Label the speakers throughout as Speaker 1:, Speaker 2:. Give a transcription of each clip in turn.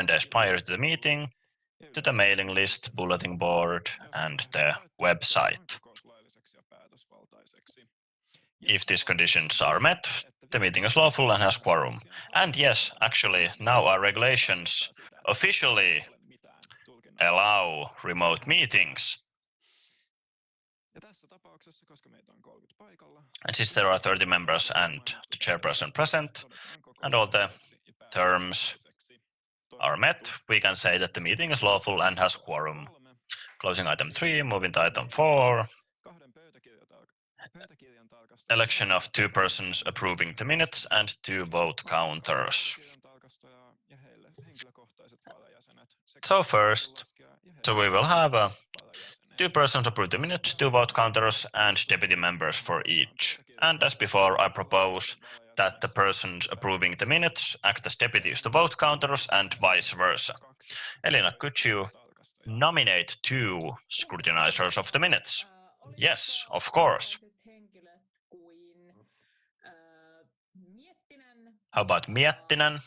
Speaker 1: days prior to the meeting to the mailing list, bulletin board, and the website. If these conditions are met, the meeting is lawful and has quorum. And yes, actually, now our regulations officially allow remote meetings. And since there are 30 members and the chairperson present, and all the terms are met, we can say that the meeting is lawful and has quorum. Closing item 3, moving to item 4. Election of 2 persons approving the minutes and 2 vote counters. So first, we will have 2 persons approve the minutes, 2 vote counters, and deputy members for each. And as before, I propose that the persons approving the minutes act as deputies to vote counters and vice versa. Elina, could you nominate 2 scrutinizers of the minutes? Yes, of course. How about Miettinen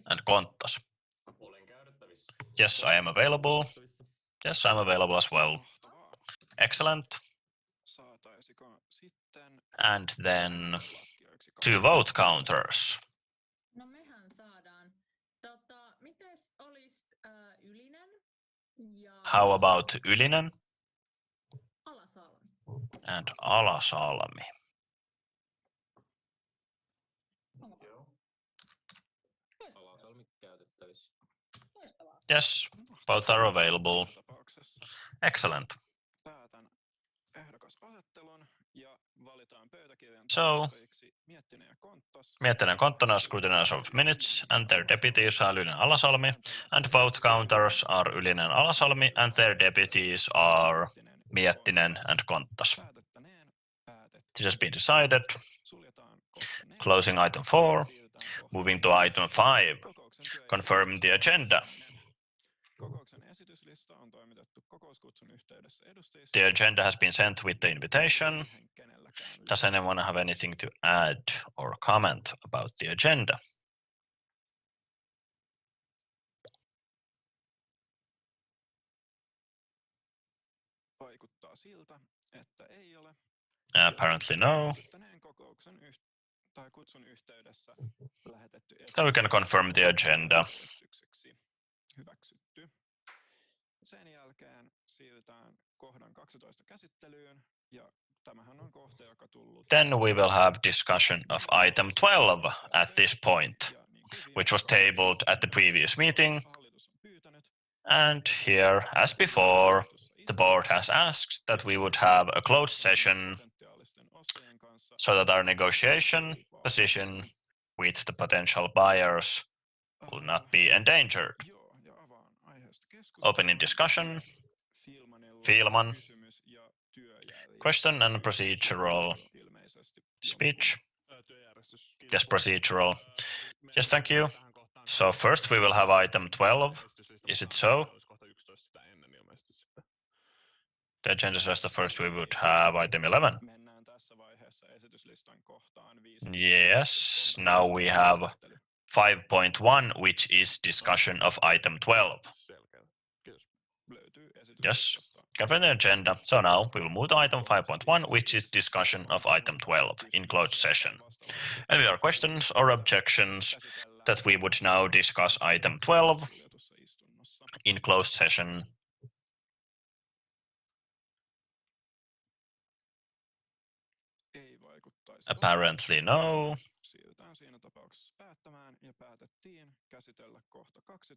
Speaker 1: and Konttas? Yes, I am available. Yes, I'm available as well. Excellent. And then 2 vote counters. How about Ylinen and Alasalmi? Yes, both are available. Excellent. So, Miettinen and Konttonen are scrutinizers of minutes, and their deputies are Ylinen and Alasalmi, and vote counters are Ylinen and Alasalmi, and their deputies are Miettinen and Konttas. This has been decided. Closing item 4. Moving to item 5. Confirming the agenda. The agenda has been sent with the invitation. Does anyone have anything to add or comment about the agenda? Apparently no. So we can confirm the agenda. Then we will have discussion of item 12 at this point, which was tabled at the previous meeting. And here, as before, the board has asked that we would have a closed session so that our negotiation position with the potential buyers will not be endangered. Opening discussion. Fielman. Question and procedural speech. Yes, procedural. Yes, thank you. So first we will have item 12. Is it so? The agenda says that first we would have item 11. Yes, now we have 5.1, which is discussion of item 12. Yes, confirm the agenda. So now we will move to item 5.1, which is discussion of item 12 in closed session. And there are questions or objections that we would now discuss item 12 in closed session. Apparently no.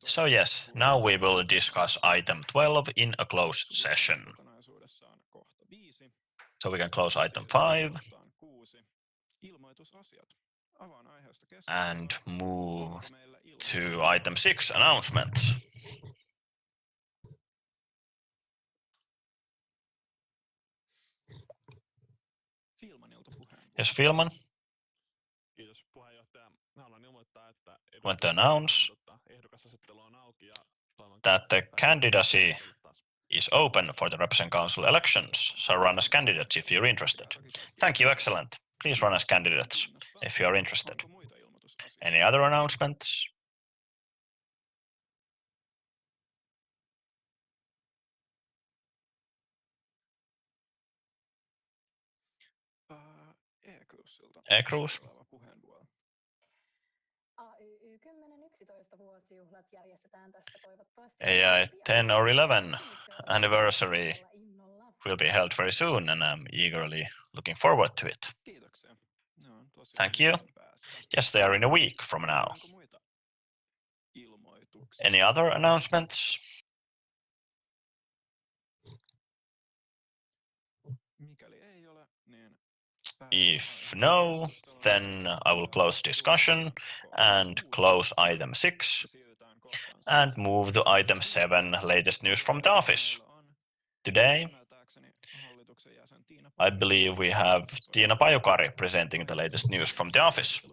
Speaker 1: So yes, now we will discuss item 12 in a closed session. So we can close item 5 and move to item 6, announcements. Yes, Fielman. Want to announce that the candidacy is open for the Representative Council elections, so run as candidates if you're interested. Thank you, excellent. Please run as candidates if you are interested. Any other announcements? Ekrus? AI 10 or 11 anniversary will be held very soon, and I'm eagerly looking forward to it. Thank you. Yes, they are in a week from now. Any other announcements? If no, then I will close discussion and close item 6 and move to item 7, latest news from the office. Today, I believe we have Tiina Pajukari presenting the latest news from the office.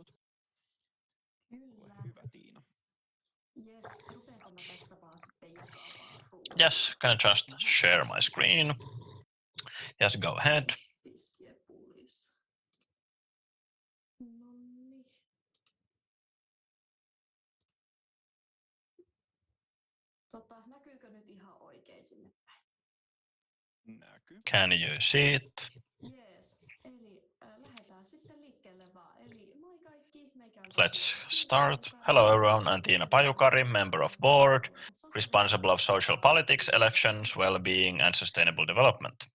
Speaker 1: Yes, can I just share my screen? Yes, go ahead. Can you see it? Let's start. Hello everyone, I'm Tiina Pajukari, member of board, responsible of social politics, elections, well-being and sustainable development.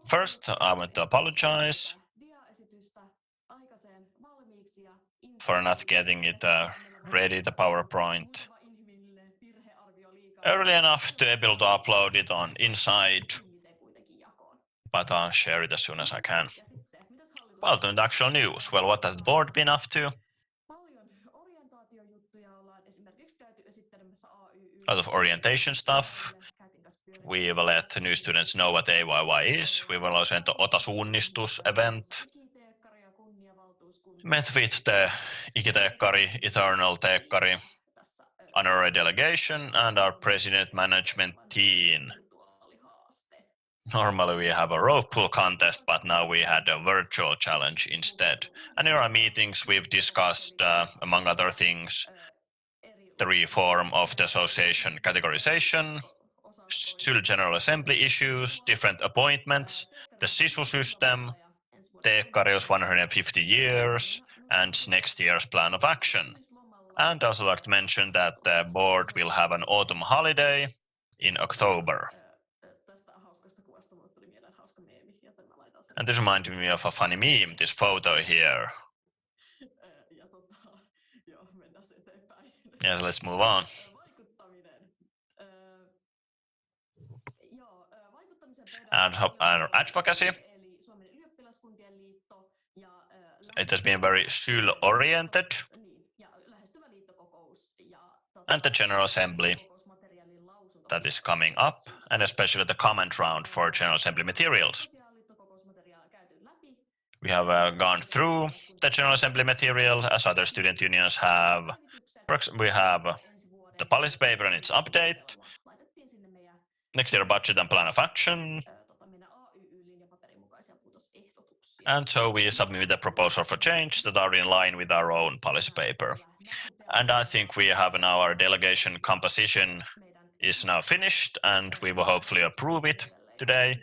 Speaker 1: First, I want to apologize for not getting it ready, the PowerPoint, early enough to be able to upload it on Inside, but I'll share it as soon as I can. Well, to the actual news. Well, what has the board been up to? A lot of orientation stuff. We will let the new students know what AYYE is. We will also enter Ota-suunnistus event. Met with the Ikiteekkari, Eternal Teekkari, honorary delegation and our president management team. Normally we have a rope pull contest, but now we had a virtual challenge instead. And in our meetings we've discussed, among other things, the reform of the association categorization, SYL General Assembly issues, different appointments, the SISU system, Teekkarius 150 years, and next year's plan of action. And I also like to mention that the board will have an autumn holiday in October. And this reminded me of a funny meme, this photo here. Yes, let's move on. And advocacy. It has been very SYL-oriented. And the General Assembly that is coming up, and especially the comment round for General Assembly materials. We have gone through the General Assembly material as other student unions have. We have the policy paper and its update, next year budget and plan of action, and so we submitted a proposal for change that are in line with our own policy paper. And I think we have now our delegation composition is now finished, and we will hopefully approve it today.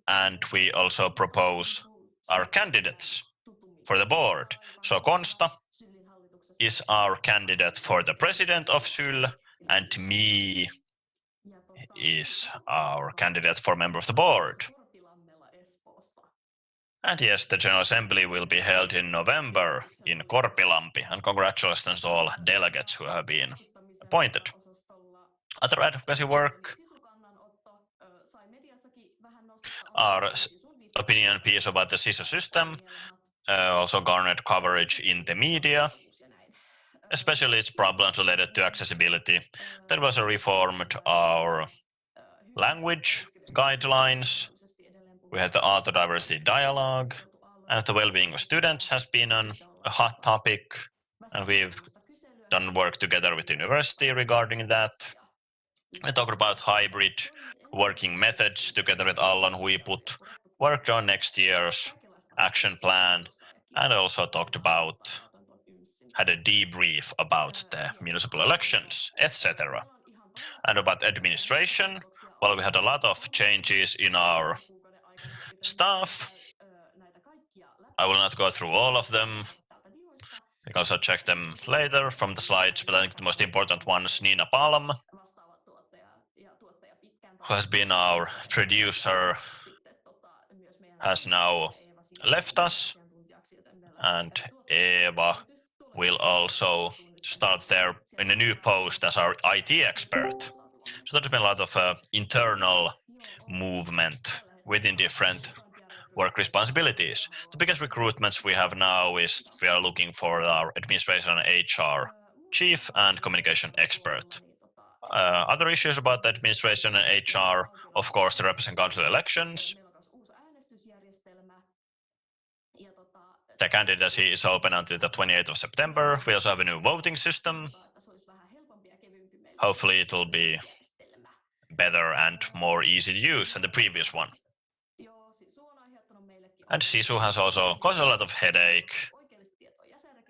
Speaker 1: And we also propose our candidates for the board. So Konsta is our candidate for the president of SYL, and me is our candidate for member of the board. And yes, the General Assembly will be held in November in Korpilampi, and congratulations to all delegates who have been appointed. Other advocacy work, our opinion piece about the SISU system also garnered coverage in the media, especially its problems related to accessibility. There was a reformed our language guidelines. We had the Aalto diversity dialogue, and the well-being of students has been a hot topic, and we've done work together with the university regarding that. We talked about hybrid working methods together with Aallon Huiput, worked on next year's action plan, and also talked about had a debrief about the municipal elections, etc. And about administration, well, we had a lot of changes in our staff. I will not go through all of them, because I'll check them later from the slides, but I think the most important one is Nina Palm, who has been our producer, has now left us, and Eva will also start there in a new post as our IT expert. So there's been a lot of internal movement within different work responsibilities. The biggest recruitments we have now is we are looking for our administration and HR chief and communication expert. Other issues about the administration and HR, of course, the represent council elections. The candidacy is open until the 28th of September. We also have a new voting system. Hopefully it will be better and more easy to use than the previous one. And SISU has also caused a lot of headache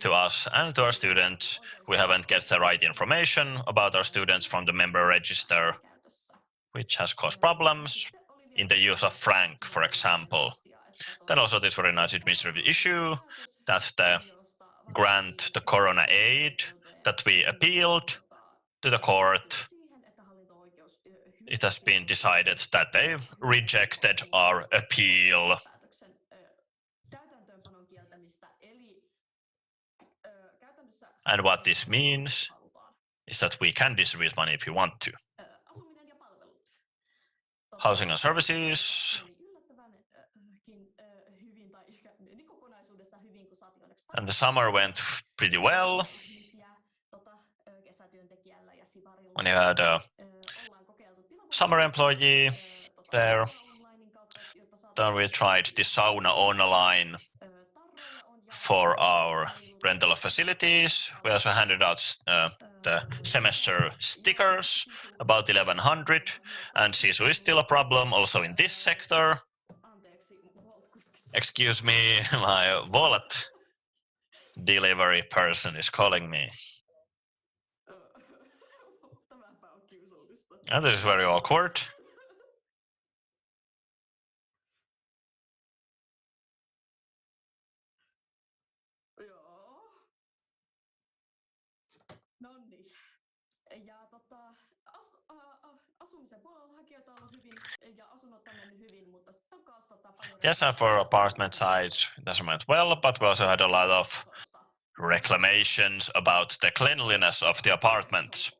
Speaker 1: to us and to our students. We haven't get the right information about our students from the member register, which has caused problems in the use of franc, for example. Then also this very nice administrative issue that the grant, the corona aid that we appealed to the court, it has been decided that they rejected our appeal. And what this means is that we can distribute money if we want to. Housing and services. And the summer went pretty well. When you had a summer employee there, then we tried the sauna online for our rental of facilities. We also handed out the semester stickers, about 1100, and SISU is still a problem also in this sector. Excuse me, my wallet delivery person is calling me. And this is very awkward. Yes, and for apartment side, it doesn't went well, but we also had a lot of reclamations about the cleanliness of the apartments,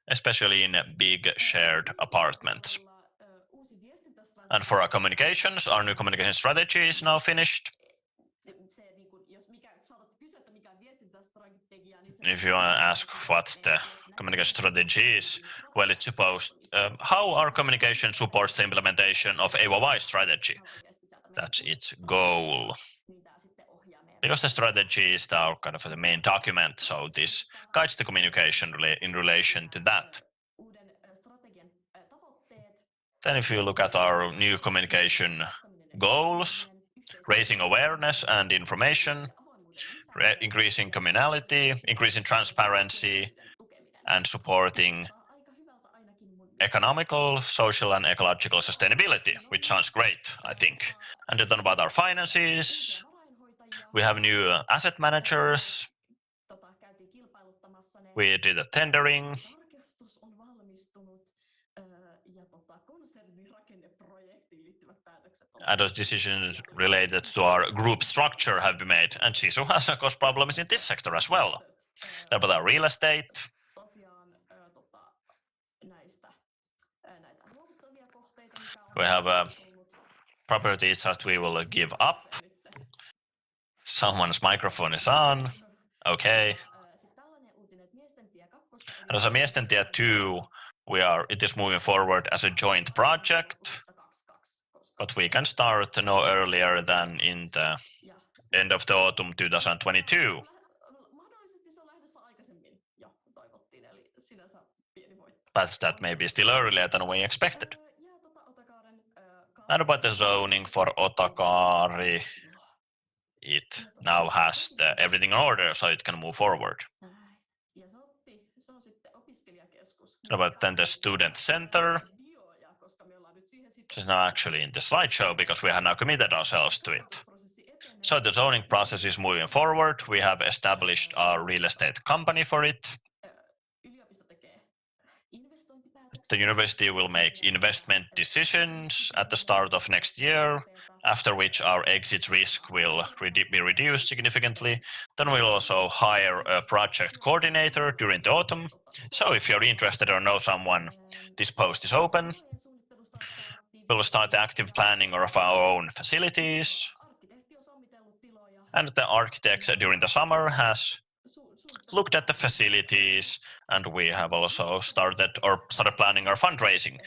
Speaker 1: especially in big shared apartments. And for our communications, our new communication strategy is now finished. If you want to ask what the communication strategy is, well, it's supposed how our communication supports the implementation of AYYE strategy. That's its goal. Because the strategy is our kind of the main document, so this guides the communication in relation to that. Then if you look at our new communication goals, raising awareness and information, increasing communality, increasing transparency, and supporting economical, social, and ecological sustainability, which sounds great, I think. And then about our finances, we have new asset managers. We did a tendering. And those decisions related to our group structure have been made, and SISU has caused problems in this sector as well. Then about our real estate. We have properties that we will give up. Someone's microphone is on. Okay. And also Miesten Tie 2, it is moving forward as a joint project, but we can start no earlier than in the end of the autumn 2022. But that may be still earlier than we expected. And about the zoning for Otakaari, it now has everything in order so it can move forward. But then the student center is now actually in the slideshow because we have now committed ourselves to it. So the zoning process is moving forward. We have established our real estate company for it. The university will make investment decisions at the start of next year, after which our exit risk will be reduced significantly. Then we'll also hire a project coordinator during the autumn. So if you're interested or know someone, this post is open. We'll start the active planning of our own facilities. And the architect during the summer has looked at the facilities, and we have also started planning our fundraising.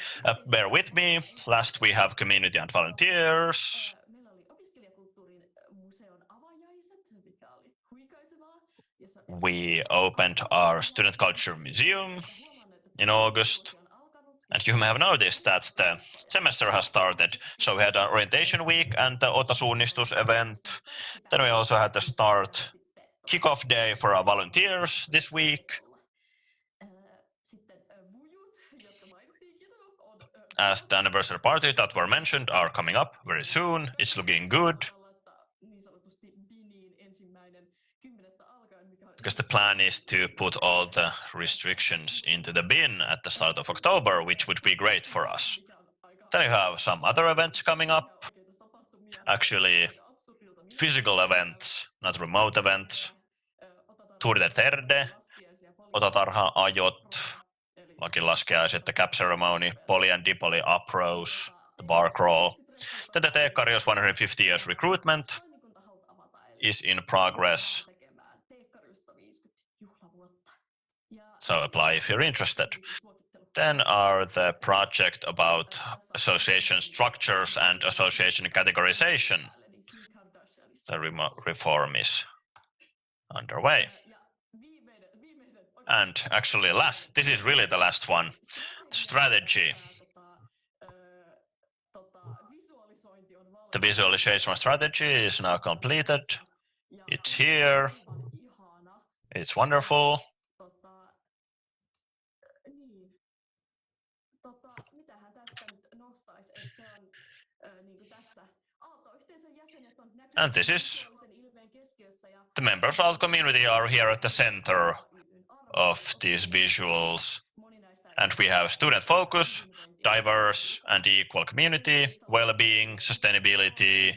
Speaker 1: Bear with me, last we have community and volunteers. We opened our student culture museum in August. And you may have noticed that the semester has started. So we had an orientation week and the Otasuunnistus event. Then we also had the start kickoff day for our volunteers this week. As the anniversary party that were mentioned are coming up very soon. It's looking good. Because the plan is to put all the restrictions into the bin at the start of October, which would be great for us. Then you have some other events coming up. Actually, physical events, not remote events. Tour de Terde, Otatarha-ajot, lakilaskiaiset, the cap ceremony, poly and dipoly upros, the bar crawl. Then the Teekkarius 150 years recruitment is in progress. So apply if you're interested. Then are the project about association structures and association categorization. The reform is underway. And actually this is really the last one, strategy. The visualization strategy is now completed. It's here. It's wonderful. And this is the members of the community are here at the center of these visuals. And we have student focus, diverse and equal community, well-being, sustainability.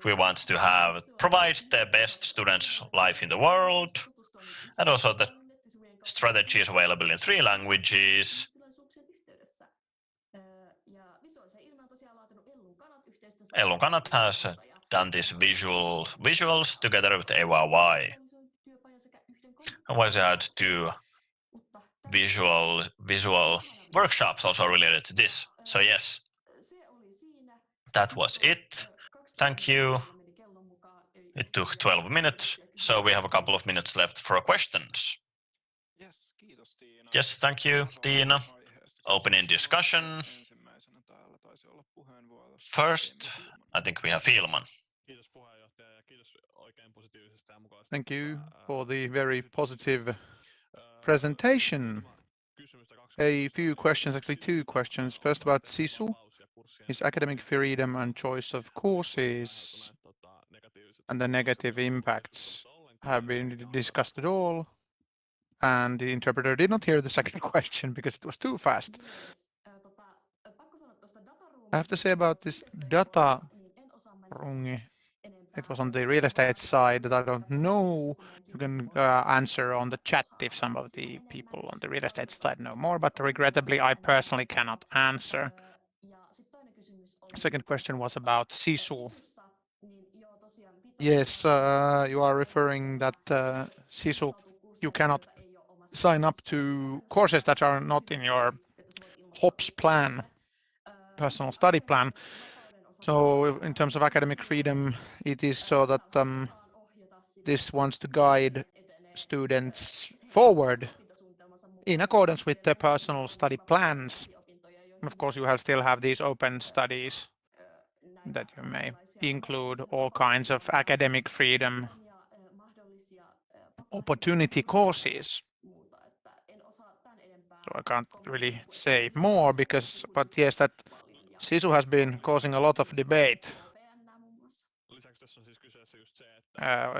Speaker 1: We want to provide the best students' life in the world. And also the strategy is available in 3 languages. Ellun Kanat has done these visuals together with AYYE. And we had 2 visual workshops also related to this. So yes, that was it. Thank you. It took 12 minutes, so we have a couple of minutes left for questions. Yes, thank you, Tiina. Opening discussion. First, I think we have Filman.
Speaker 2: Thank you for the very positive presentation. A few questions, actually 2 questions. First about SISU, is academic freedom and choice of courses and the negative impacts have been discussed at all. And the interpreter did not hear the second question because it was too fast. I have to say about this data rungi, it was on the real estate side that I don't know. You can answer on the chat if some of the people on the real estate side know more, but regrettably, I personally cannot answer. Second question was about SISU. Yes, you are referring that SISU, you cannot sign up to courses that are not in your HOPS plan, personal study plan. So in terms of academic freedom, it is so that this wants to guide students forward in accordance with their personal study plans. Of course, you still have these open studies that you may include all kinds of academic freedom, opportunity courses. So I can't really say more but yes, that SISU has been causing a lot of debate.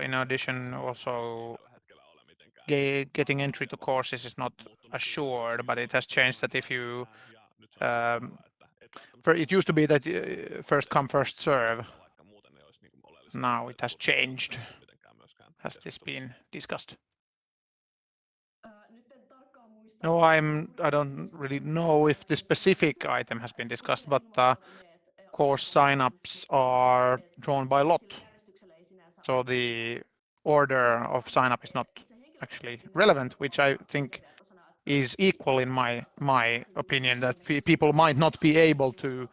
Speaker 2: In addition, also getting entry to courses is not assured, but it has changed that if you it used to be that first come, first serve. Now it has changed. Has this been discussed? No, I don't really know if the specific item has been discussed, but course signups are drawn by lot. So the order of signup is not actually relevant, which I think is equal in my opinion, that people might not be able to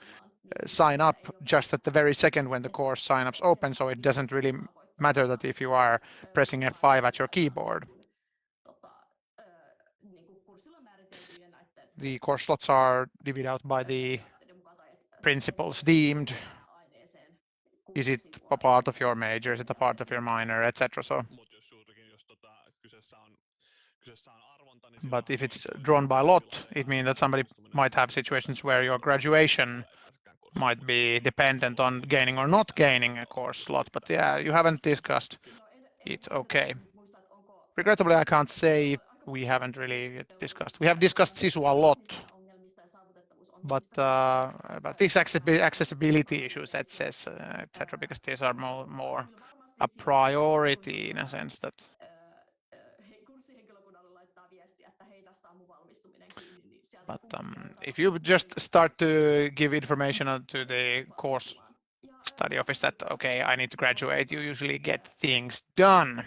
Speaker 2: sign up just at the very second when the course signups open, so it doesn't really matter that if you are pressing F5 at your keyboard. The course slots are divided out by the principles deemed. Is it a part of your major? Is it a part of your minor, etc.? So, but if it's drawn by lot, it means that somebody might have situations where your graduation might be dependent on gaining or not gaining a course slot. But yeah, you haven't discussed it. Okay. Regrettably, I can't say we haven't really discussed. We have discussed SISU a lot, but these accessibility issues, etc., because these are more a priority in a sense that. But if you just start to give information to the course study office that, okay, I need to graduate, you usually get things done.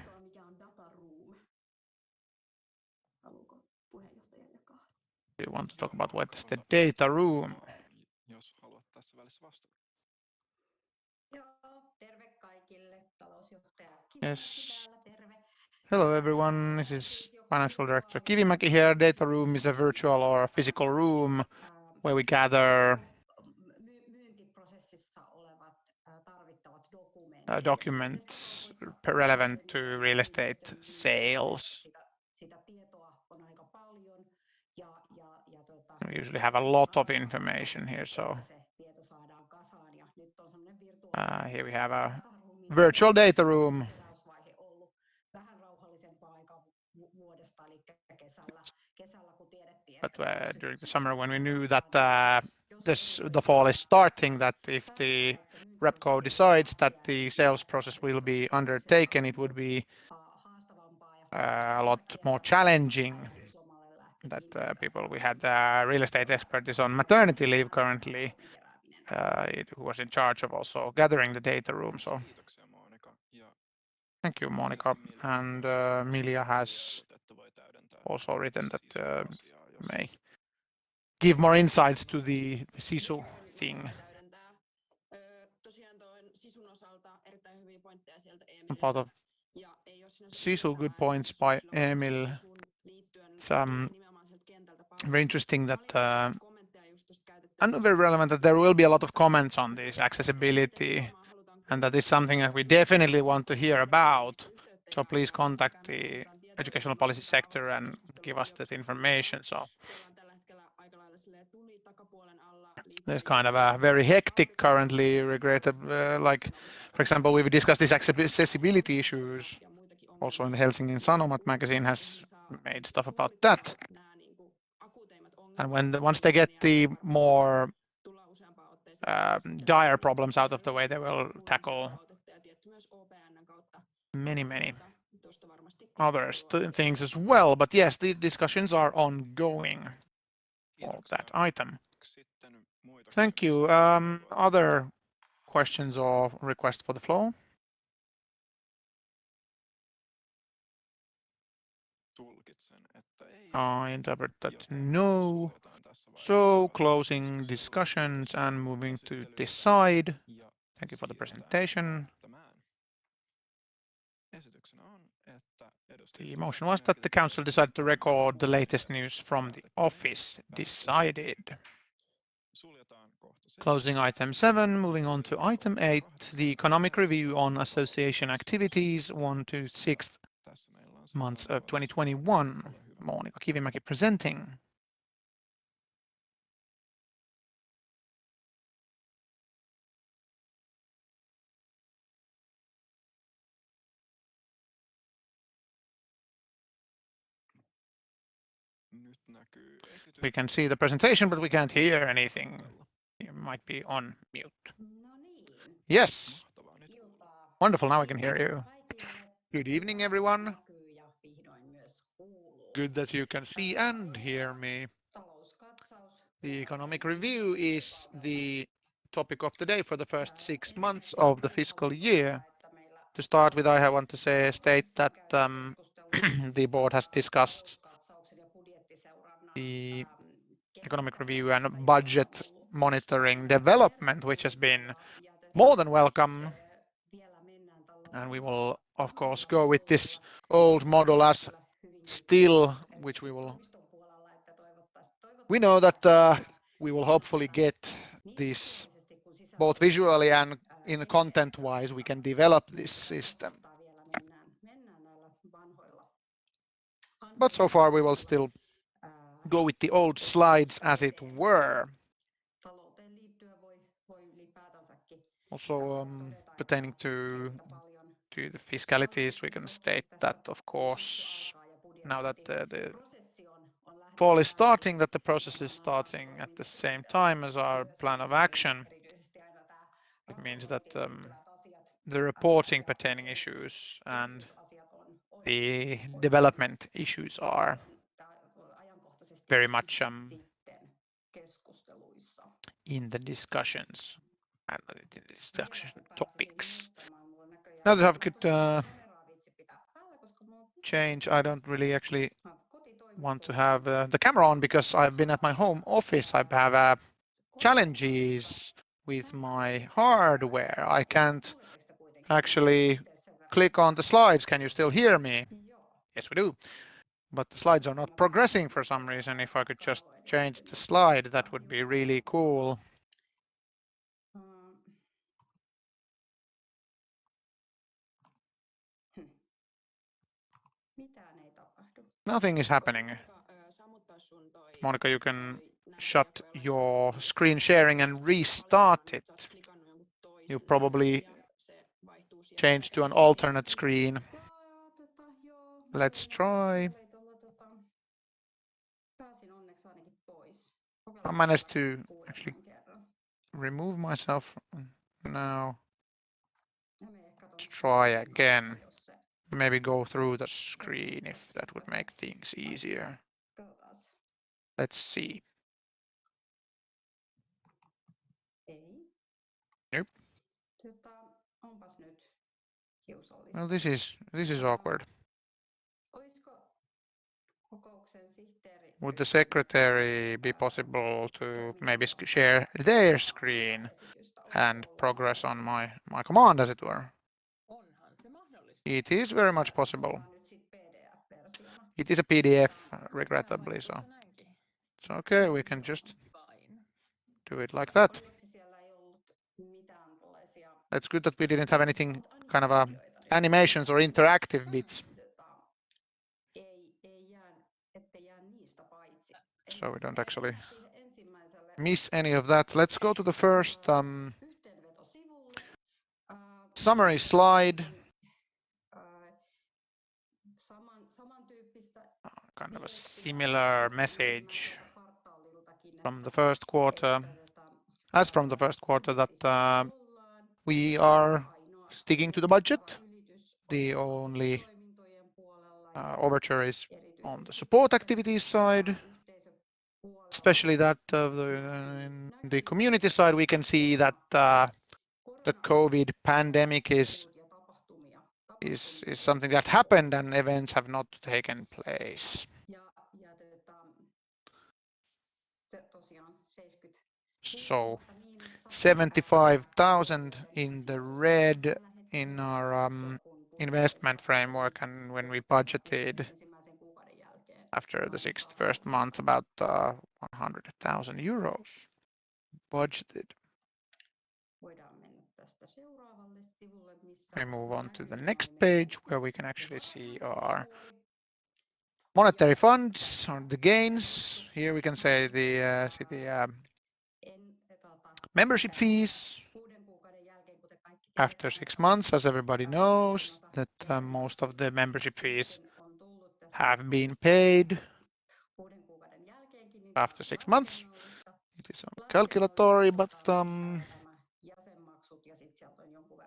Speaker 2: Do you want to talk about what is the data room? Yes. Hello everyone, this is Financial Director Kivimäki here. Data room is a virtual or a physical room where we gather documents relevant to real estate sales. We usually have a lot of information here, so here we have a virtual data room. But during the summer, when we knew that the fall is starting, that if the Repco decides that the sales process will be undertaken, it would be a lot more challenging. That we had a real estate expert is on maternity leave currently, who was in charge of also gathering the data room. So thank you, Monica. And Milia has also written that may give more insights to the SISU thing. Part of SISU, good points by Emil. It's very interesting that and very relevant that there will be a lot of comments on this accessibility, and that is something that we definitely want to hear about. So please contact the educational policy sector and give us that information. So there's kind of a very hectic currently, like, for example, we've discussed these accessibility issues. Also in the Helsingin Sanomat magazine has made stuff about that. And once they get the more dire problems out of the way, they will tackle many other things as well. But yes, the discussions are ongoing for that item. Thank you. Other questions or requests for the floor? I interpret that no. So closing discussions and moving to decide. Thank you for the presentation. The motion was that the council decided to record the latest news from the office. Decided. Closing item 7, moving on to item 8, the economic review on association activities 1 to 6 months of 2021. Monika Kivimäki presenting. We can see the presentation, but we can't hear anything. You might be on mute. Yes. Wonderful, now I can hear you. Good evening, everyone. Good that you can see and hear me. The economic review is the topic of the day for the first 6 months of the fiscal year. To start with, I want to state that the board has discussed the economic review and budget monitoring development, which has been more than welcome. And we will, of course, go with this old model as still, which we know that we will hopefully get this both visually and in content-wise, we can develop this system. But so far, we will still go with the old slides as it were. Also, pertaining to the fiscalities, we can state that, of course, now that the fall is starting, that the process is starting at the same time as our plan of action. It means that the reporting pertaining issues and the development issues are very much in the discussions and the discussion topics. Now that I've could change, I don't really actually want to have the camera on because I've been at my home office. I have challenges with my hardware. I can't actually click on the slides. Can you still hear me? Yes, we do. But the slides are not progressing for some reason. If I could just change the slide, that would be really cool. Nothing is happening. Monika, you can shut your screen sharing and restart it. You probably changed to an alternate screen. Let's try. I managed to actually remove myself now. Let's try again. Maybe go through the screen if that would make things easier. Let's see. Nope. Well, this is awkward. Would the secretary be possible to maybe share their screen and progress on my command, as it were? It is very much possible. It is a PDF, regrettably, so it's okay. We can just do it like that. It's good that we didn't have anything kind of animations or interactive bits. So we don't actually miss any of that. Let's go to the first summary slide. Kind of a similar message from the first quarter, that we are sticking to the budget. The only overture is on the support activities side, especially that in the community side, we can see that the COVID pandemic is something that happened and events have not taken place. So 75,000 in the red in our investment framework, and when we budgeted after the first month about 100,000 euros. budgeted. We move on to the next page where we can actually see our monetary funds or the gains. Here we can say the membership fees after 6 months, as everybody knows, that most of the membership fees have been paid after 6 months. It is calculatory, but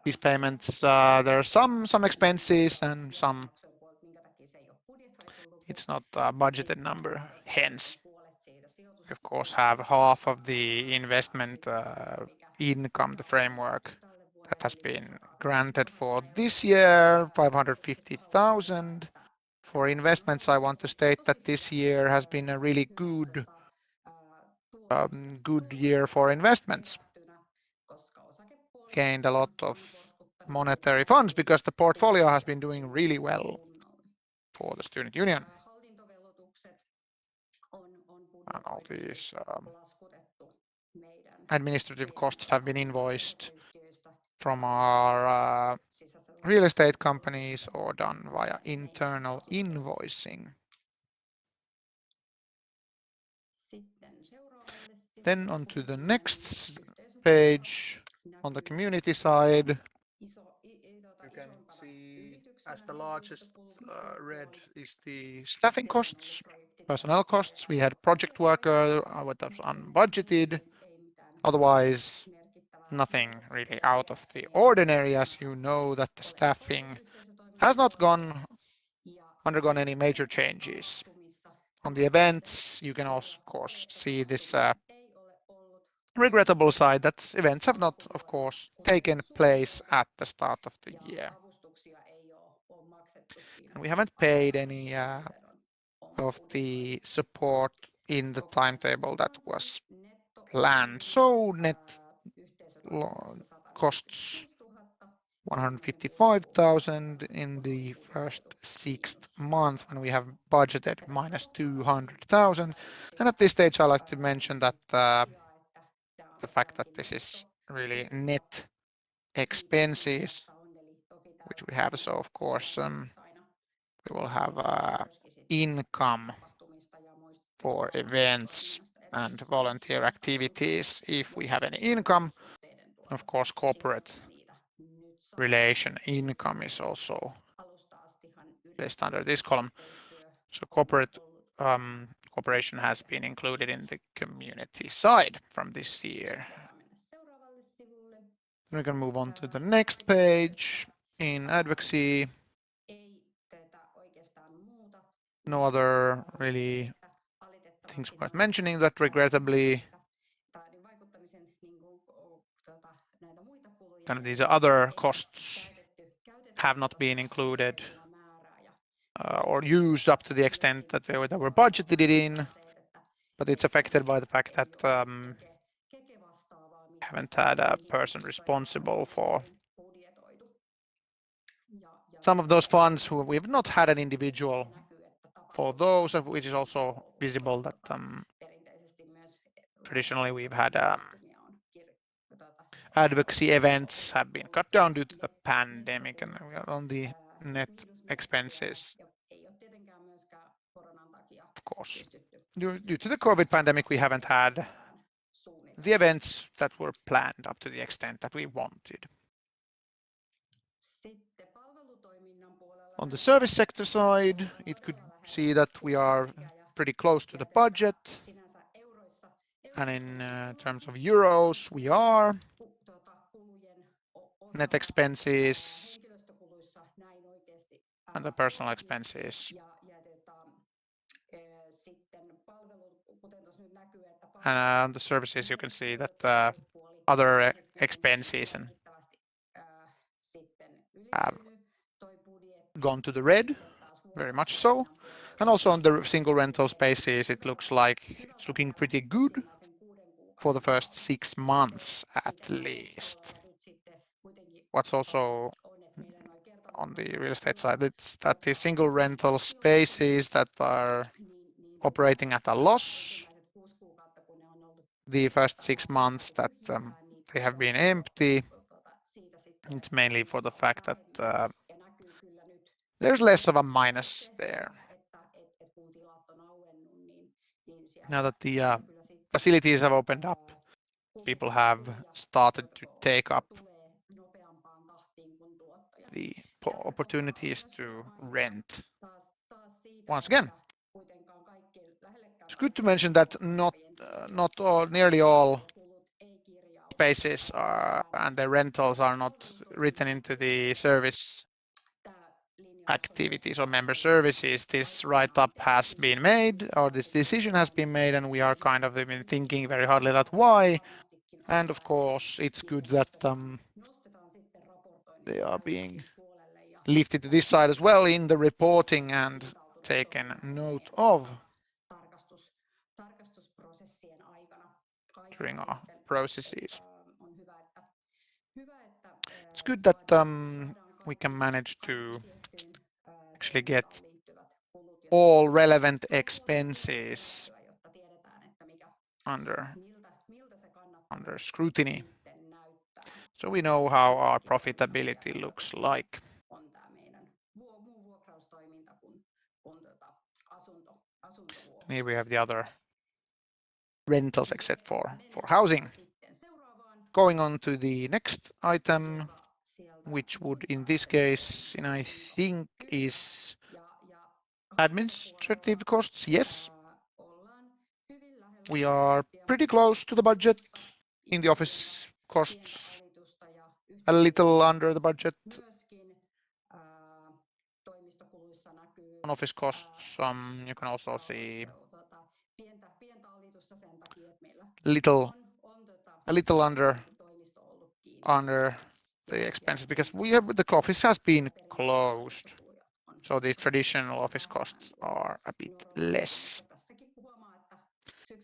Speaker 2: these payments, there are some expenses and some it's not a budgeted number. Hence, we of course have half of the investment income, the framework that has been granted for this year, 550,000. For investments, I want to state that this year has been a really good year for investments. Gained a lot of monetary funds because the portfolio has been doing really well for the student union. And all these administrative costs have been invoiced from our real estate companies or done via internal invoicing. Then on to the next page on the community side. You can see as the largest red is the staffing costs, personnel costs. We had project worker, what was unbudgeted. Otherwise, nothing really out of the ordinary, as you know that the staffing has not undergone any major changes. On the events, you can also, of course, see this regrettable side that events have not, of course, taken place at the start of the year. And we haven't paid any of the support in the timetable that was planned. So net costs 155,000 in the first 6 months when we have budgeted minus 200,000. And at this stage, I like to mention that the fact that this is really net expenses, which we have. So of course, we will have income for events and volunteer activities if we have any income. Of course, corporate relation income is also placed under this column. So corporate cooperation has been included in the community side from this year. We can move on to the next page. In advocacy, no other really things worth mentioning that regrettably kind of these other costs have not been included or used up to the extent that they were budgeted in, but it's affected by the fact that haven't had a person responsible for some of those funds who we've not had an individual for those, which is also visible that traditionally we've had advocacy events have been cut down due to the pandemic and we are on the net expenses. Of course, due to the COVID pandemic, we haven't had the events that were planned up to the extent that we wanted. On the service sector side, it could see that we are pretty close to the budget. And in terms of euros, we are. Net expenses and the personal expenses. And on the services, you can see that other expenses and have gone to the red, very much so. And also on the single rental spaces, it looks like it's looking pretty good for the first 6 months at least. What's also on the real estate side, it's that the single rental spaces that are operating at a loss the first 6 months that they have been empty. It's mainly for the fact that there's less of a minus there. Now that the facilities have opened up, people have started to take up the opportunities to rent. Once again, it's good to mention that not all, nearly all spaces and the rentals are not written into the service activities or member services. This write-up has been made, or this decision has been made, and we are kind of been thinking very hardly that why. And of course, it's good that they are being lifted to this side as well in the reporting and taken note of during our processes. It's good that we can manage to actually get all relevant expenses under scrutiny, so we know how our profitability looks like. Here we have the other rentals except for housing. Going on to the next item, which would in this case, and I think is administrative costs. Yes, we are pretty close to the budget in the office costs, a little under the budget. On office costs, you can also see a little under the expenses because the office has been closed, so the traditional office costs are a bit less.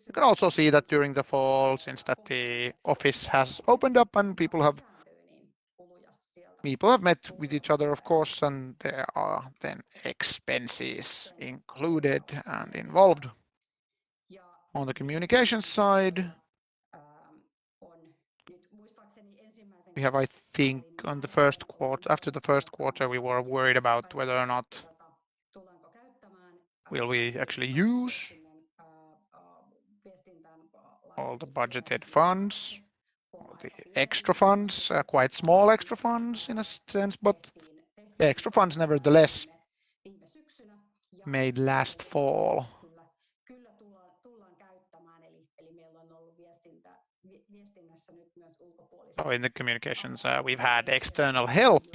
Speaker 2: You can also see that during the fall, since that the office has opened up and people have met with each other, of course, and there are then expenses included and involved. On the communications side, we have, I think, on the first quarter, after the first quarter, we were worried about whether or not will we actually use all the budgeted funds, all the extra funds, quite small extra funds in a sense, but the extra funds nevertheless made last fall. So in the communications, we've had external help,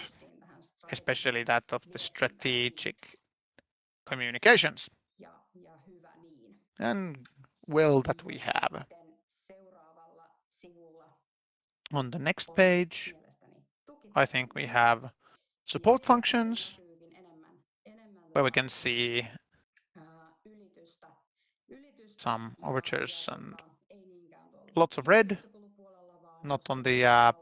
Speaker 2: especially that of the strategic communications. And well that we have. On the next page, I think we have support functions, where we can see some overtures and lots of red, not on the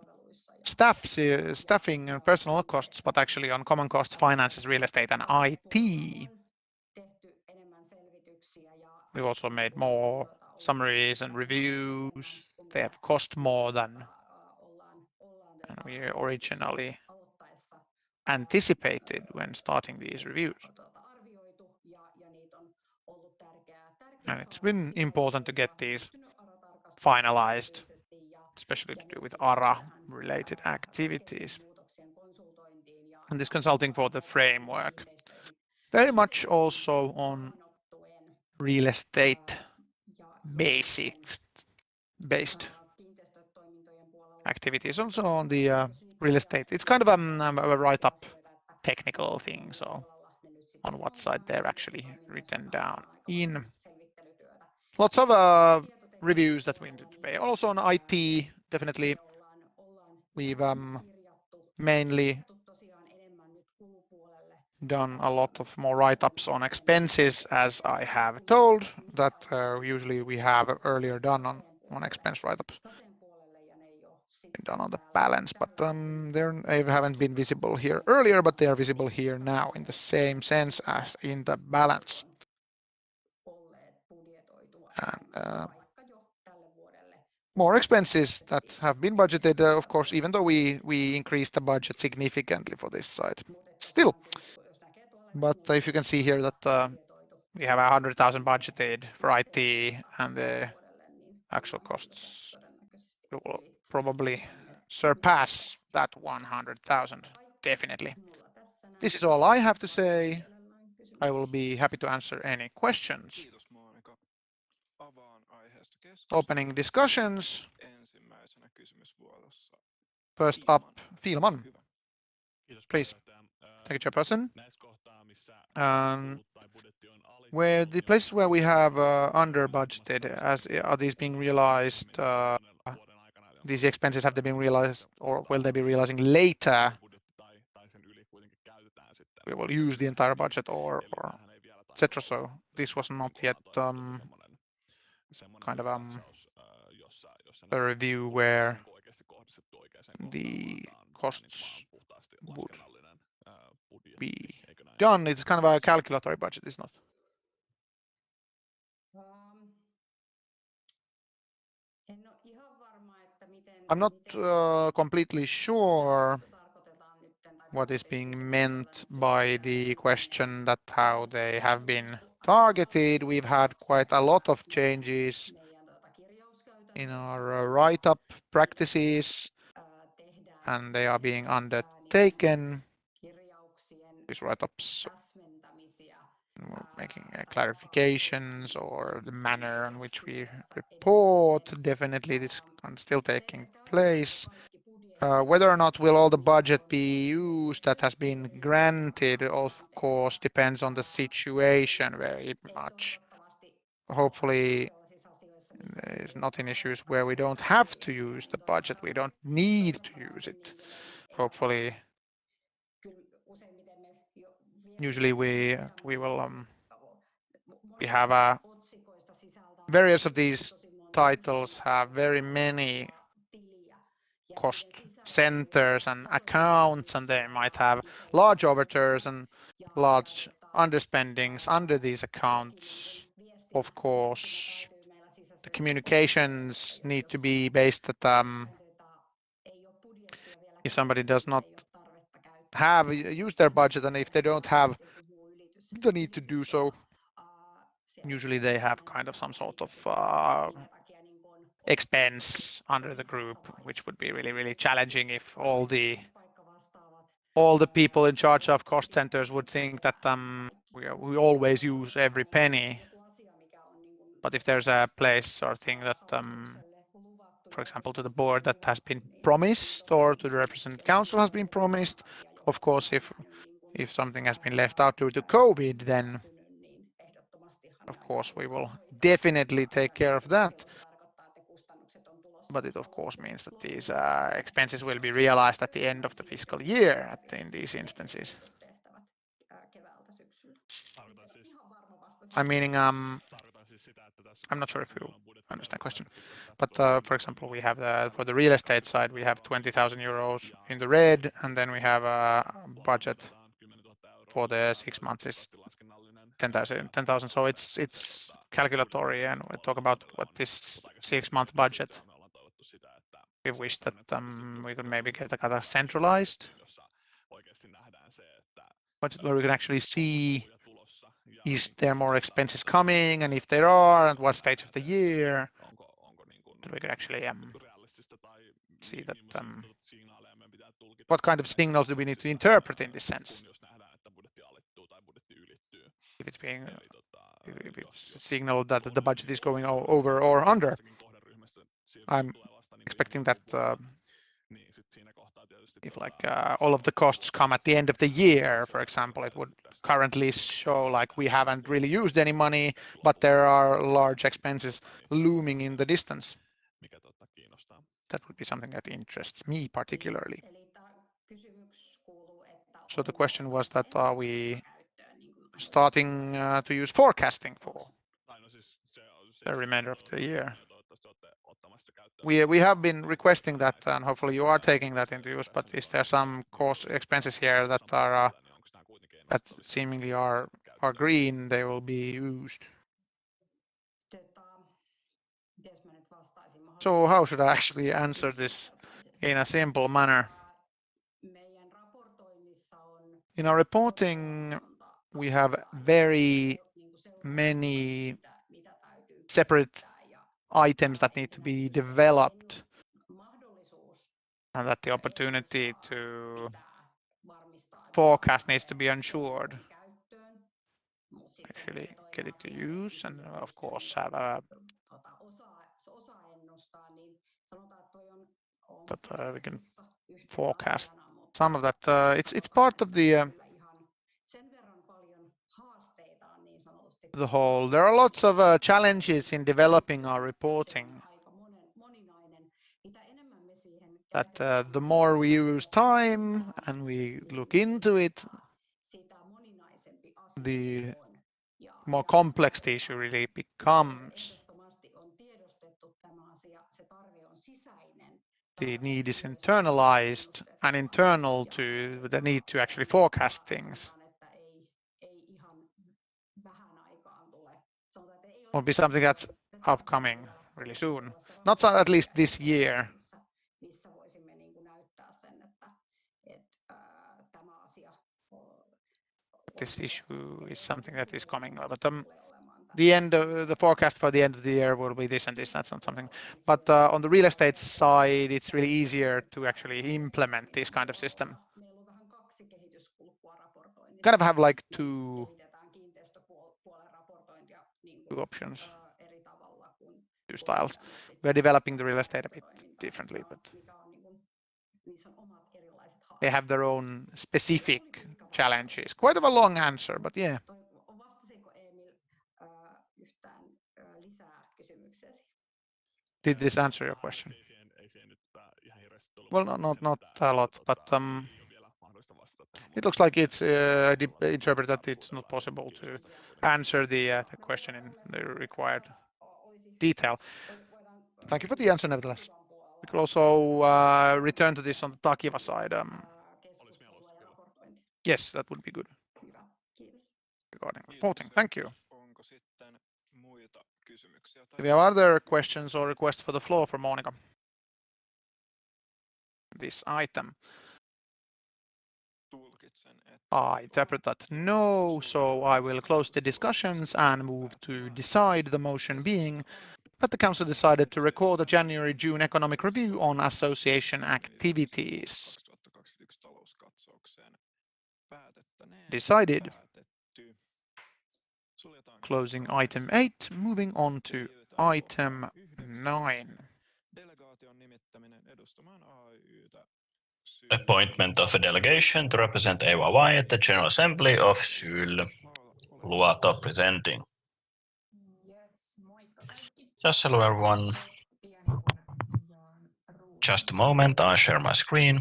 Speaker 2: staffing and personnel costs, but actually on common costs, finances, real estate, and IT. We've also made more summaries and reviews. They have cost more than we originally anticipated when starting these reviews. And it's been important to get these finalized, especially to do with ARA-related activities. And this consulting for the framework, very much also on real estate based activities, also on the real estate. It's kind of a write-up technical thing, so on what side they're actually written down in. Lots of reviews that we need to pay. Also on IT, definitely we've mainly done a lot of more write-ups on expenses, as I have told that usually we have earlier done on expense write-ups done on the balance, but they haven't been visible here earlier, but they are visible here now in the same sense as in the balance. And more expenses that have been budgeted, of course, even though we increased the budget significantly for this side. Still, but if you can see here that we have 100,000 budgeted for IT, and the actual costs will probably surpass that 100,000, definitely. This is all I have to say. I will be happy to answer any questions. Opening discussions. First up, Fielman. Please, take a chairperson. Where the places where we have under budgeted, are these being realized? These expenses, have they been realized, or will they be realizing later? We will use the entire budget, or etc. So this was not yet kind of a review where the costs would be done. It's kind of a calculatory budget, it's not. I'm not completely sure what is being meant by the question that how they have been targeted. We've had quite a lot of changes in our write-up practices, and they are being undertaken. These write-ups, making clarifications, or the manner in which we report. Definitely, this is still taking place. Whether or not will all the budget be used that has been granted, of course, depends on the situation very much. Hopefully, it's not in issues where we don't have to use the budget, we don't need to use it. Hopefully, usually we will we have various of these titles have very many cost centers and accounts, and they might have large overtures and large underspendings under these accounts. Of course, the communications need to be based at if somebody does not have used their budget, and if they don't have the need to do so, usually they have kind of some sort of expense under the group, which would be really, really challenging if all the people in charge of cost centers would think that we always use every penny. But if there's a place or thing that, for example, to the board that has been promised, or to the representative council has been promised, of course, if something has been left out due to COVID, then of course we will definitely take care of that. But it of course means that these expenses will be realized at the end of the fiscal year in these instances. I'm meaning, I'm not sure if you understand the question, but for example, we have for the real estate side, we have 20,000 euros in the red, and then we have a budget for the 6 months is 10,000. So it's calculatory, and we talk about what this 6-month budget. We wish that we could maybe get a kind of centralized budget where we can actually see, is there more expenses coming, and if there are, at what stage of the year, that we could actually see that what kind of signals do we need to interpret in this sense. If it's being if it's a signal that the budget is going over or under, I'm expecting that if like all of the costs come at the end of the year, for example, it would currently show like we haven't really used any money, but there are large expenses looming in the distance. That would be something that interests me particularly. So the question was that, are we starting to use forecasting for the remainder of the year? We have been requesting that, and hopefully you are taking that into use, but is there some cost expenses here that are that seemingly are green, they will be used? So how should I actually answer this in a simple manner? In our reporting, we have very many separate items that need to be developed, and that the opportunity to forecast needs to be ensured. Actually get it to use, and of course have a that we can forecast some of that. It's part of the whole. There are lots of challenges in developing our reporting. That the more we use time and we look into it, the more complex the issue really becomes. The need is internalized and internal to the need to actually forecast things. Will be something that's upcoming really soon. Not so, at least this year. This issue is something that is coming, but the end of the forecast for the end of the year will be this and this. That's not something. But on the real estate side, it's really easier to actually implement this kind of system. Kind of have like two options, two styles. We're developing the real estate a bit differently, but they have their own specific challenges. Quite of a long answer, but yeah. Did this answer your question? Well, not a lot, but it looks like it's interpreted that it's not possible to answer the question in the required detail. Thank you for the answer, nevertheless. We could also return to this on the Takiva side. Yes, that would be good. Regarding reporting. Thank you. Do we have other questions or requests for the floor for Monica? This item. I interpret that no, so I will close the discussions and move to decide, the motion being that the Council decided to record a January-June economic review on association activities. Decided. Closing item 8, moving on to item 9.
Speaker 1: Appointment of a delegation to represent AYYE at the General Assembly of SYL. Aalto presenting. Just hello everyone. Just a moment, I share my screen.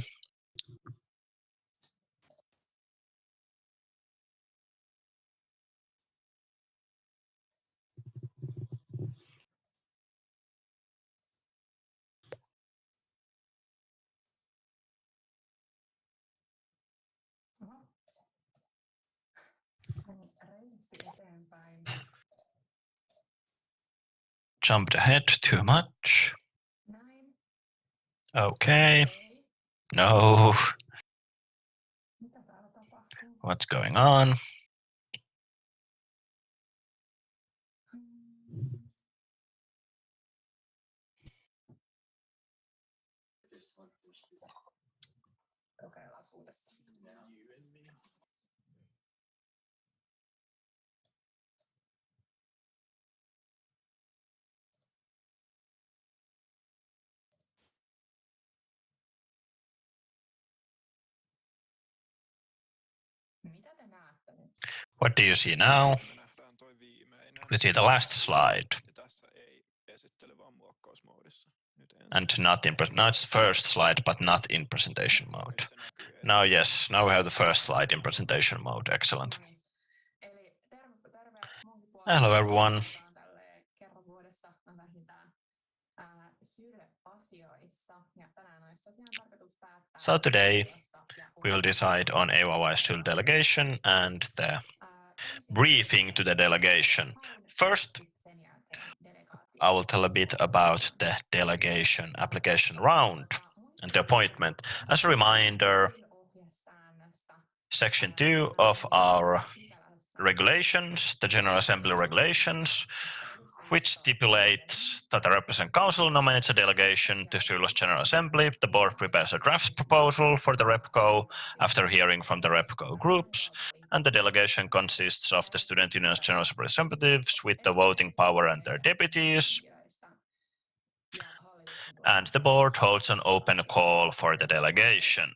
Speaker 1: Jumped ahead too much. Okay. No. What's going on? What do you see now? We see the last slide. And not it's the first slide, but not in presentation mode. Now, yes, now we have the first slide in presentation mode. Excellent. Hello, everyone. So today we will decide on AYYE SYL delegation and the briefing to the delegation. First, I will tell a bit about the delegation application round and the appointment. As a reminder, Section 2 of our regulations, the General Assembly regulations, which stipulates that the Representative Council nominates a delegation to Sula's General Assembly. The board prepares a draft proposal for the REPCO after hearing from the REPCO groups, and the delegation consists of the Student Union's General Representatives with the voting power and their deputies. And the board holds an open call for the delegation.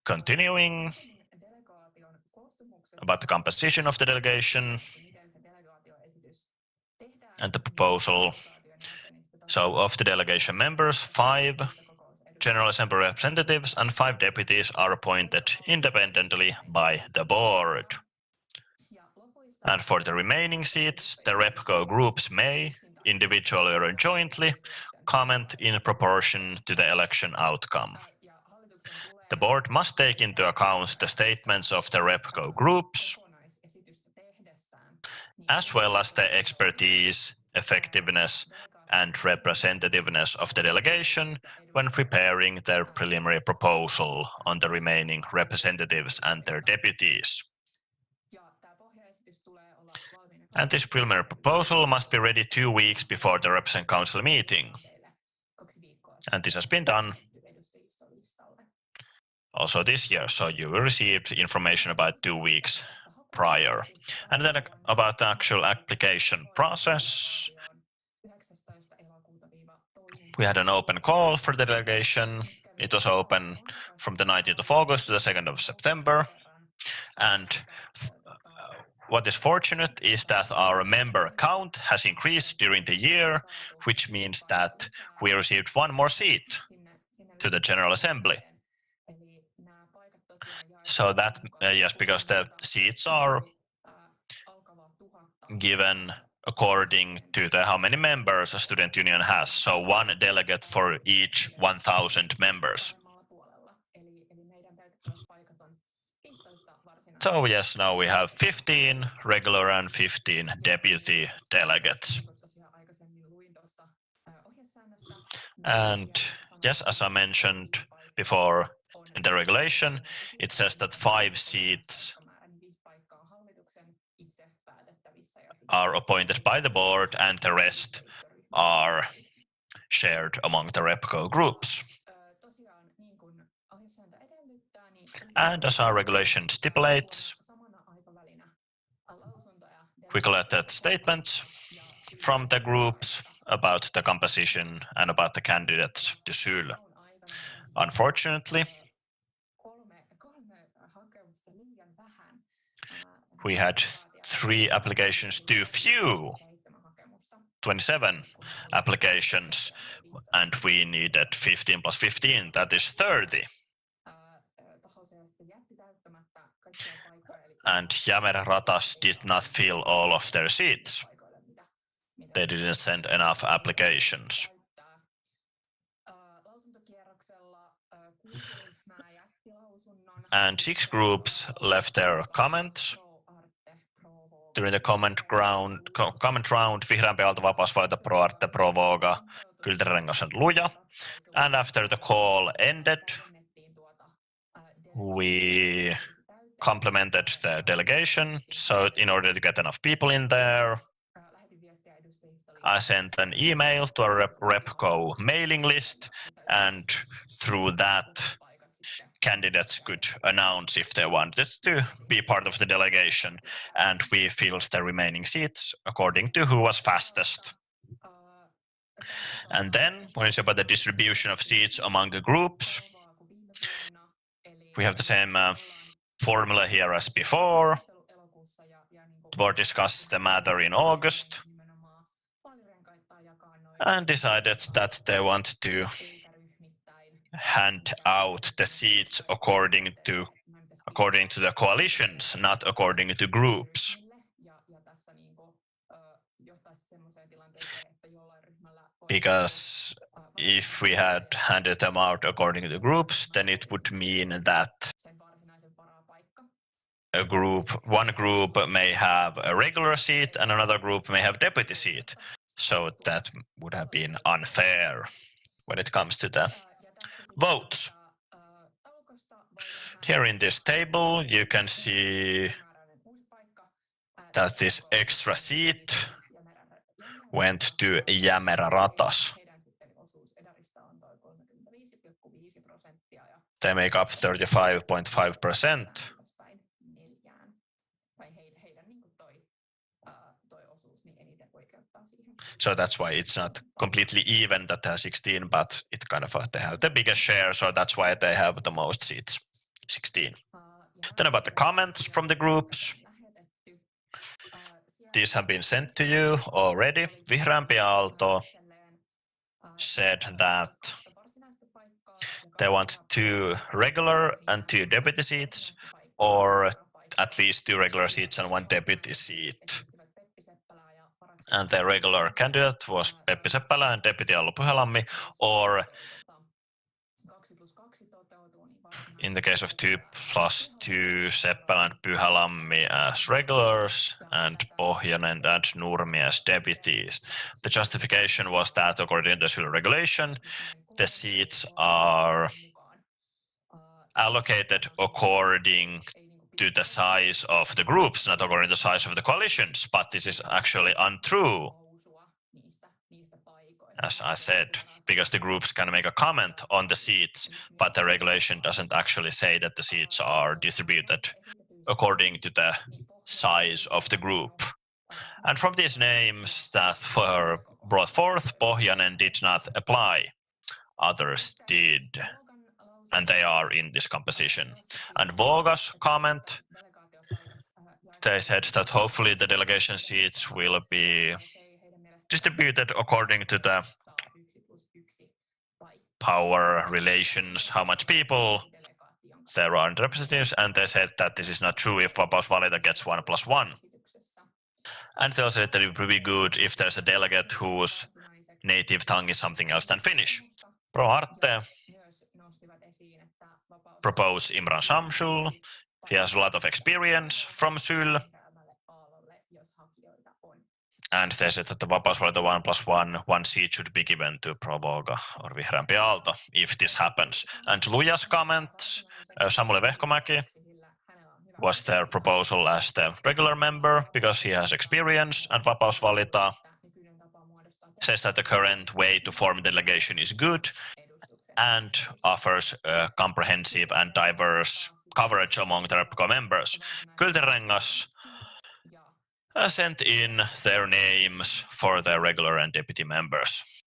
Speaker 1: Continuing about the composition of the delegation and the proposal. So of the delegation members, 5 General Assembly representatives and 5 deputies are appointed independently by the board. And for the remaining seats, the REPCO groups may, individually or jointly, comment in proportion to the election outcome. The board must take into account the statements of the REPCO groups, as well as the expertise, effectiveness, and representativeness of the delegation when preparing their preliminary proposal on the remaining representatives and their deputies. And this preliminary proposal must be ready 2 weeks before the Representative Council meeting. And this has been done also this year, so you will receive information about 2 weeks prior. And then about the actual application process. We had an open call for the delegation. It was open from the 19th of August to the 2nd of September. And what is fortunate is that our member count has increased during the year, which means that we received 1 more seat to the General Assembly. So that, yes, because the seats are given according to how many members a student union has. So 1 delegate for each 1,000 members. So yes, now we have 15 regular and 15 deputy delegates. And yes, as I mentioned before in the regulation, it says that 5 seats are appointed by the board and the rest are shared among the REPCO groups. And as our regulation stipulates, we collected statements from the groups about the composition and about the candidates to Sula. Unfortunately, we had 3 applications too few, 27 applications, and we needed 15 plus 15, that is 30. And Jämeren Ratas did not fill all of their seats. They didn't send enough applications. And 6 groups left their comments. During the comment round, Vihreämpi Aalto Vapaus Valita Pro Arte Pro Voga, Kylterengas and Luja. And after the call ended, we complemented the delegation. So in order to get enough people in there, I sent an email to a REPCO mailing list, and through that, candidates could announce if they wanted to be part of the delegation, and we filled the remaining seats according to who was fastest. And then, when it's about the distribution of seats among the groups, we have the same formula here as before. The board discussed the matter in August and decided that they want to hand out the seats according to the coalitions, not according to groups. Because if we had handed them out according to the groups, then it would mean that one group may have a regular seat and another group may have deputy seat. So that would have been unfair when it comes to the votes. Here in this table, you can see that this extra seat went to Jämerä Ratas. They make up 35.5%. So that's why it's not completely even that they have 16, but it kind of they have the biggest share, so that's why they have the most seats, 16. Then about the comments from the groups. These have been sent to you already. Vihreämpi Aalto said that they want 2 regular and 2 deputy seats, or at least 2 regular seats and 1 deputy seat. And the regular candidate was Peppi Seppälä and deputy Allu Pyhälammi, or in the case of 2+2, Seppälä and Pyhälammi as regulars and Pohjonen and Nurmi as deputies. The justification was that according to the regulation, the seats are allocated according to the size of the groups, not according to the size of the coalitions, but this is actually untrue. As I said, because the groups can make a comment on the seats, but the regulation doesn't actually say that the seats are distributed according to the size of the group. And from these names that were brought forth, Pohjonen did not apply. Others did, and they are in this composition. And Voga's comment, they said that hopefully the delegation seats will be distributed according to the power relations, how much people there are in the representatives, and they said that this is not true if Vapausvalita gets 1+1. And they also said that it would be good if there's a delegate whose native tongue is something else than Finnish. Pro Arte propose Imran Shamsul. He has a lot of experience from Syl. And they said that the Vapausvalita 1+1, 1 seat should be given to Provoga or Vihreämpi Aalto if this happens. And Luja's comments, Samuli Vehkomäki was their proposal as the regular member because he has experience, and Vapausvalita says that the current way to form delegation is good and offers a comprehensive and diverse coverage among the REPCO members. Kyltirengas sent in their names for their regular and deputy members.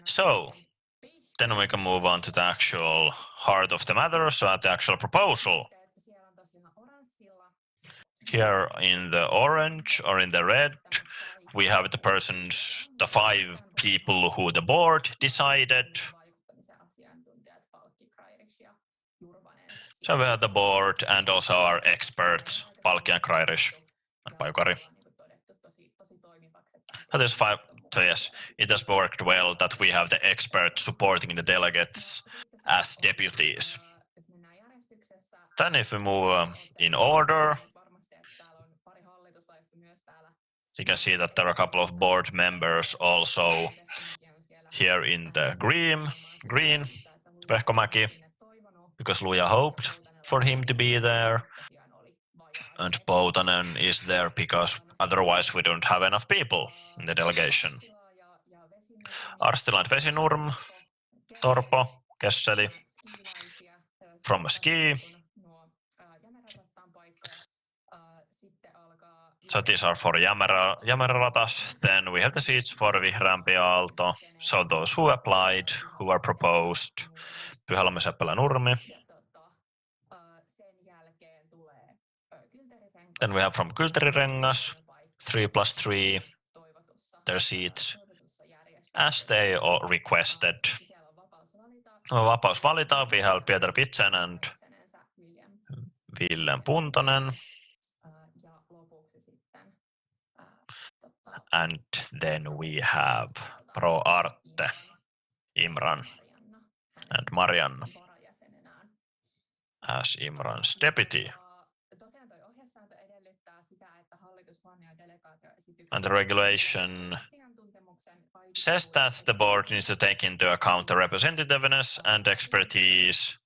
Speaker 1: So then we can move on to the actual heart of the matter, so at the actual proposal. Here in the orange or in the red, we have the persons, the 5 people who the board decided. So we have the board and also our experts, Palkki and Krairish and Pajukari. So there's 5. So yes, it has worked well that we have the experts supporting the delegates as deputies. Then if we move in order, you can see that there are a couple of board members also here in the green, Vehkomäki, because Luja hoped for him to be there, and Poutanen is there because otherwise we don't have enough people in the delegation. Arstila and Vesinurm, Torpo, Kesseli from Ski. So these are for Jämerä Ratas. Then we have the seats for Vihreämpi Aalto. So those who applied, who are proposed, Pyhälammi, Seppälä, Nurmi. Then we have from Kyltirengas, 3+3, their seats, as they all requested. Vapausvalita, we have Peter Pitsen and Ville Puntonen. And then we have Pro Arte, Imran and Marianna. as Imran's deputy. And the regulation says that the board needs to take into account the representativeness and expertise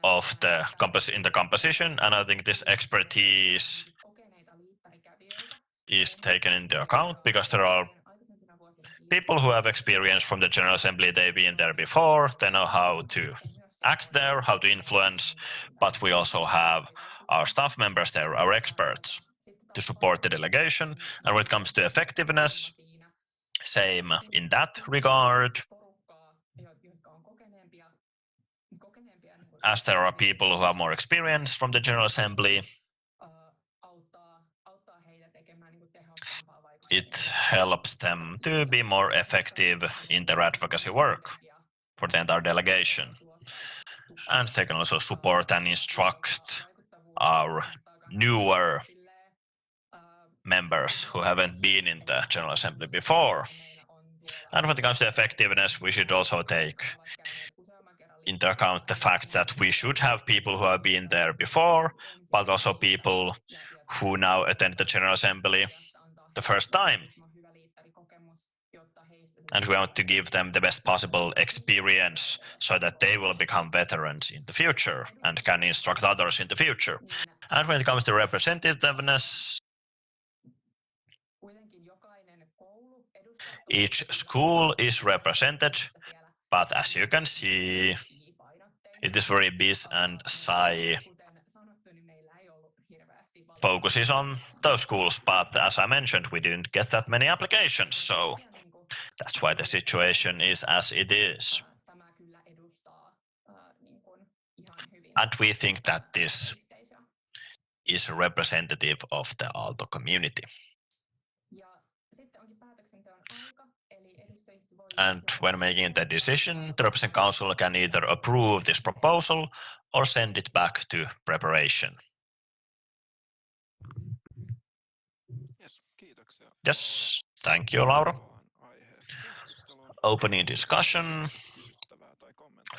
Speaker 1: of the in the composition, and I think this expertise is taken into account because there are people who have experience from the General Assembly. They've been there before, they know how to act there, how to influence, but we also have our staff members there, our experts, to support the delegation. And when it comes to effectiveness, same in that regard. As there are people who have more experience from the General Assembly, it helps them to be more effective in their advocacy work for the entire delegation. And they can also support and instruct our newer members who haven't been in the General Assembly before. And when it comes to effectiveness, we should also take into account the fact that we should have people who have been there before, but also people who now attend the General Assembly the first time. And we want to give them the best possible experience so that they will become veterans in the future and can instruct others in the future. And when it comes to representativeness, each school is represented, but as you can see, it is very biz and sci focuses on those schools, but as I mentioned, we didn't get that many applications, so that's why the situation is as it is. And we think that this is representative of the Aalto community. And when making the decision, the Representative Council can either approve this proposal or send it back to preparation. Yes, thank you, Laura. Opening discussion.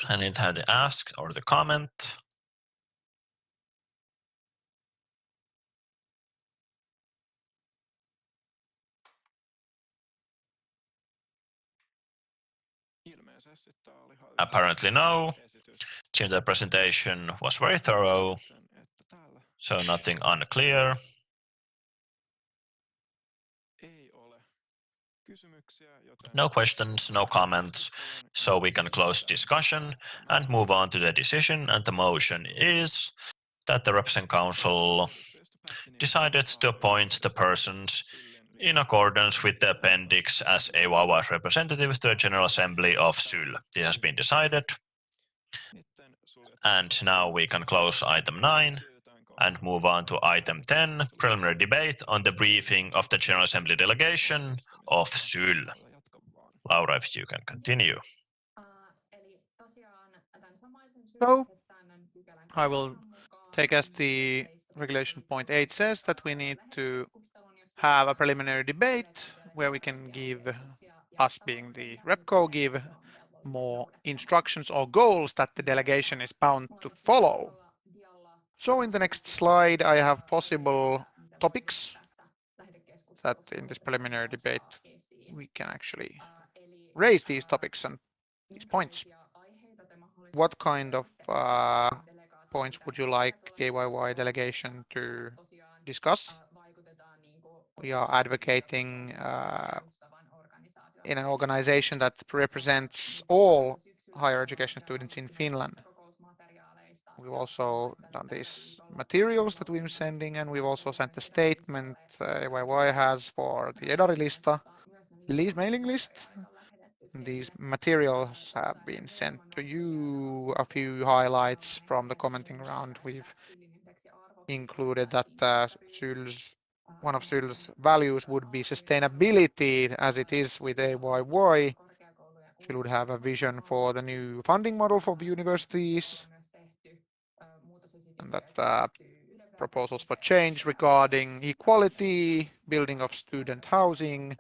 Speaker 1: I need to have the ask or the comment. Apparently no. The presentation was very thorough, so nothing unclear. No questions, no comments, so we can close discussion and move on to the decision. And the motion is that the Representative Council decided to appoint the persons in accordance with the appendix as AYYE representatives to the General Assembly of SYL. This has been decided. And now we can close item 9 and move on to item 10, preliminary debate on the briefing of the General Assembly delegation of SYL. Laura, if you can continue.
Speaker 2: So, I will take as the regulation point 8 says that we need to have a preliminary debate where we can give, us being the RepCo, give more instructions or goals that the delegation is bound to follow. So in the next slide, I have possible topics that in this preliminary debate we can actually raise these topics and these points. What kind of points would you like the AYYE delegation to discuss? We are advocating in an organization that represents all higher education students in Finland. We've also done these materials that we've been sending, and we've also sent a statement AYYE has for the Edarilista mailing list. These materials have been sent to you. A few highlights from the commenting round. We've included that one of SYL's values would be sustainability, as it is with AYYE. SYL would have a vision for the new funding model for the universities, and that proposals for change regarding equality, building of student housing,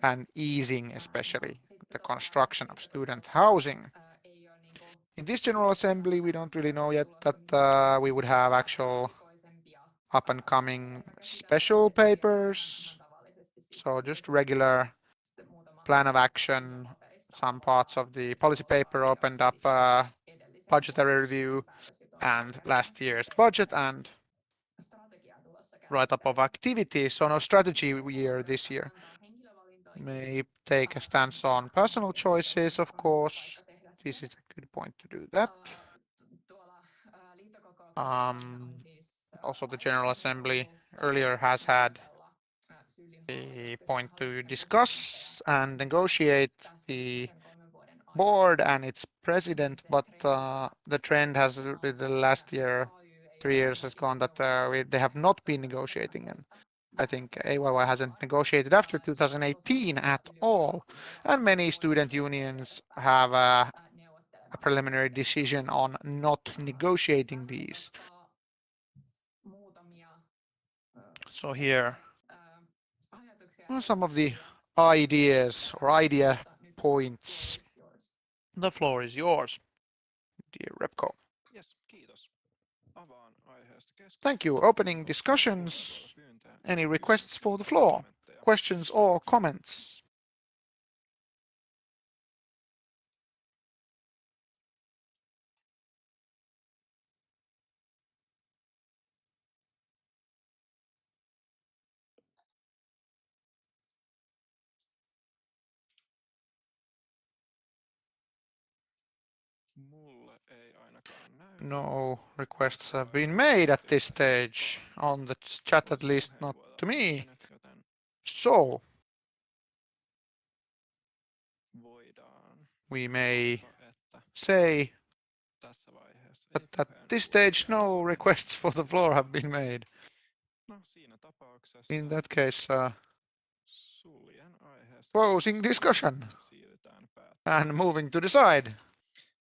Speaker 2: and easing especially the construction of student housing. In this General Assembly, we don't really know yet that we would have actual up and coming special papers. So just regular plan of action, some parts of the policy paper opened up budgetary review and last year's budget and write-up of activities. So no strategy year this year. May take a stance on personal choices, of course. This is a good point to do that. Also, the General Assembly earlier has had a point to discuss and negotiate the board and its president, but the trend has with the last year, 3 years has gone that they have not been negotiating, and I think AYY hasn't negotiated after 2018 at all, and many student unions have a preliminary decision on not negotiating these. So here are some of the ideas or idea points. The floor is yours, dear Repco.
Speaker 3: Yes, kiitos. Avaan aiheesta keskustelua.
Speaker 2: Thank you. Opening discussions. Any requests for the floor? Questions or comments?
Speaker 3: Mulle ei ainakaan näy.
Speaker 2: No requests have been made at this stage, on the chat at least, not to me. So
Speaker 3: voidaan
Speaker 2: we may
Speaker 3: todeta, että
Speaker 2: say
Speaker 3: tässä vaiheessa ei
Speaker 2: that at this stage no requests for the floor have been made.
Speaker 3: No, siinä tapauksessa
Speaker 2: In that case,
Speaker 3: suljen aiheesta
Speaker 2: closing discussion
Speaker 3: ja siirrytään päättämään.
Speaker 2: and moving to decide.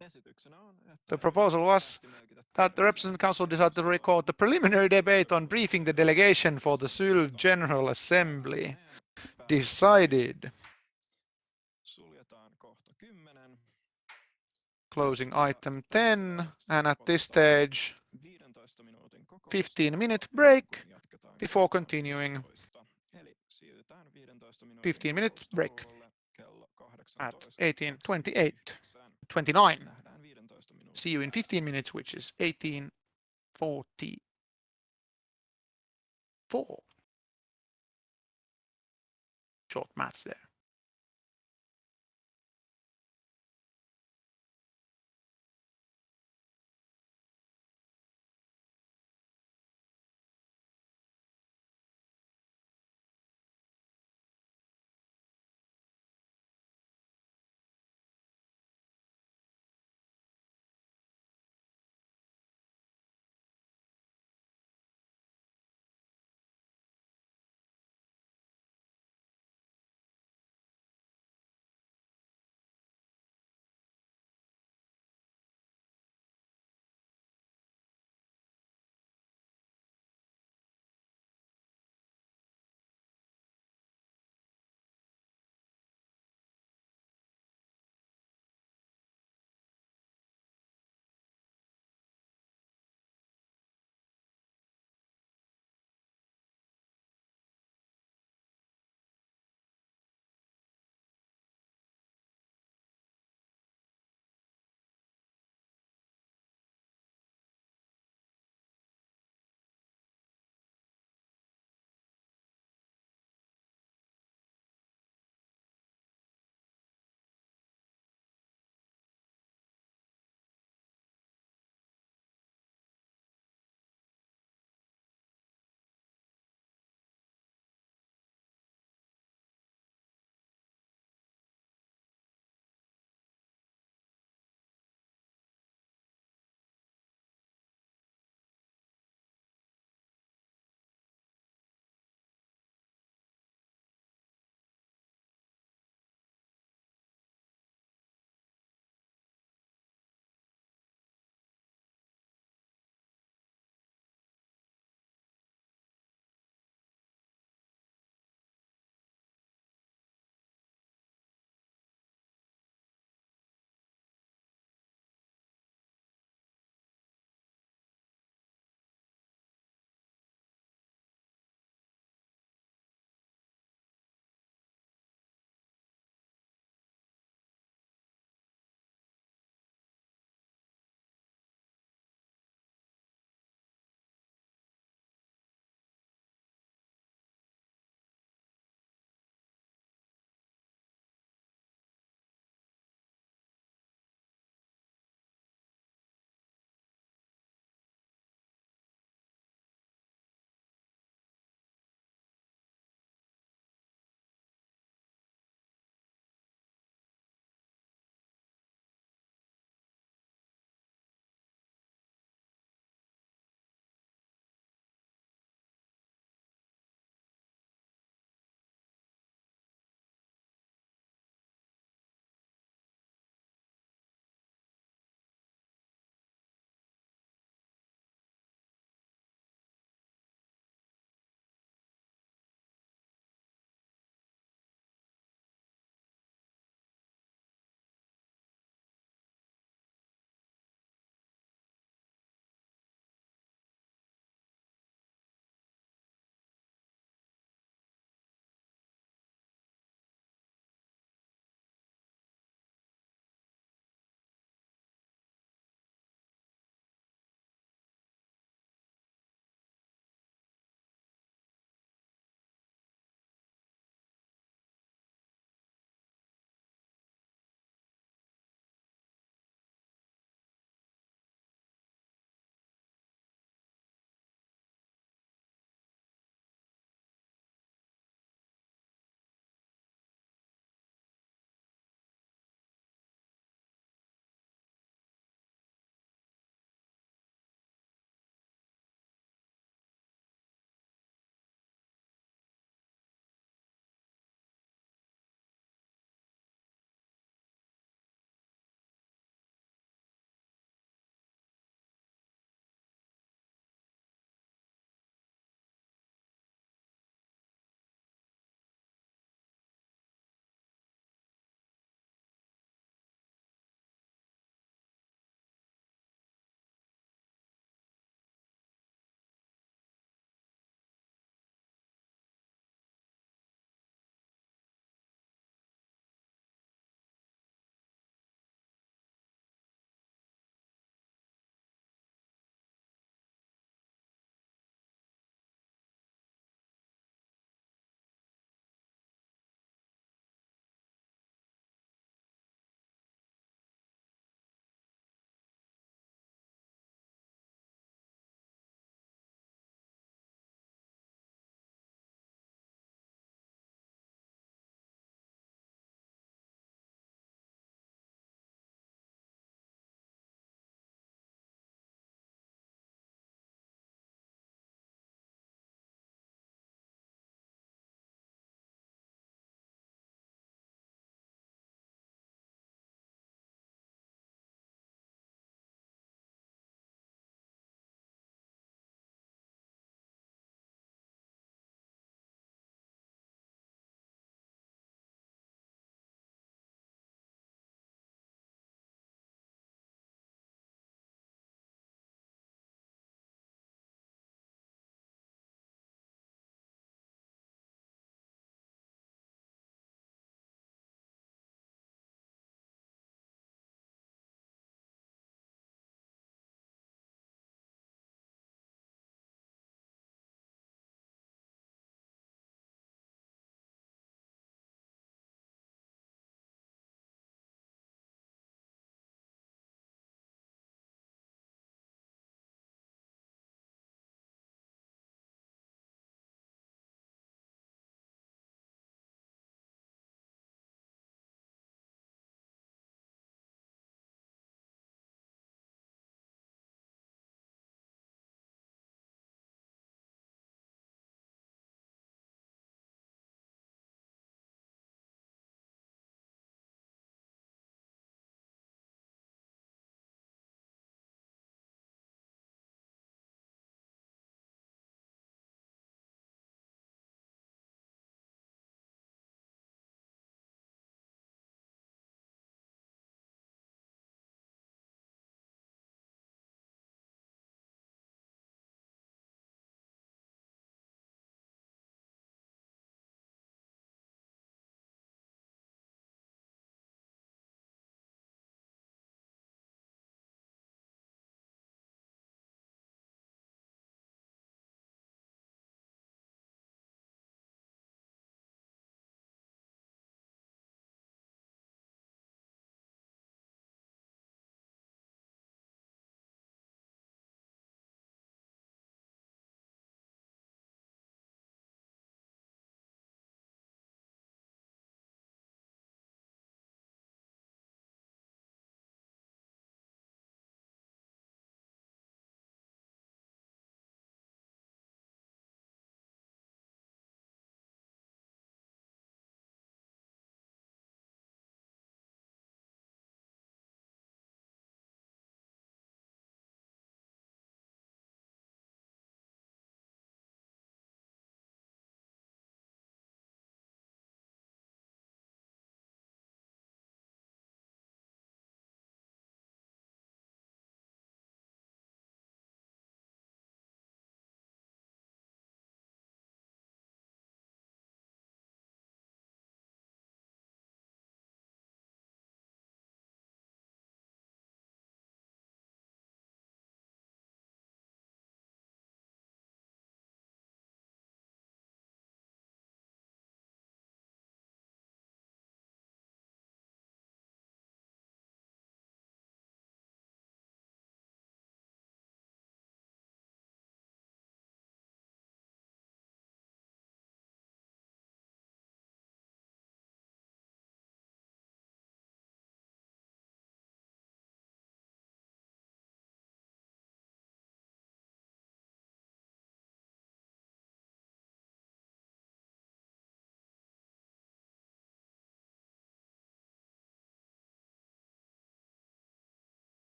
Speaker 3: Esityksenä on, että
Speaker 2: The proposal was that the Representative Council decided to record the preliminary debate on briefing the delegation for the SYL General Assembly. Decided.
Speaker 3: Suljetaan kohta 10.
Speaker 2: Closing item 10, and at this stage,
Speaker 3: 15 minuutin kokous.
Speaker 2: 15-minute break
Speaker 3: Jatketaan
Speaker 2: before continuing.
Speaker 3: Eli siirrytään 15 minuutin
Speaker 2: 15-minute break
Speaker 3: kokoustauolle kello
Speaker 2: at
Speaker 3: 18:28.
Speaker 2: 29.
Speaker 3: Nähdään 15 minuutin
Speaker 2: See you in
Speaker 3: päästä.
Speaker 2: 15 minutes, which is 18:44. Short maths there.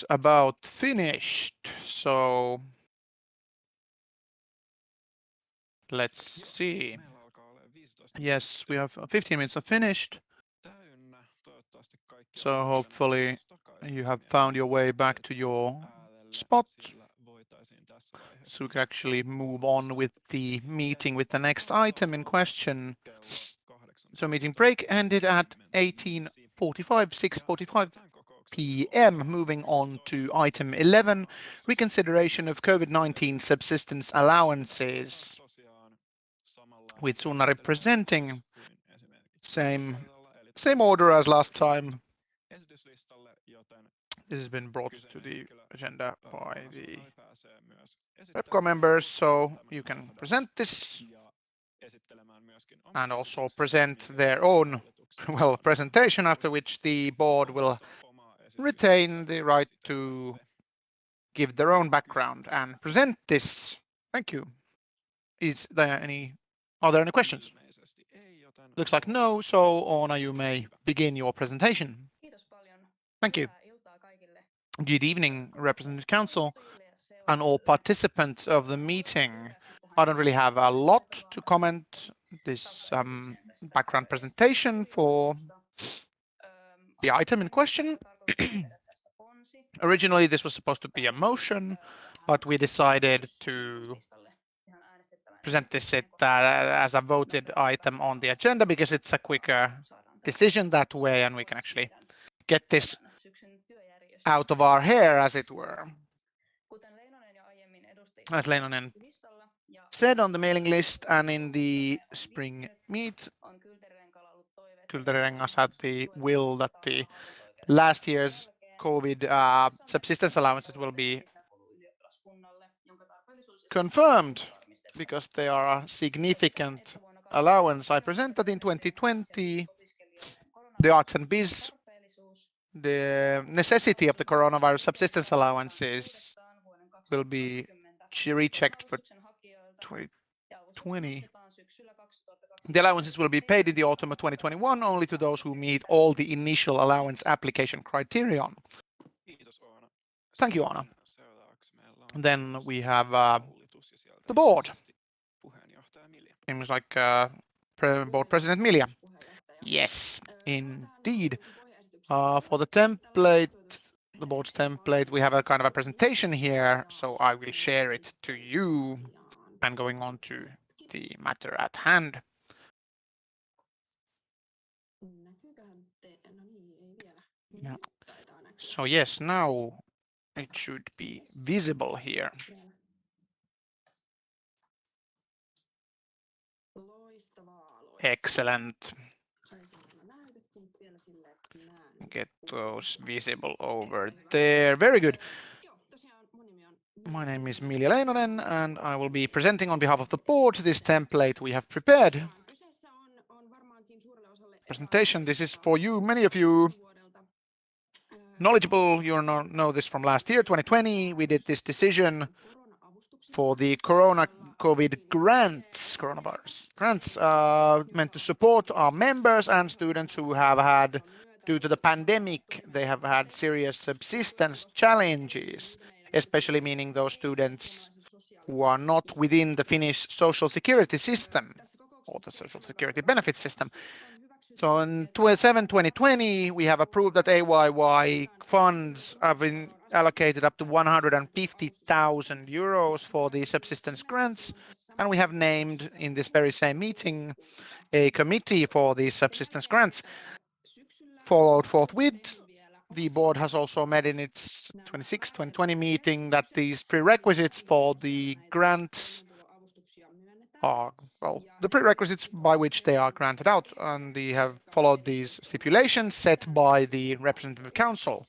Speaker 2: is about finished. So let's see.
Speaker 3: Meillä alkaa olemaan 15
Speaker 2: Yes, we have 15 minutes of finished.
Speaker 3: täynnä. Toivottavasti kaikki
Speaker 2: So
Speaker 3: ovat
Speaker 2: hopefully
Speaker 3: löytäneet takaisin
Speaker 2: you have
Speaker 3: omia
Speaker 2: found your way back to your
Speaker 3: äärelle,
Speaker 2: spot,
Speaker 3: sillä voitaisiin tässä vaiheessa
Speaker 2: so we can actually move on with the meeting with the next item in question.
Speaker 3: kello 18.
Speaker 2: So meeting break ended at 18:45, 6:45 p.m. Moving on to item 11, reconsideration of COVID-19 subsistence allowances, with Sunnari presenting. Same order as last time. This has been brought to the agenda by the webcom members, so you can present this and also present their own presentation, after which the board will retain the right to give their own background and present this. Thank you. Are there any questions? Looks like no, so Oona, you may begin your presentation. Thank you. Good evening, Representative Council and all participants of the meeting. I don't really have a lot to comment. This background presentation for the item in question. Originally, this was supposed to be a motion, but we decided to present this as a voted item on the agenda because it's a quicker decision that way, and we can actually get this out of our hair, as it were. As Leinonen said on the mailing list and in the spring meet, Kylterengas had the will that the last year's COVID subsistence allowances will be confirmed because they are a significant allowance. I presented in 2020 the arts and biz, the necessity of the coronavirus subsistence allowances will be rechecked for 2020. The allowances will be paid in the autumn of 2021 only to those who meet all the initial allowance application criterion. Thank you, Anna. Then we have the board. Seems like board president Milja. Yes, indeed. For the template, the board's template, we have a kind of a presentation here, so I will share it to you. And going on to the matter at hand. Yeah. So yes, now it should be visible here. Excellent. Get those visible over there. Very good. My name is Milja Leinonen, and I will be presenting on behalf of the board this template we have prepared. Presentation, this is for you. Many of you knowledgeable, you know this from last year, 2020. We did this decision for the COVID coronavirus grants meant to support our members and students who have had, due to the pandemic, they have had serious subsistence challenges, especially meaning those students who are not within the Finnish social security system or the social security benefit system. So in 2020, we have approved that AYYE funds have been allocated up to 150,000 euros for the subsistence grants. And we have named in this very same meeting a committee for these subsistence grants. Followed forthwith, the board has also met in its 2020 meeting that these prerequisites for the grants are, the prerequisites by which they are granted out, and they have followed these stipulations set by the representative council.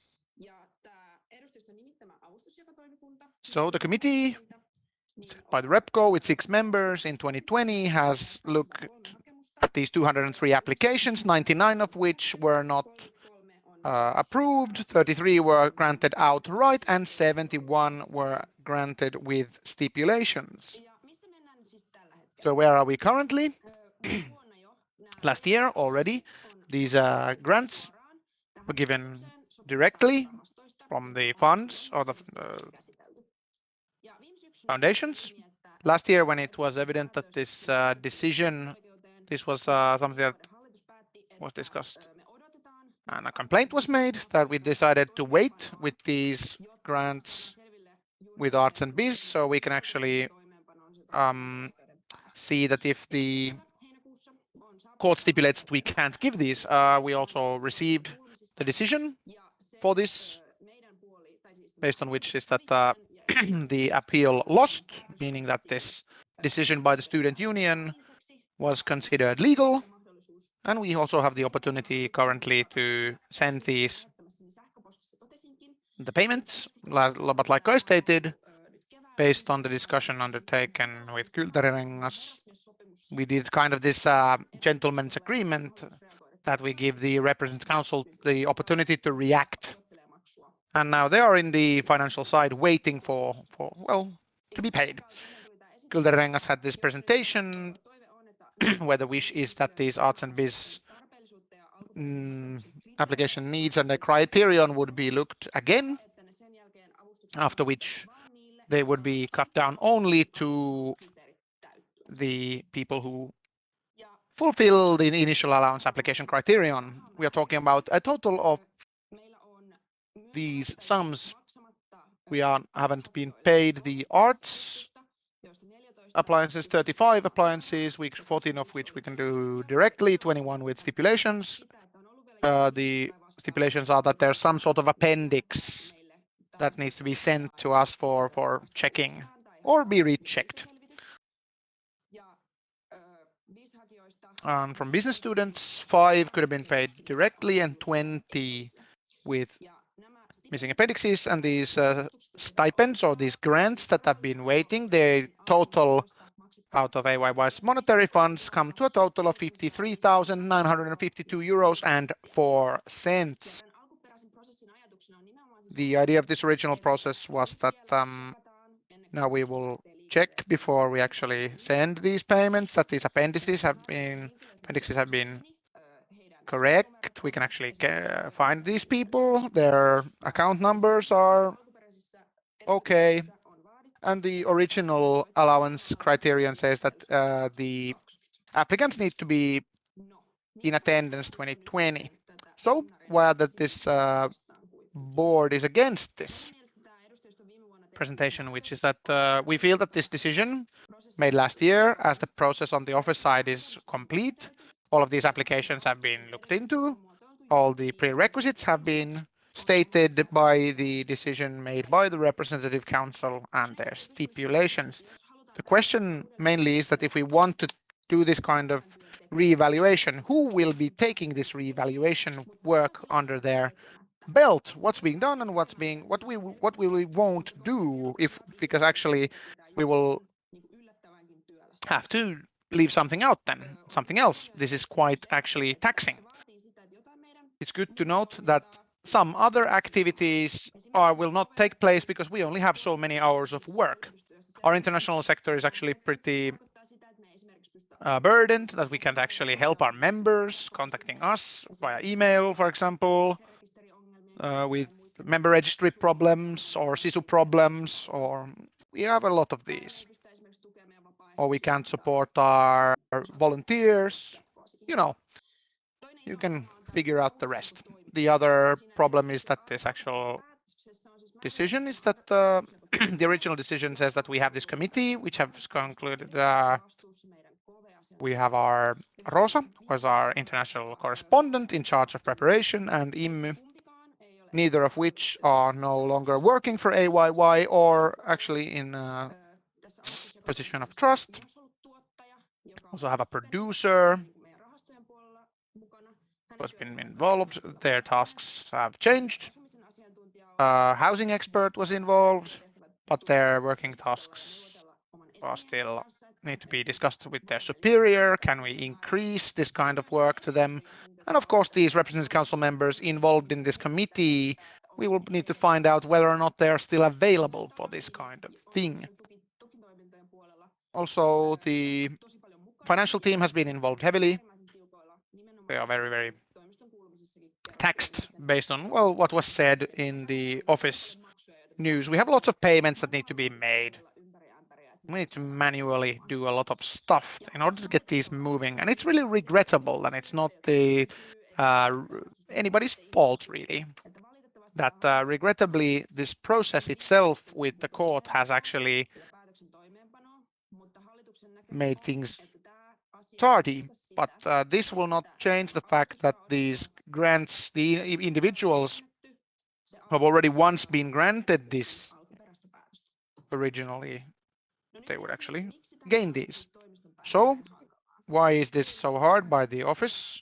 Speaker 2: So the committee, set by the RepCo with 6 members in 2020, has looked at these 203 applications, 99 of which were not approved, 33 were granted outright, and 71 were granted with stipulations. So where are we currently? Last year already, these grants were given directly from the funds or the foundations. Last year, when it was evident that this decision, this was something that was discussed, and a complaint was made, that we decided to wait with these grants with arts and biz, so we can actually see that if the court stipulates that we can't give these, we also received the decision for this, based on which is that the appeal lost, meaning that this decision by the student union was considered legal. And we also have the opportunity currently to send the payments, but like I stated, based on the discussion undertaken with Kyltärengas, we did kind of this gentleman's agreement that we give the representative council the opportunity to react. And now they are in the financial side waiting for well, to be paid. Kyltärengas had this presentation where the wish is that these arts and biz application needs and the criterion would be looked again, after which they would be cut down only to the people who fulfill the initial allowance application criterion. We are talking about a total of these sums. We haven't been paid the arts appliances, 35 appliances, 14 of which we can do directly, 21 with stipulations. The stipulations are that there's some sort of appendix that needs to be sent to us for checking or be rechecked. From business students, 5 could have been paid directly and 20 with missing appendixes, and these stipends or these grants that have been waiting, the total out of AYY's monetary funds come to a total of 53,952 euros and 4 cents. The idea of this original process was that now we will check before we actually send these payments that these appendixes have been correct. We can actually find these people, their account numbers are okay, and the original allowance criterion says that the applicants need to be in attendance 2020. So why that this board is against this presentation, which is that we feel that this decision made last year, as the process on the office side is complete, all of these applications have been looked into, all the prerequisites have been stated by the decision made by the representative council and their stipulations. The question mainly is that if we want to do this kind of reevaluation, who will be taking this reevaluation work under their belt? What's being done and what we won't do, because actually we will have to leave something out then, something else. This is quite actually taxing. It's good to note that some other activities will not take place because we only have so many hours of work. Our international sector is actually pretty burdened that we can't actually help our members contacting us via email, for example, with member registry problems or SISU problems, or we have a lot of these. Or we can't support our volunteers. You can figure out the rest. The other problem is that this actual decision is that the original decision says that we have this committee, which has concluded. We have our Rosa, who is our international correspondent in charge of preparation, and Immy, neither of which are no longer working for AYYE or actually in a position of trust. Also have a producer who has been involved. Their tasks have changed. Housing expert was involved, but their working tasks are still need to be discussed with their superior. Can we increase this kind of work to them? And of course, these representative council members involved in this committee, we will need to find out whether or not they are still available for this kind of thing. Also, the financial team has been involved heavily. They are very, very text based on, well, what was said in the office news. We have lots of payments that need to be made. We need to manually do a lot of stuff in order to get these moving. And it's really regrettable, and it's not the anybody's fault, really, that regrettably this process itself with the court has actually made things tardy. But this will not change the fact that these grants, the individuals have already once been granted this originally, they would actually gain these. So why is this so hard by the office?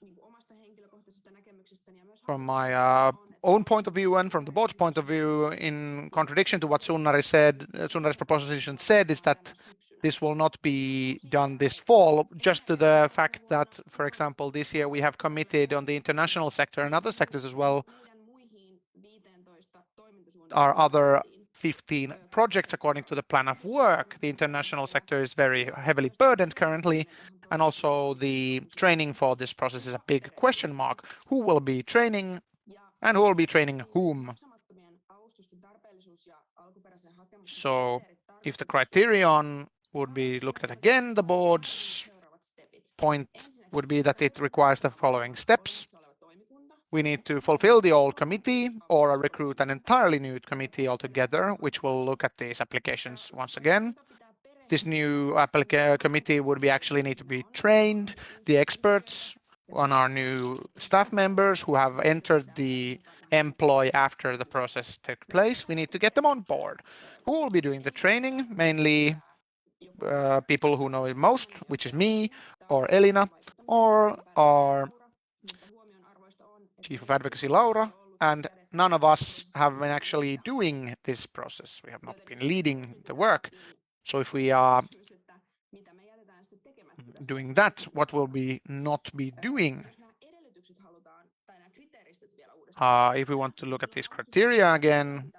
Speaker 2: From my own point of view and from the board's point of view, in contradiction to what Sunnari said, Sunnari's proposition said, is that this will not be done this fall, just to the fact that, for example, this year we have committed on the international sector and other sectors as well, our other 15 projects according to the plan of work. The international sector is very heavily burdened currently, and also the training for this process is a big question mark. Who will be training and who will be training whom? So if the criterion would be looked at again, the board's point would be that it requires the following steps. We need to fulfill the old committee or recruit an entirely new committee altogether, which will look at these applications once again. This new committee would be actually need to be trained. The experts on our new staff members who have entered the employ after the process took place, we need to get them on board. Who will be doing the training? Mainly people who know it most, which is me or Elina or our Chief of Advocacy Laura, and none of us have been actually doing this process. We have not been leading the work. So if we are doing that, what will we not be doing? If we want to look at these criteria again,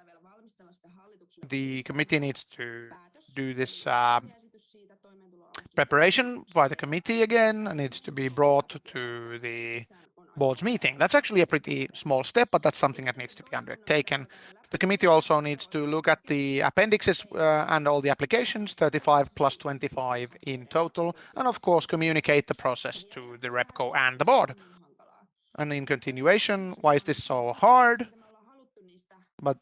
Speaker 2: the committee needs to do this preparation by the committee again, and needs to be brought to the board's meeting. That's actually a pretty small step, but that's something that needs to be undertaken. The committee also needs to look at the appendixes and all the applications, 35 plus 25 in total, and of course communicate the process to the RepCo and the board. And in continuation, why is this so hard? But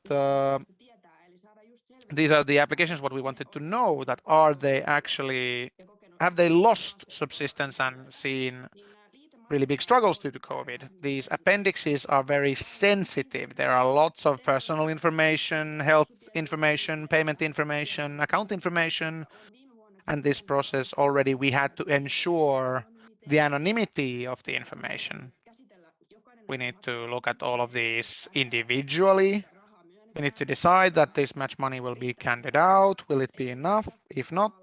Speaker 2: these are the applications what we wanted to know, that are they actually, have they lost subsistence and seen really big struggles due to COVID? These appendixes are very sensitive. There are lots of personal information, health information, payment information, account information, and this process already we had to ensure the anonymity of the information. We need to look at all of these individually. We need to decide that this much money will be handed out. Will it be enough? If not,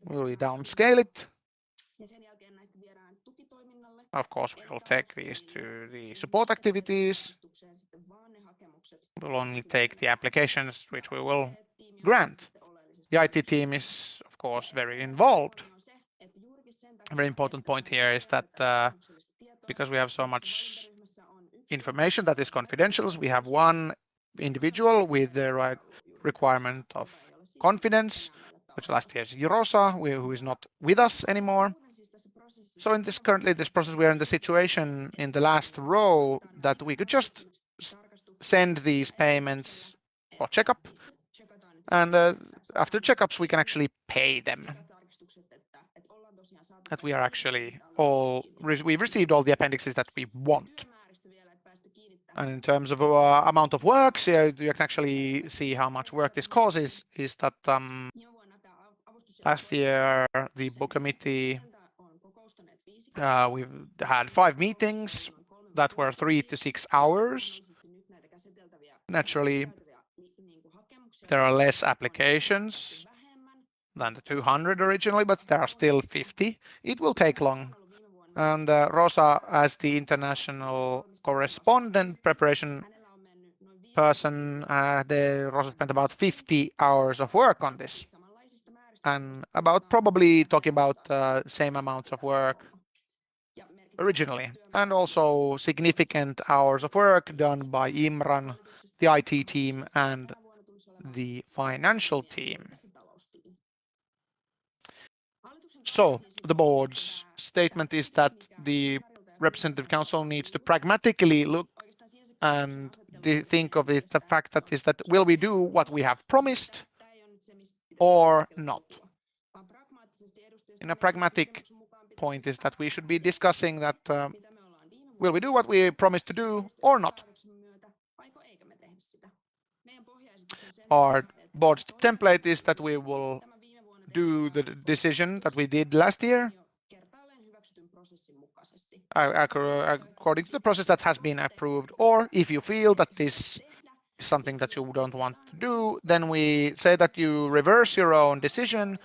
Speaker 2: will we downscale it? Of course, we will take these to the support activities. We'll only take the applications which we will grant. The IT team is, of course, very involved. A very important point here is that because we have so much information that is confidential, we have one individual with the right requirement of confidence, which last year is Rosa, who is not with us anymore. So in this process, we are in the situation in the last row that we could just send these payments for checkup, and after checkups we can actually pay them. That we are actually we've received all the appendices that we want. And in terms of amount of work, so you can actually see how much work this causes, is that last year the book committee, we've had 5 meetings that were 3 to 6 hours. Naturally, there are less applications than the 200 originally, but there are still 50. It will take long. And Rosa, as the international correspondent preparation person, Rosa spent about 50 hours of work on this. And about probably talking about same amounts of work originally, and also significant hours of work done by Imran, the IT team, and the financial team. So the board's statement is that the representative council needs to pragmatically look and think of it, the fact that is that will we do what we have promised or not? In a pragmatic point is that we should be discussing that will we do what we promised to do or not? Our board's template is that we will do the decision that we did last year according to the process that has been approved, or if you feel that this is something that you don't want to do, then we say that you reverse your own decision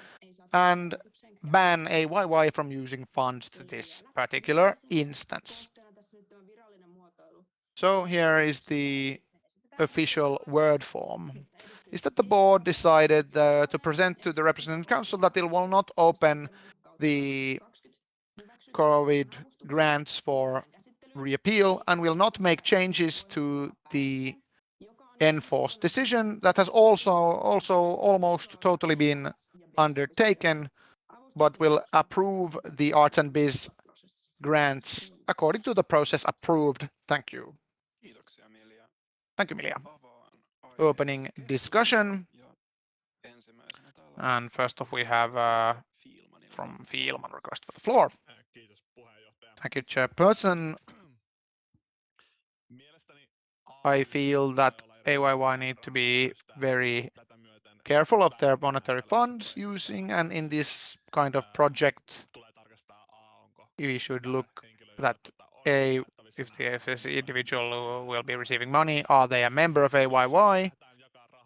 Speaker 2: and ban AYYE from using funds to this particular instance. So here is the official word form. Is that the board decided to present to the representative council that it will not open the COVID grants for reappeal and will not make changes to the enforced decision that has also almost totally been undertaken, but will approve the arts and biz grants according to the process approved. Thank you. Thank you, Milja. Opening discussion. And first off, we have from Fielman request for the floor. Thank you, Chairperson. I feel that AYYE need to be very careful of their monetary funds using, and in this kind of project, we should look that if this individual will be receiving money, are they a member of AYYE?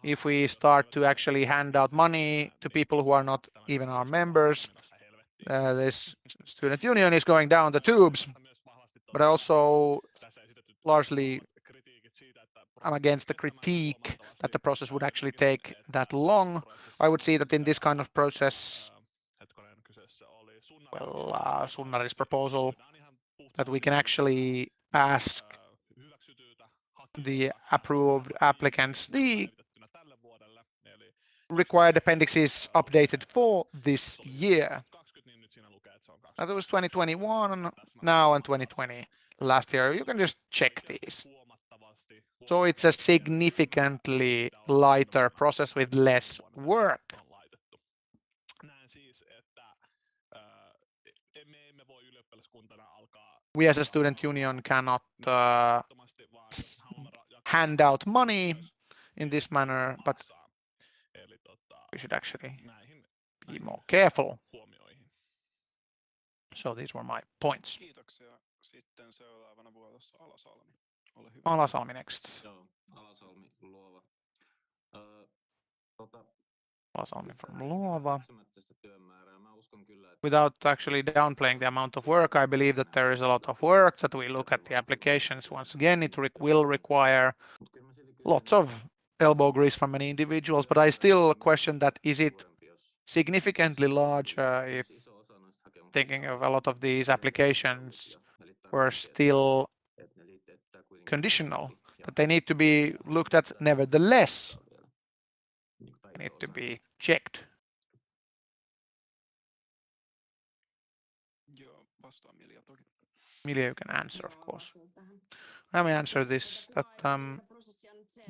Speaker 2: If we start to actually hand out money to people who are not even our members, this student union is going down the tubes. But I also largely I'm against the critique that the process would actually take that long. I would see that in this kind of process, well, Sunnari's proposal, that we can actually ask the approved applicants the required appendices updated for this year. That was 2021 now and 2020 last year. You can just check these. So it's a significantly lighter process with less work. We as a student union cannot hand out money in this manner, but we should actually be more careful. So these were my points. Alasalmi next. Alasalmi from Luova. Without actually downplaying the amount of work, I believe that there is a lot of work that we look at the applications. Once again, it will require lots of elbow grease from many individuals, but I still question that is it significantly larger if thinking of a lot of these applications were still conditional, that they need to be looked at nevertheless. They need to be checked. Milja, you can answer, of course. I may answer this, that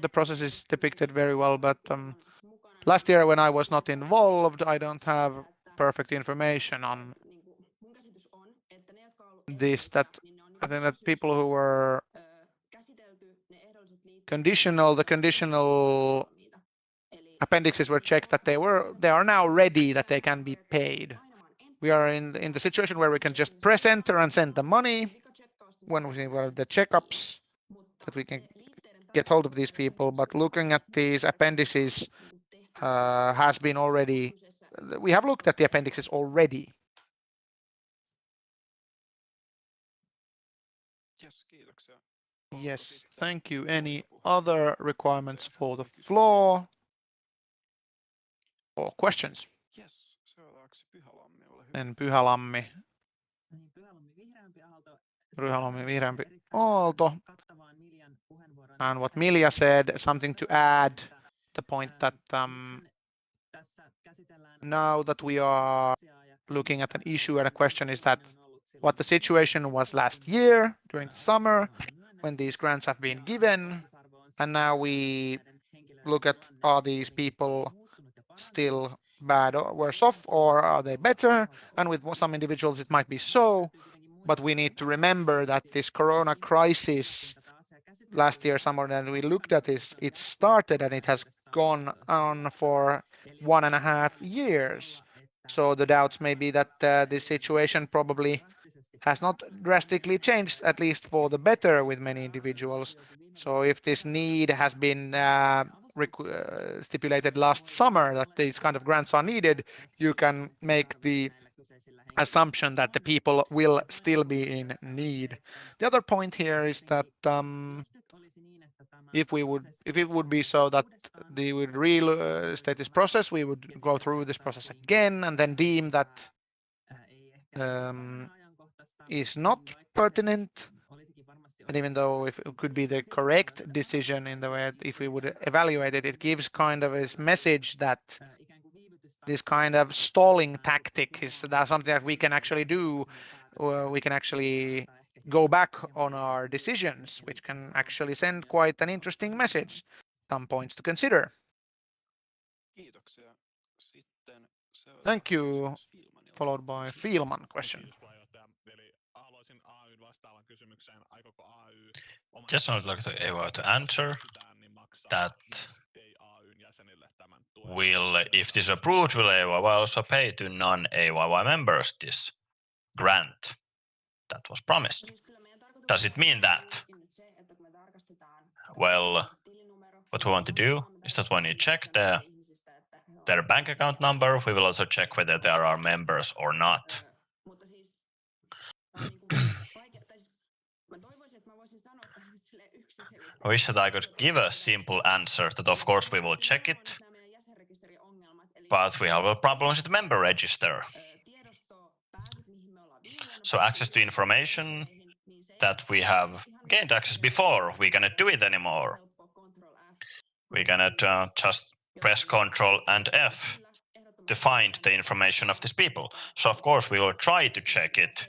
Speaker 2: the process is depicted very well, but last year when I was not involved, I don't have perfect information on this, that I think that people who were the conditional appendixes were checked that they are now ready, that they can be paid. We are in the situation where we can just press enter and send the money when we have the checkups that we can get hold of these people. But looking at these appendices has been already, we have looked at the appendixes already. Yes, thank you. Any other requirements for the floor or questions? And Pyhälammi. Ryhalomi vihreämpi Aalto. And what Milja said, something to add, the point that now that we are looking at an issue and a question is that what the situation was last year during the summer when these grants have been given, and now we look at, are these people still bad or worse off, or are they better? And with some individuals it might be so, but we need to remember that this corona crisis last year summer when we looked at this, it started and it has gone on for 1.5 years. So the doubts may be that this situation probably has not drastically changed, at least for the better with many individuals. So if this need has been stipulated last summer that these kind of grants are needed, you can make the assumption that the people will still be in need. The other point here is that if it would be so that they would restate this process, we would go through this process again and then deem that is not pertinent. And even though if it could be the correct decision in the way that if we would evaluate it, it gives kind of a message that this kind of stalling tactic is that something that we can actually do, or we can actually go back on our decisions, which can actually send quite an interesting message. Some points to consider.
Speaker 3: Kiitoksia. Sitten
Speaker 2: Thank
Speaker 3: seuraavaksi
Speaker 2: you.
Speaker 3: kysymys Fielmanilta.
Speaker 2: Followed by Fielman question.
Speaker 1: Just would like to AYYE to answer that if this is approved, will AYYE also pay to non-AYYE members this grant that was promised? Does it mean that? Well, what we want to do is that when you check their bank account number, we will also check whether there are members or not. I wish that I could give a simple answer that of course we will check it, but we have a problem with the member register. So access to information that we have gained access before, we cannot do it anymore. We cannot just press Ctrl and F to find the information of these people. So of course we will try to check it,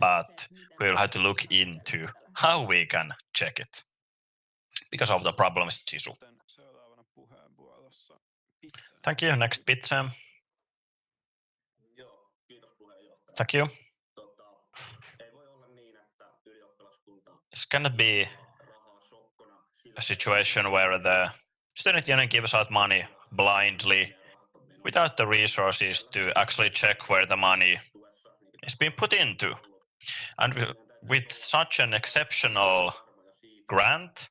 Speaker 1: but we will have to look into how we can check it because of the problem with Sisu.
Speaker 3: Sitten seuraavana puheenvuorossa Pitse.
Speaker 1: Thank you. Next Pitse. Thank you. This cannot be a situation where the student union gives out money blindly without the resources to actually check where the money is being put into. And with such an exceptional grant,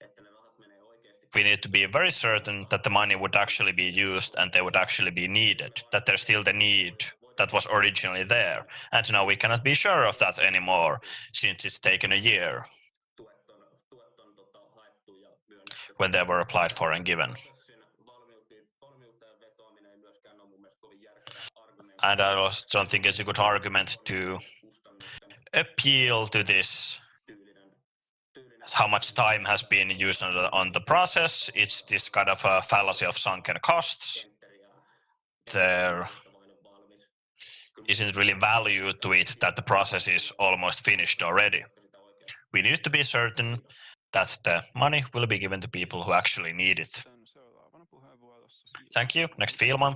Speaker 1: we need to be very certain that the money would actually be used and they would actually be needed, that there's still the need that was originally there. And now we cannot be sure of that anymore since it's taken a year when they were applied for and given. And I also don't think it's a good argument to appeal to this, how much time has been used on the process. It's this kind of a fallacy of sunken costs. There isn't really value to it that the process is almost finished already. We need to be certain that the money will be given to people who actually need it.
Speaker 3: Sitten seuraavana puheenvuorossa
Speaker 1: Thank you. Next, Fielman.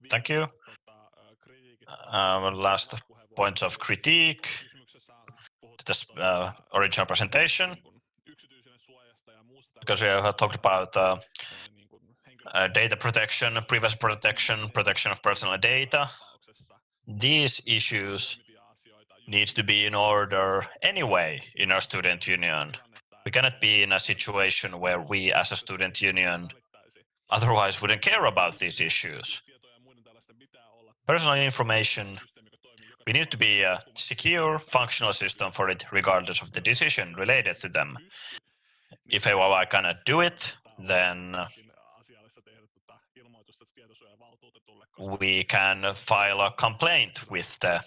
Speaker 1: Thank you. Last points of critique to this original presentation, because we have talked about data protection, privacy protection, protection of personal data. These issues need to be in order anyway in our student union. We cannot be in a situation where we as a student union otherwise wouldn't care about these issues. Personal information, we need to be a secure, functional system for it regardless of the decision related to them. If AYYE cannot do it, then we can file a complaint with the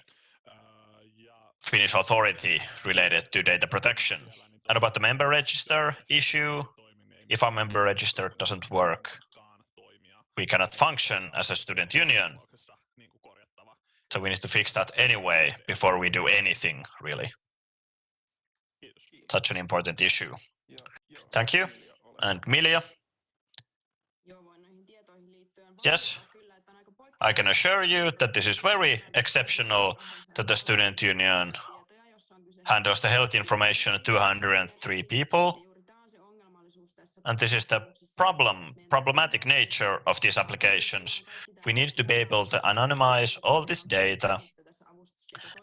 Speaker 1: Finnish authority related to data protection. And about the member register issue, if our member register doesn't work, we cannot function as a student union. So we need to fix that anyway before we do anything, really. Such an important issue. Thank you. And Milja? Yes, I can assure you that this is very exceptional that the student union handles the health information of 203 people. And this is the problematic nature of these applications. We need to be able to anonymize all this data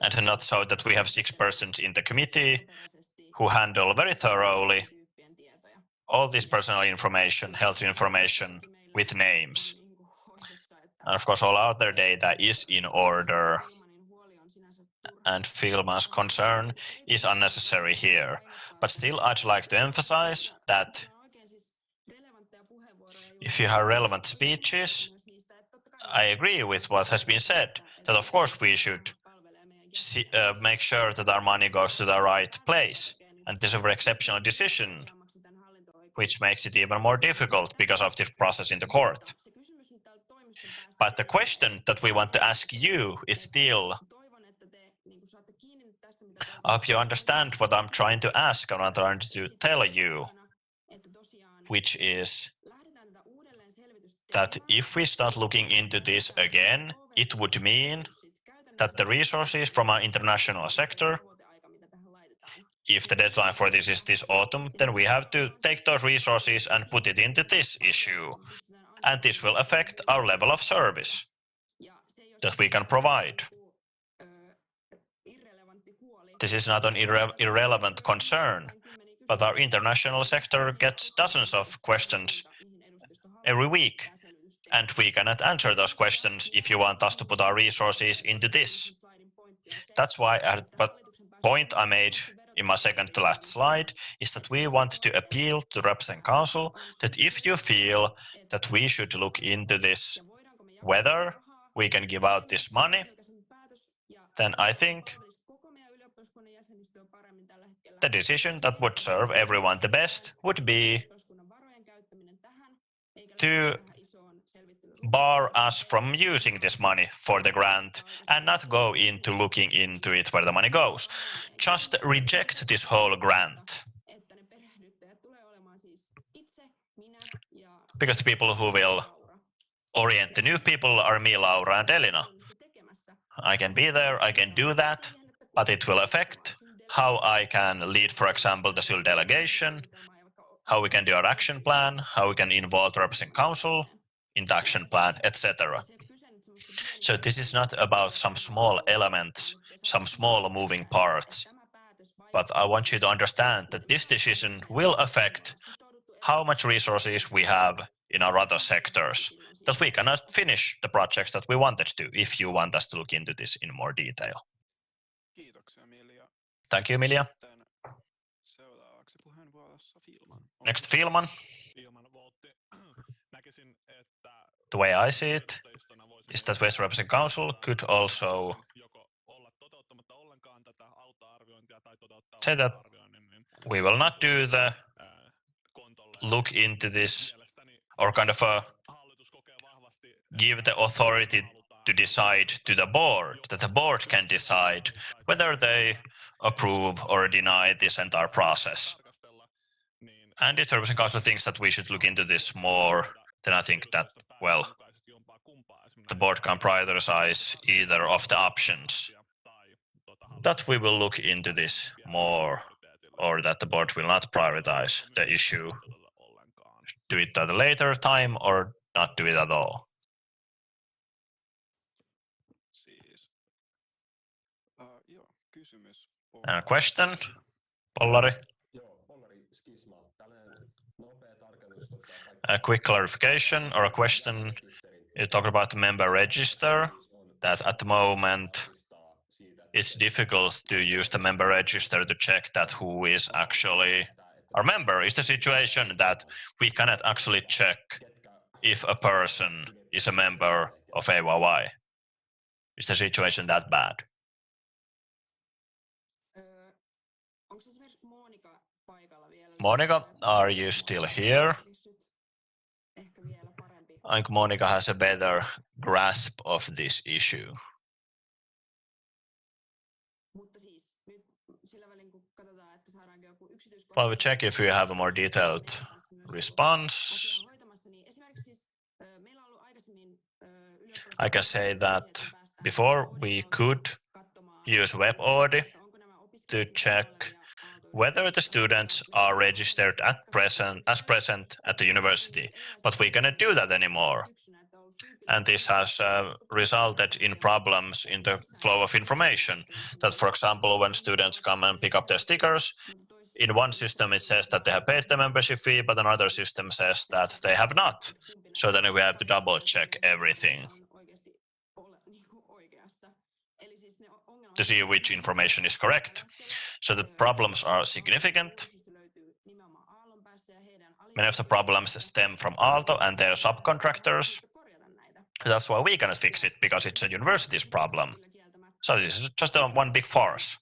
Speaker 1: and not so that we have 6 persons in the committee who handle very thoroughly all this personal information, health information with names. And of course, all other data is in order. And Filman's concern is unnecessary here. But still, I'd like to emphasize that if you have relevant speeches, I agree with what has been said, that of course we should make sure that our money goes to the right place. And this is a very exceptional decision, which makes it even more difficult because of this process in the court. But the question that we want to ask you is still, I hope you understand what I'm trying to ask and what I'm trying to tell you, which is that if we start looking into this again, it would mean that the resources from our international sector, if the deadline for this is this autumn, then we have to take those resources and put it into this issue. And this will affect our level of service that we can provide. This is not an irrelevant concern, but our international sector gets dozens of questions every week, and we cannot answer those questions if you want us to put our resources into this. That's why the point I made in my second to last slide is that we want to appeal to reps and council that if you feel that we should look into this, whether we can give out this money, then I think the decision that would serve everyone the best would be to bar us from using this money for the grant and not go into looking into it where the money goes. Just reject this whole grant. Because the people who will orient the new people are me, Laura, and Elina. I can be there, I can do that, but it will affect how I can lead, for example, the SYL delegation, how we can do our action plan, how we can involve the representing council in the action plan, etc. So this is not about some small elements, some small moving parts, but I want you to understand that this decision will affect how much resources we have in our other sectors, that we cannot finish the projects that we wanted to, if you want us to look into this in more detail. Thank you, Milja. Next, Filman. The way I see it is that West Representing Council could also say that we will not do the look into this or kind of give the authority to decide to the board, that the board can decide whether they approve or deny this entire process. And if the Representing Council thinks that we should look into this more, then I think that, well, the board can prioritize either of the options. That we will look into this more, or that the board will not prioritize the issue. Do it at a later time or not do it at all. And a question, Pollari? A quick clarification or a question. You talk about the member register, that at the moment it's difficult to use the member register to check that who is actually our member. Is the situation that we cannot actually check if a person is a member of AYYE? Is the situation that bad? Monica, are you still here? I think Monica has a better grasp of this issue. Well, we check if you have a more detailed response. I can say that before we could use WebAuthn to check whether the students are registered as present at the university, but we cannot do that anymore. And this has resulted in problems in the flow of information. That, for example, when students come and pick up their stickers, in one system it says that they have paid the membership fee, but another system says that they have not. So then we have to double check everything to see which information is correct. So the problems are significant. Many of the problems stem from Aalto and their subcontractors. That's why we cannot fix it, because it's a university's problem. So this is just one big farce.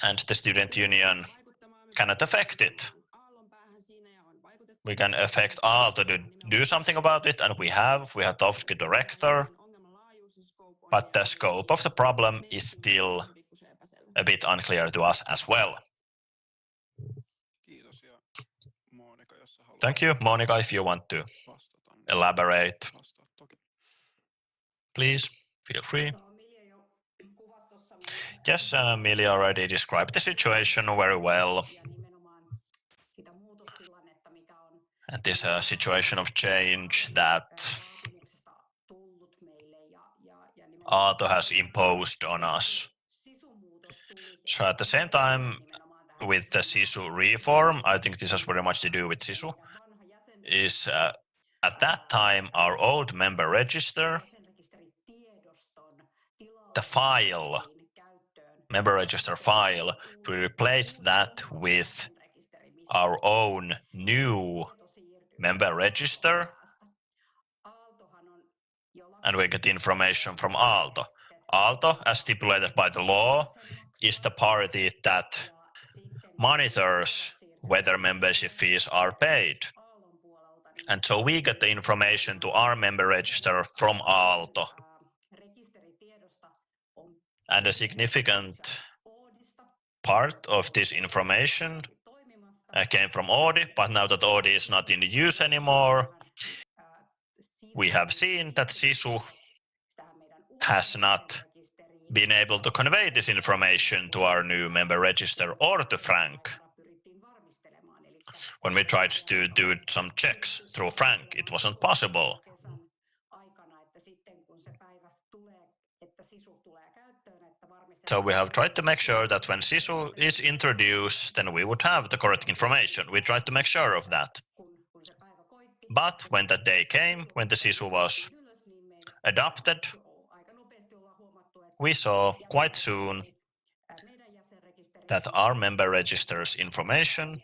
Speaker 1: And the student union cannot affect it. We can affect Aalto to do something about it, and we have talked to the director, but the scope of the problem is still a bit unclear to us as well. Thank you, Monica. If you want to elaborate, please feel free. Yes, Milja already described the situation very well. And this situation of change that Aalto has imposed on us. So at the same time, with the SISU reform, I think this has very much to do with SISU, is at that time our old member register, the file, member register file, we replaced that with our own new member register, and we get information from Aalto. Aalto, as stipulated by the law, is the party that monitors whether membership fees are paid. And so we get the information to our member register from Aalto. And a significant part of this information came from AYYE, but now that AYYE is not in use anymore, we have seen that SISU has not been able to convey this information to our new member register or to Frank. When we tried to do some checks through Frank, it wasn't possible. So we have tried to make sure that when SISU is introduced, then we would have the correct information. We tried to make sure of that. But when that day came, when the SISU was adopted, we saw quite soon that our member register's information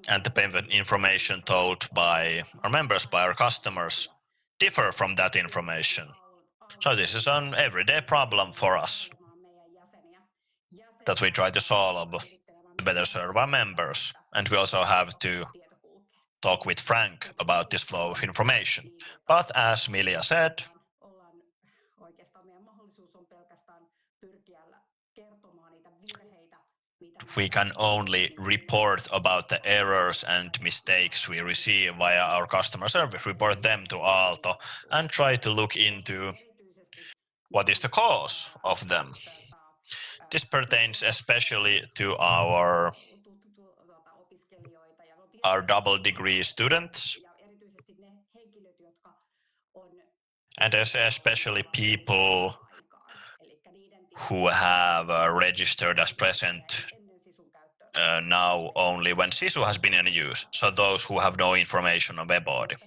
Speaker 1: and the payment information told by our members, by our customers, differ from that information. So this is an everyday problem for us that we try to solve to better serve our members. And we also have to talk with Frank about this flow of information. But as Milja said, we can only report about the errors and mistakes we receive via our customer service, report them to Aalto, and try to look into what is the cause of them. This pertains especially to our double degree students, and especially people who have registered as present now only when SISU has been in use, so those who have no information on WebAuthn.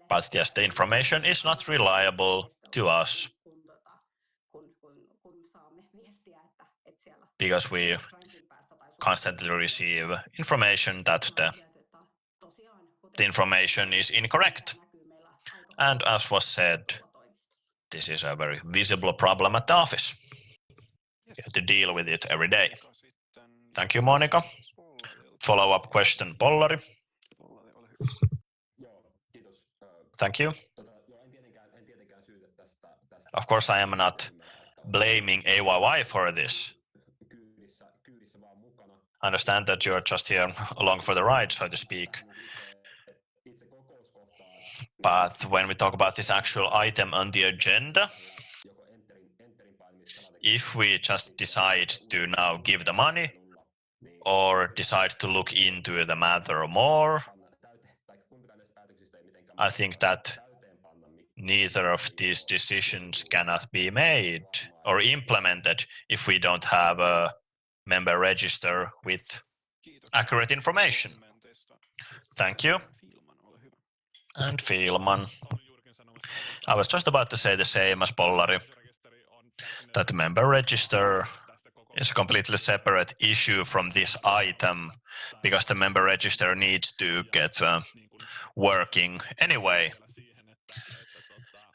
Speaker 1: But yes, the information is not reliable to us because we constantly receive information that the information is incorrect. And as was said, this is a very visible problem at the office. You have to deal with it every day. Thank you, Monika. Follow-up question, Pollari. Thank you. Of course, I am not blaming AYYE for this. I understand that you're just here along for the ride, so to speak. But when we talk about this actual item on the agenda, if we just decide to now give the money or decide to look into the matter more, I think that neither of these decisions cannot be made or implemented if we don't have a member register with accurate information. Thank you. And Filman. I was just about to say the same as Pollari, that the member register is a completely separate issue from this item, because the member register needs to get working anyway.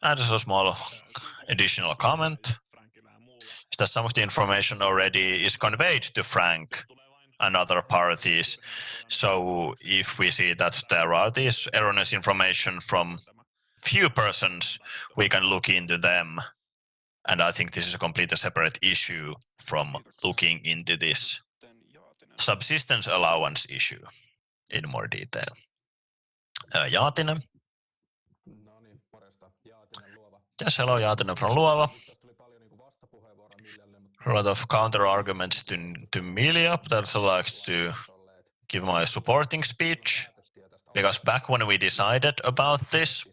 Speaker 1: And just a small additional comment is that some of the information already is conveyed to Frank and other parties. So if we see that there are these erroneous information from few persons, we can look into them. And I think this is a completely separate issue from looking into this subsistence allowance issue in more detail. Jaatinen. Yes, hello, Jaatinen from Luova. A lot of counter arguments to Milja, but I'd like to give my supporting speech, because back when we decided about this,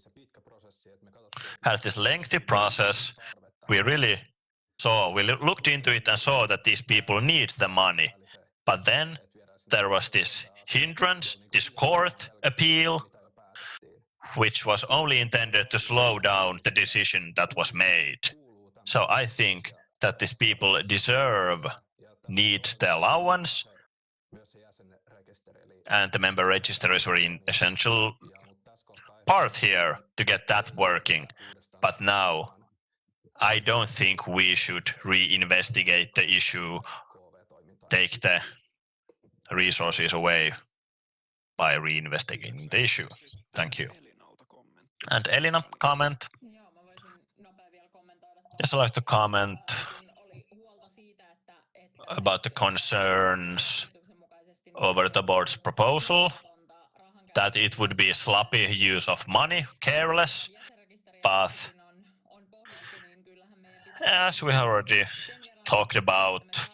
Speaker 1: had this lengthy process, we looked into it and saw that these people need the money. But then there was this hindrance, this court appeal, which was only intended to slow down the decision that was made. So I think that these people need the allowance, and the member register is a very essential part here to get that working. But now, I don't think we should reinvestigate the issue, take the resources away by reinvestigating the issue. Thank you. And Elina, comment? Yes, I'd like to comment about the concerns over the board's proposal, that it would be sloppy use of money, careless, but as we have already talked about,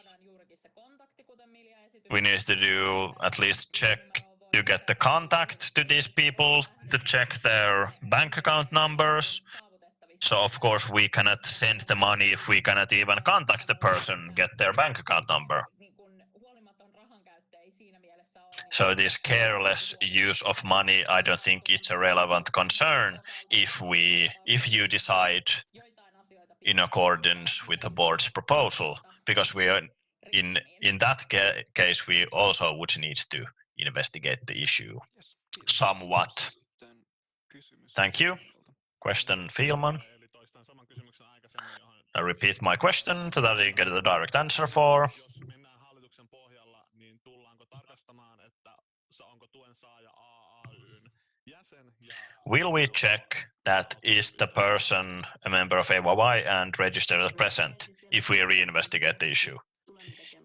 Speaker 1: we need to do at least check to get the contact to these people, to check their bank account numbers. So of course we cannot send the money if we cannot even contact the person, get their bank account number. So this careless use of money, I don't think it's a relevant concern if you decide in accordance with the board's proposal, because we are in that case we also would need to investigate the issue somewhat. Thank you. Question, Filman. I repeat my question that I didn't get the direct answer for. Will we check that is the person a member of AYYE and registered as present if we reinvestigate the issue?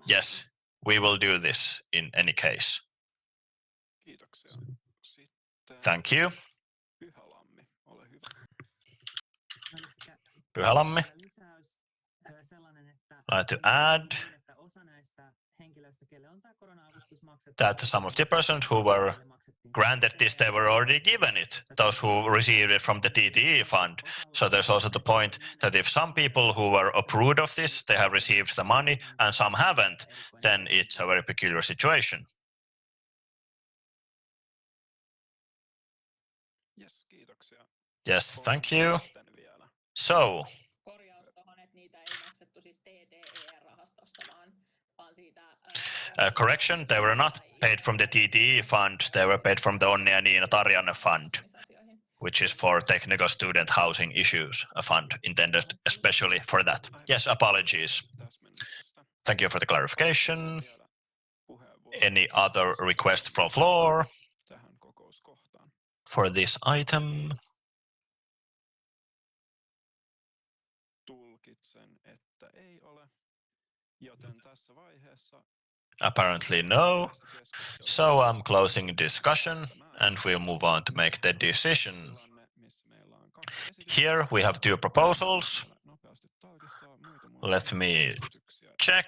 Speaker 1: Yes, we will do this in any case. Thank you. Pyhälammi. I'd like to add that some of the persons who were granted this, they were already given it, those who received it from the TTE fund. So there's also the point that if some people who were approved of this, they have received the money and some haven't, then it's a very peculiar situation. Yes, thank you. So, correction, they were not paid from the TTE fund, they were paid from the Onni ja Niina Tarjanne fund, which is for technical student housing issues, a fund intended especially for that. Yes, apologies. Thank you for the clarification. Any other request from floor for this item? Apparently no. So I'm closing discussion and we'll move on to make the decision. Here we have two proposals. Let me check.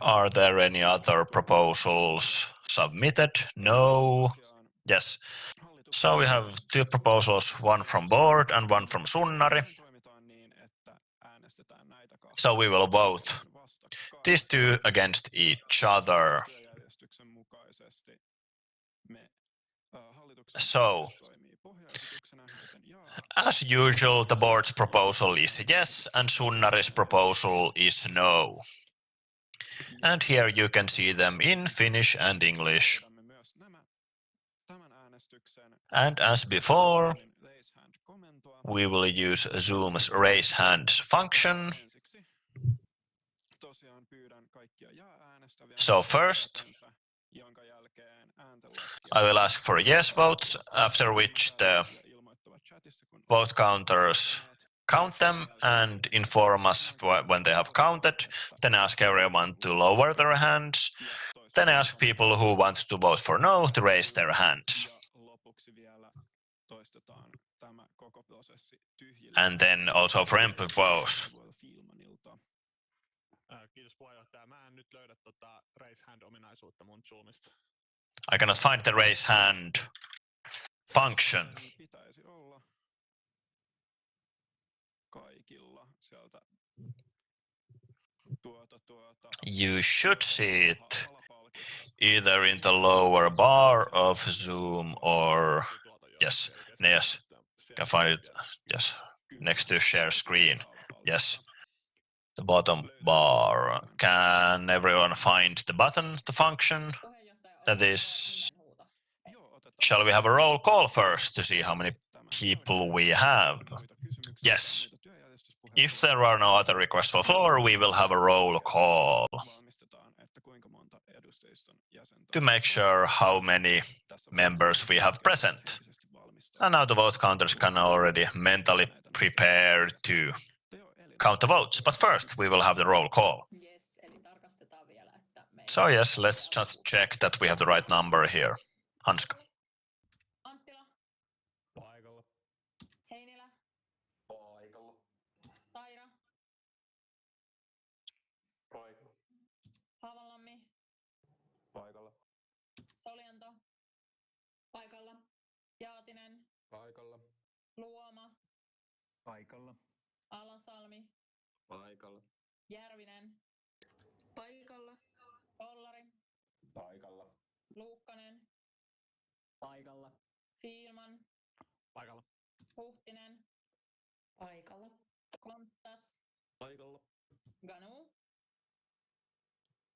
Speaker 1: Are there any other proposals submitted? No. Yes. So we have two proposals, one from board and one from Sunnari. So we will vote these two against each other. So, as usual, the board's proposal is yes and Sunnari's proposal is no. And here you can see them in Finnish and English. And as before, we will use Zoom's raise hands function. So first, I will ask for yes votes, after which the vote counters count them and inform us when they have counted. Then ask everyone to lower their hands. Then ask people who want to vote for no to raise their hands. And then also for empty votes. I cannot find the raise hand function. You should see it either in the lower bar of Zoom or yes, you can find it, yes, next to share screen, yes, the bottom bar. Can everyone find the button, the function? That is, shall we have a roll call first to see how many people we have? Yes. If there are no other requests for floor, we will have a roll call to make sure how many members we have present. And now the vote counters can already mentally prepare to count the votes. But first, we will have the roll call. So yes, let's just check that we have the right number here. Hanska.
Speaker 4: Anttila. Paikalla. Heinilä. Paikalla. Taira. Paikalla. Haavanlammi. Paikalla. Solianto. Paikalla. Jaatinen. Paikalla. Luoma. Paikalla. Alansalmi. Paikalla. Järvinen. Paikalla. Ollari. Paikalla. Luukkanen. Paikalla. Fiilman. Paikalla. Huhtinen. Paikalla. Konttas. Paikalla. Ganu.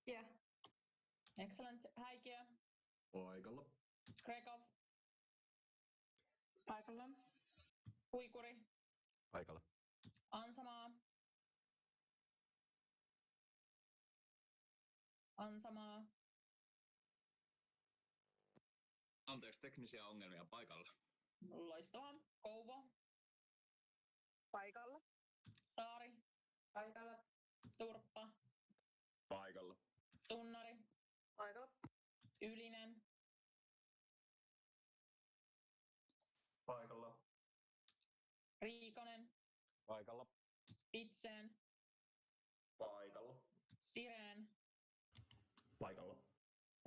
Speaker 4: Yeah. Excellent. Häikiö. Paikalla. Krekov. Paikalla. Kuikuri. Paikalla. Ansamaa. Ansamaa. Anteeksi, teknisiä ongelmia paikalla. Loistavaa. Kouvo. Paikalla. Saari. Paikalla. Turppa. Paikalla. Sunnari. Paikalla. Ylinen. Paikalla. Riikonen. Paikalla. Pitseen. Paikalla. Sireen. Paikalla.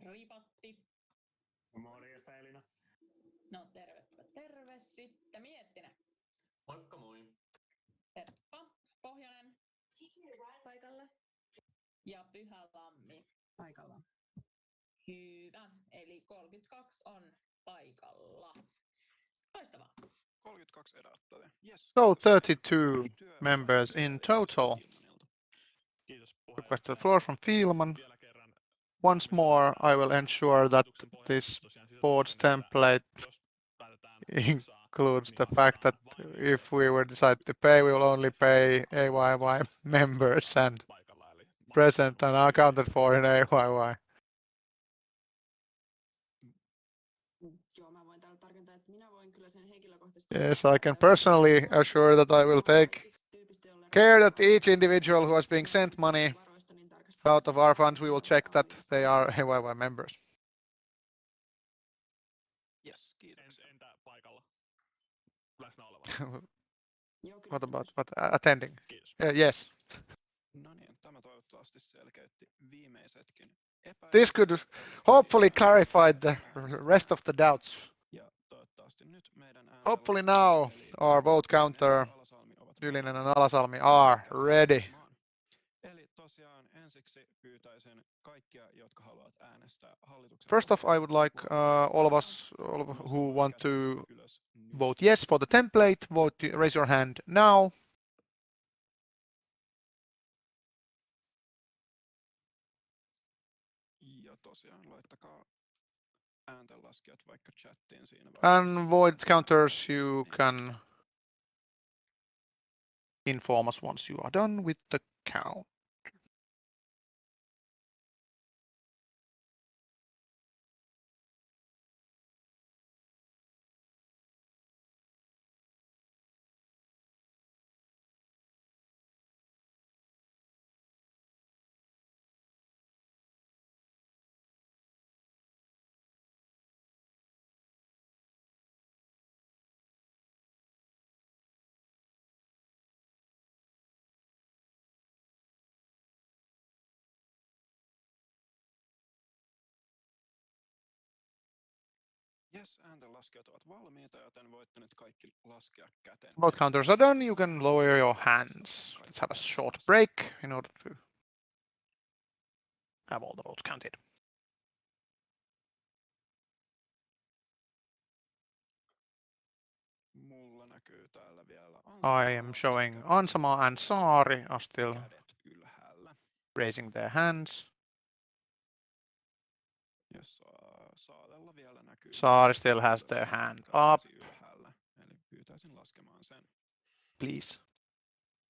Speaker 4: Ripatti. Morjesta Elina. No terve. Sitten Miettinen. Moikka moi. Peppa. Pohjonen. Paikalla. Ja Pyhälammi. Paikalla. Hyvä. Eli 32 on paikalla. Loistavaa.
Speaker 3: 32 edustajaa. Yes.
Speaker 2: So 32 members in total. Request the floor from Fielman. Once more, I will ensure that this board's template includes the fact that if we were decide to pay, we will only pay AYY members and present and accounted for in AYY. Yes, I can personally assure that I will take care that each individual who is being sent money out of our funds, we will check that they are AYY members.
Speaker 3: Yes, kiitoksia.
Speaker 1: Entä paikalla läsnä olevat?
Speaker 2: What about attending?
Speaker 1: Kiitos.
Speaker 2: Yes.
Speaker 3: No niin, tämä toivottavasti selkeytti viimeisetkin
Speaker 2: This could hopefully clarify the rest of the doubts.
Speaker 3: Ja toivottavasti nyt meidän
Speaker 2: Hopefully now our vote counter, Ylinen and Alasalmi, are ready.
Speaker 3: Eli tosiaan ensiksi pyytäisin kaikkia, jotka haluavat äänestää hallituksen.
Speaker 2: First off, I would like all of who want to vote yes for the template, raise your hand now.
Speaker 3: Ja tosiaan laittakaa ääntenlaskijat vaikka chattiin siinä vaiheessa.
Speaker 2: And vote counters, you can inform us once you are done with the count.
Speaker 3: Yes, ääntenlaskijat ovat valmiita, joten voitte nyt kaikki laskea käteen.
Speaker 2: Vote counters are done, you can lower your hands. Let's have a short break in order to have all the votes counted.
Speaker 3: Mulla näkyy täällä vielä
Speaker 2: I am showing Ansama and Saari are still
Speaker 3: kädet ylhäällä.
Speaker 2: raising their hands.
Speaker 3: Ja Saadella vielä näkyy.
Speaker 2: Saari still has their hand up.
Speaker 3: Ylhäällä. Eli pyytäisin laskemaan sen.
Speaker 2: Please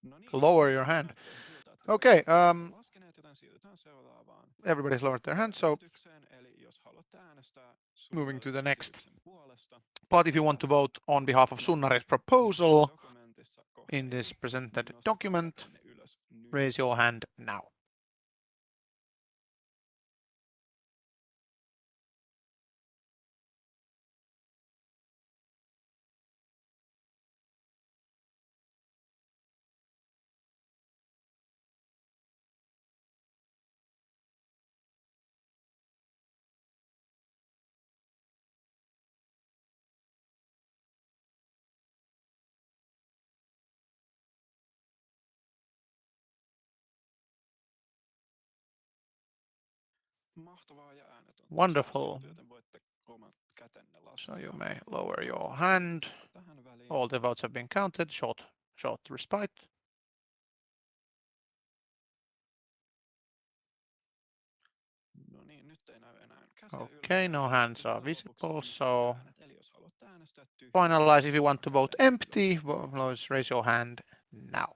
Speaker 3: No niin,
Speaker 2: lower your hand.
Speaker 3: näyttääkin siltä, että
Speaker 2: Okay,
Speaker 3: olette laskeneet, joten siirrytään seuraavaan
Speaker 2: everybody's lowered their hands, so
Speaker 3: äänestykseen. Eli jos haluatte äänestää
Speaker 2: moving to the next.
Speaker 3: esityksen puolesta,
Speaker 2: But if you want to vote on behalf of Sunnari's proposal
Speaker 3: dokumentissa
Speaker 2: in this presented
Speaker 3: nostakaa
Speaker 2: document,
Speaker 3: kätenne ylös nyt.
Speaker 2: raise your hand now.
Speaker 3: Mahtavaa ja äänet on
Speaker 2: Wonderful.
Speaker 3: tasaisesti, joten voitte oman kätenne laskea.
Speaker 2: So you may lower your hand.
Speaker 3: Tähän väliin.
Speaker 2: All the votes have been counted. Short respite.
Speaker 3: No niin, nyt ei näy enää käsiä
Speaker 2: Okay,
Speaker 3: ylhäällä.
Speaker 2: no hands are
Speaker 3: Vielä lopuksi
Speaker 2: visible,
Speaker 3: viimeiset
Speaker 2: so
Speaker 3: äänet. Eli jos haluatte äänestää tyhjää,
Speaker 2: finalize if you want to
Speaker 3: nostakaa
Speaker 2: vote
Speaker 3: kätenne
Speaker 2: empty,
Speaker 3: ylös.
Speaker 2: raise your hand now.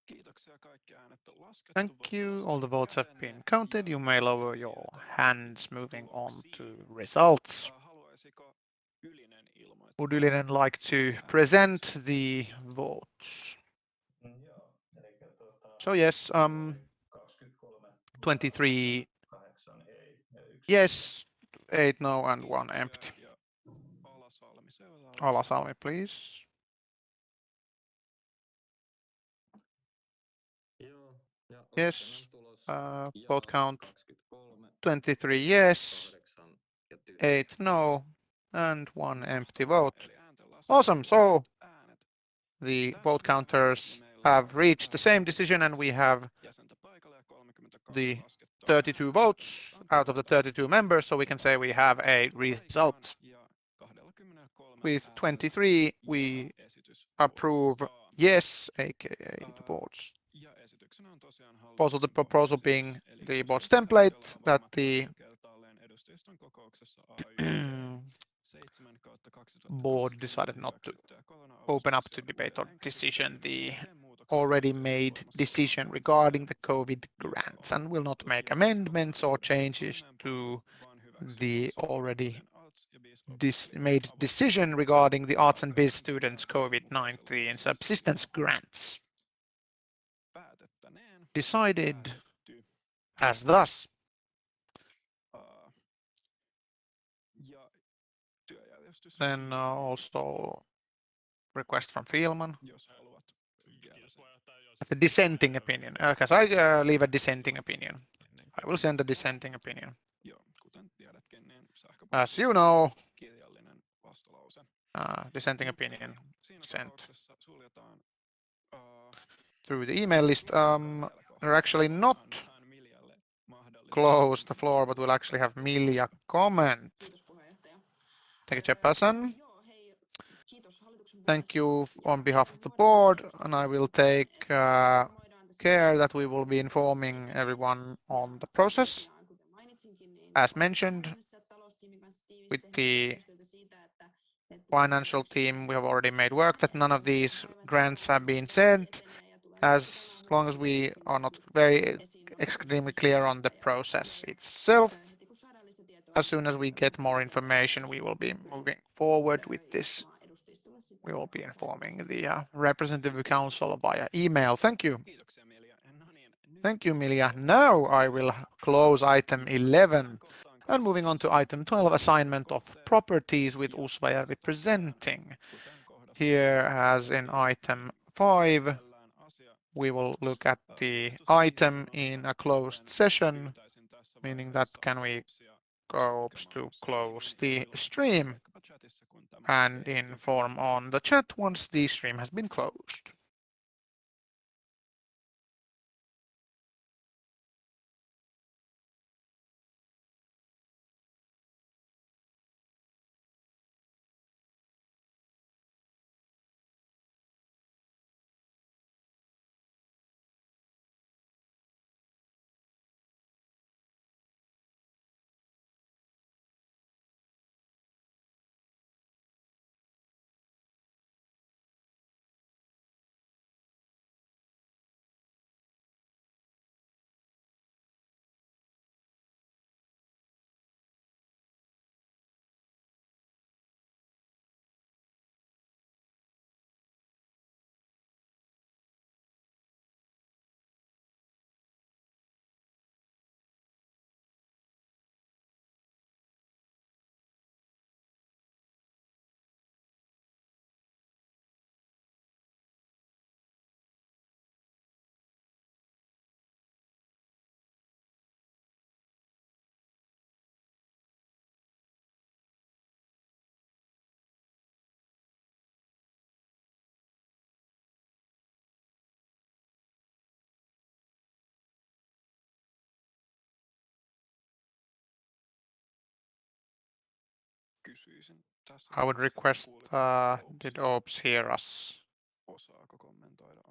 Speaker 3: Kiitoksia, kaikki äänet on laskettu.
Speaker 2: Thank
Speaker 3: Voitte
Speaker 2: you.
Speaker 3: nostaa
Speaker 2: All the votes have
Speaker 3: kätenne
Speaker 2: been counted.
Speaker 3: ja
Speaker 2: You may lower
Speaker 3: sitten
Speaker 2: your
Speaker 3: siirrytään
Speaker 2: hands moving on to
Speaker 3: tuloksiin.
Speaker 2: results.
Speaker 3: Haluaisiko Ylinen ilmoittaa?
Speaker 2: Would Ylinen like to present the votes? So yes, 23 yes, 8 no, and 1 empty.
Speaker 3: Ja Alasalmi seuraavaksi.
Speaker 2: Alasalmi, please. Yes, vote count 23 yes, 8 no, and 1 empty vote.
Speaker 3: Eli ääntenlaskijat
Speaker 2: Awesome, so
Speaker 3: ovat äänet.
Speaker 2: the vote counters have reached the same decision and we have
Speaker 3: Jäsentä paikalla ja 32
Speaker 2: the
Speaker 3: laskettua
Speaker 2: 32 votes out of the 32 members, so we can say we have a result. With 23, we approve yes, aka the boards. Also the proposal being the board's template that the board decided not to open up to debate or decision the already made decision regarding the COVID grants and will not make amendments or changes to the already made decision regarding the arts and biz students COVID-19 subsistence grants. Decided as thus. Then also request from Fielman. A dissenting opinion. Okay, so I leave a dissenting opinion. I will send a dissenting opinion. As you know, dissenting opinion sent through the email list. They're actually not close the floor, but we'll actually have Milja comment. Thank you, Chairperson. Thank you on behalf of the board, and I will take care that we will be informing everyone on the process. As mentioned, with the financial team, we have already made work that none of these grants have been sent, as long as we are not very extremely clear on the process itself. As soon as we get more information, we will be moving forward with this. We will be informing the representative council via email. Thank you. Thank you, Milja. Now I will close item 11 and moving on to item 12, assignment of properties with Uusvajärvi presenting. Here, as in item 5, we will look at the item in a closed session, meaning that can we go to close the stream and inform on the chat once the stream has been closed. I would request, did OBS hear us?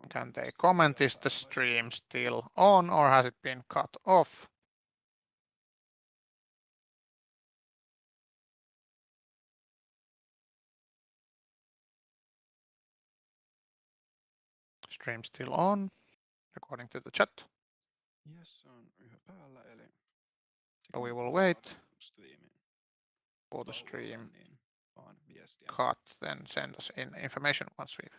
Speaker 2: Can they comment, is the stream still on or has it been cut off? Stream still on, according to the chat. So we will wait for the stream cut, then send us in information once we've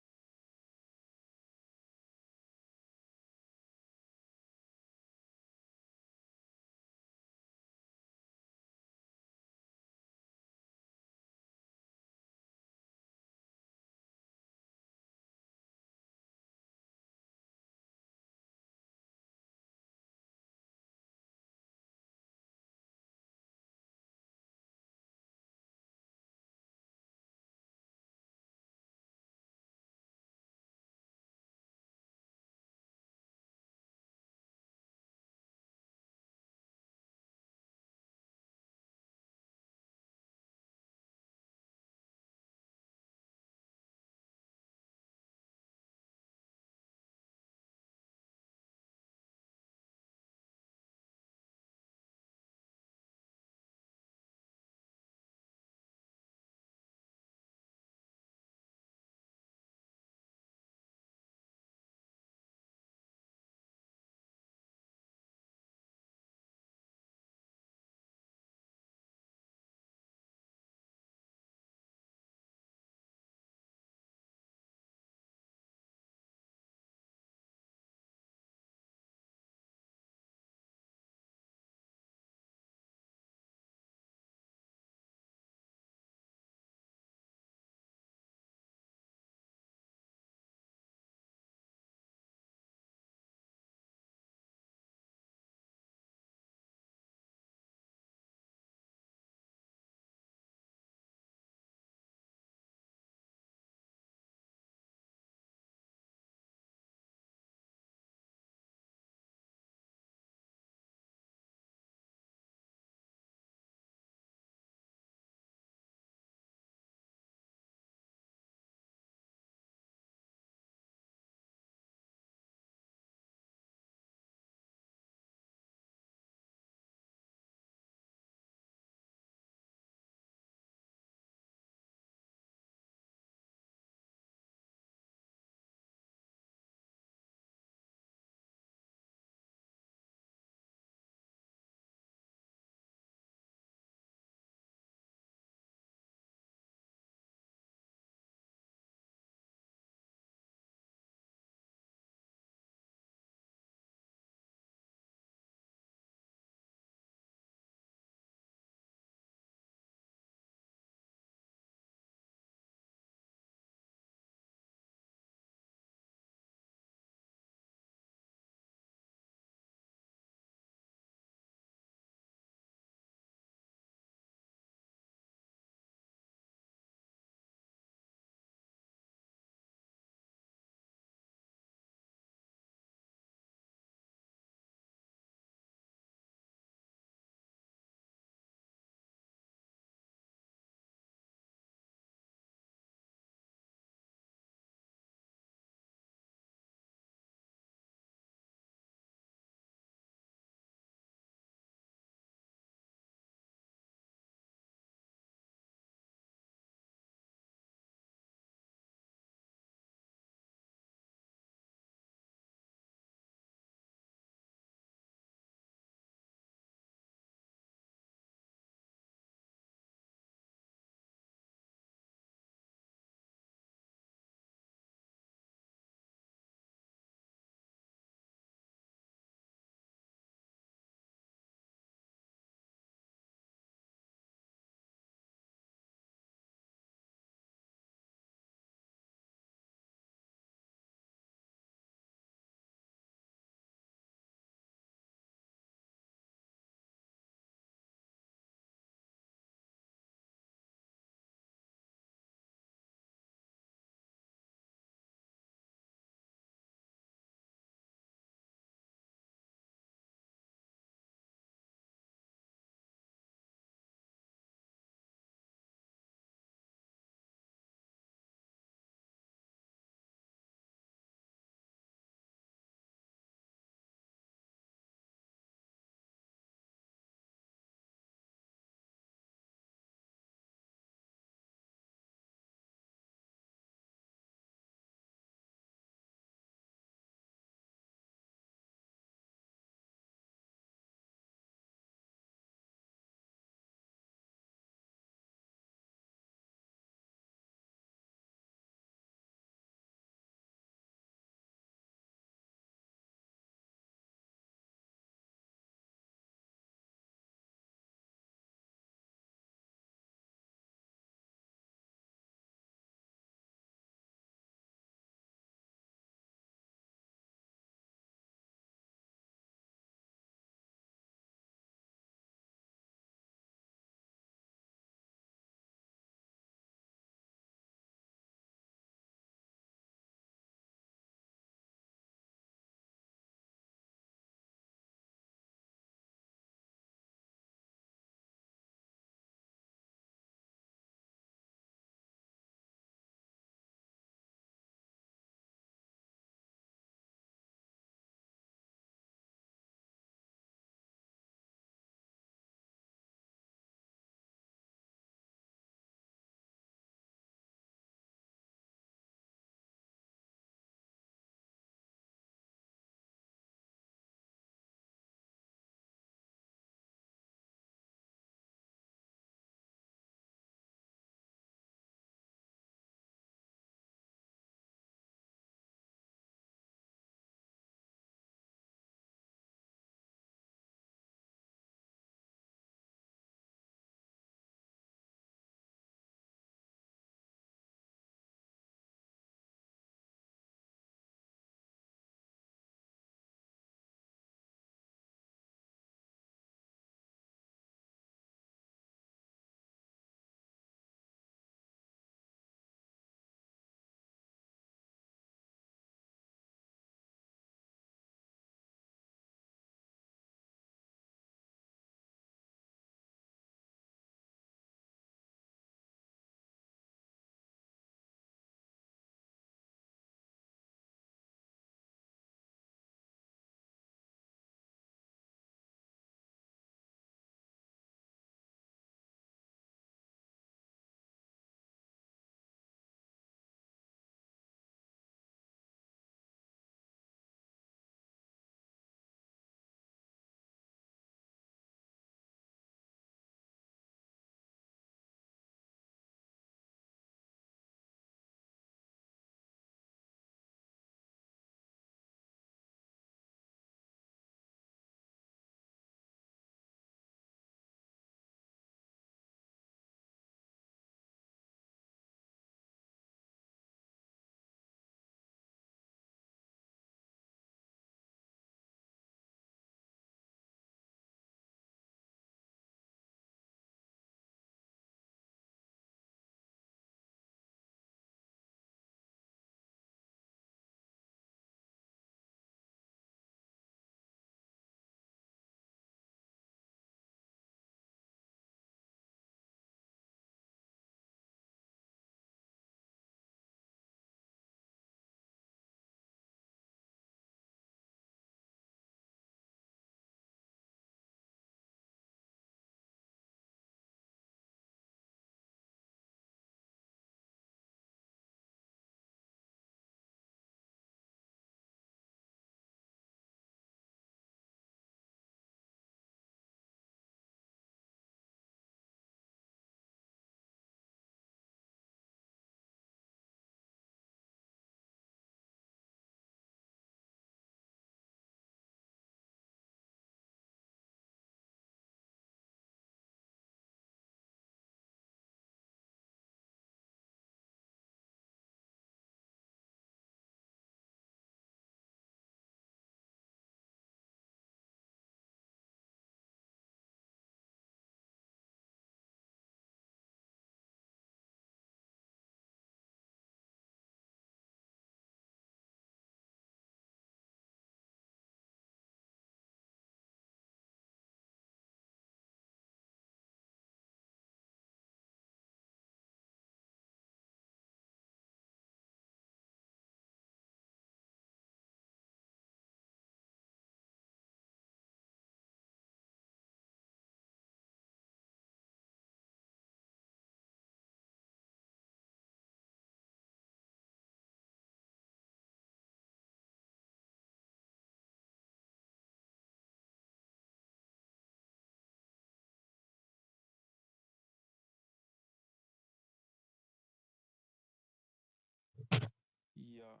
Speaker 3: Ja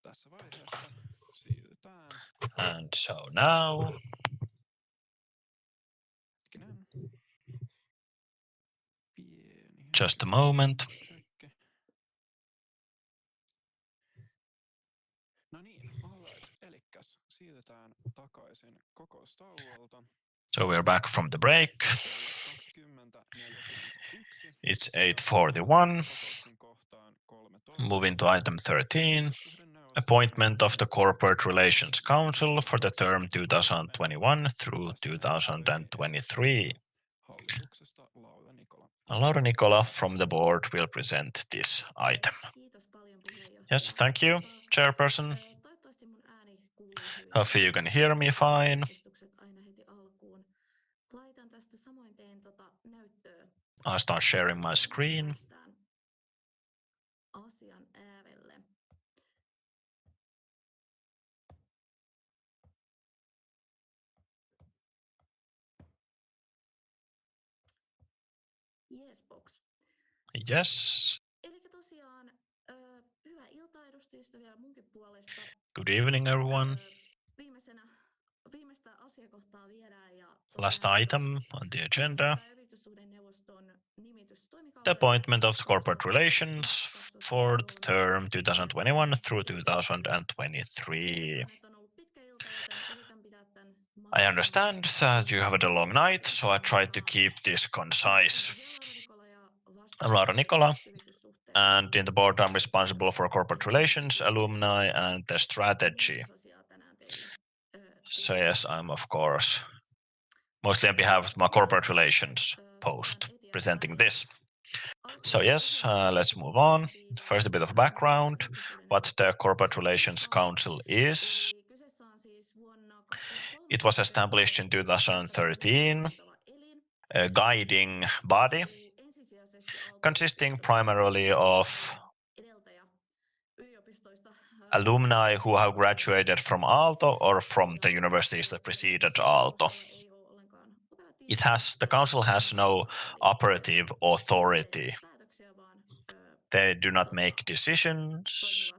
Speaker 3: tässä vaiheessa siirrytään.
Speaker 1: And so now,
Speaker 3: Hetkinen. Pieni
Speaker 1: just a
Speaker 3: hetki.
Speaker 1: moment.
Speaker 3: Tsekki. No niin, alright. Elikkäs siirrytään takaisin kokoustauolta.
Speaker 1: So we're back from the break.
Speaker 3: Kello 20:41.
Speaker 1: It's
Speaker 3: Ja
Speaker 1: 8:41.
Speaker 3: kokouksen kohtaan 13.
Speaker 1: Moving to item 13.
Speaker 3: Yrityssuhdeneuvos
Speaker 1: Appointment of the Corporate Relations Council for the term 2021 through 2023.
Speaker 3: Hallituksesta Laura Nikola.
Speaker 1: Laura Nikola from the board will present this item. Yes, thank you, Chairperson.
Speaker 5: Toivottavasti mun ääni kuuluu hyvin.
Speaker 1: Hopefully you can hear me fine.
Speaker 5: Tarkistukset aina heti alkuun. Laitan tästä samoin teen näyttöä.
Speaker 1: I'll start sharing my screen.
Speaker 5: Päästään asian äärelle. Yes, box.
Speaker 1: Yes.
Speaker 5: Eli tosiaan hyvää iltaa edustajista vielä munkin puolesta.
Speaker 1: Good evening, everyone.
Speaker 5: Viimeistä asiakohtaa viedään ja
Speaker 1: Last item on the agenda.
Speaker 5: Yrityssuhdeneuvoston nimitys
Speaker 1: The appointment of the corporate relations for the term 2021 through 2023. I understand that you have had a long night, so I tried to keep this concise. I'm Laura Nikola, and in the board I'm responsible for corporate relations, alumni, and the strategy. So yes, I'm of course mostly on behalf of my corporate relations post presenting this. So yes, let's move on. First, a bit of background, what the Corporate Relations Council is. It was established in 2013, a guiding body consisting primarily of alumni who have graduated from Aalto or from the universities that preceded Aalto. The council has no operative authority. They do not make decisions.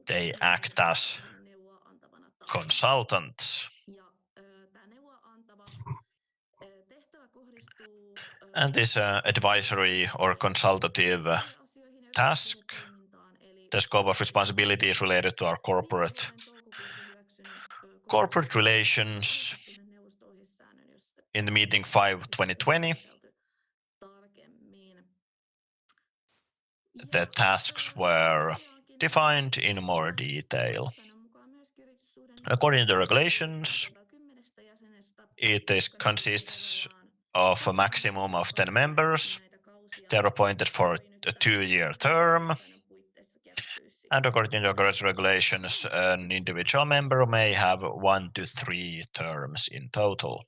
Speaker 1: They act as consultants. And this advisory or consultative task, the scope of responsibility is related to our corporate relations. In the meeting 5/2020, the tasks were defined in more detail. According to the regulations, it consists of a maximum of 10 members. They are appointed for a 2-year term. And according to the regulations, an individual member may have 1 to 3 terms in total.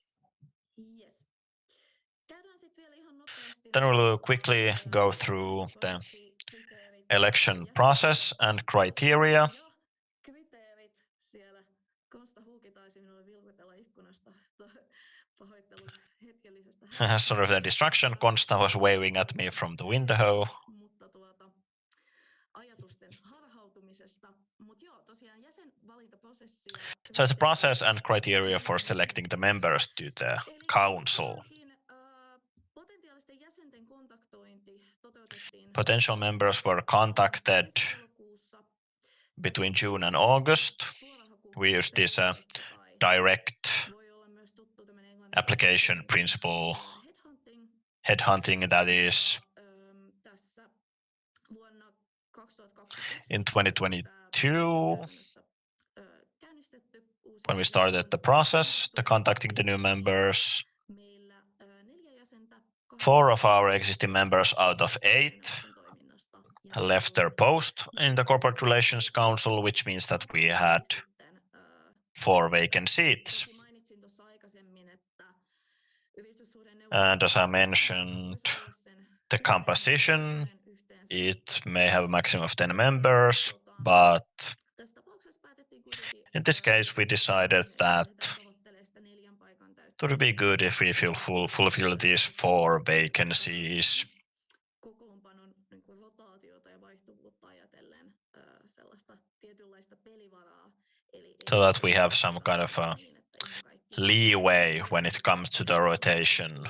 Speaker 1: Then we'll quickly go through the election process and criteria. Sort of a distraction, Konsta was waving at me from the window. So it's a process and criteria for selecting the members to the council. Potential members were contacted between June and August. We used this direct application principle, headhunting, that is in 2022, when we started the process, the contacting the new members. 4 of our existing members out of 8 left their post in the Corporate Relations Council, which means that we had 4 vacant seats. And as I mentioned, the composition, it may have a maximum of 10 members, but in this case we decided that it would be good if we fulfill these 4 vacancies. so that we have some kind of leeway when it comes to the rotation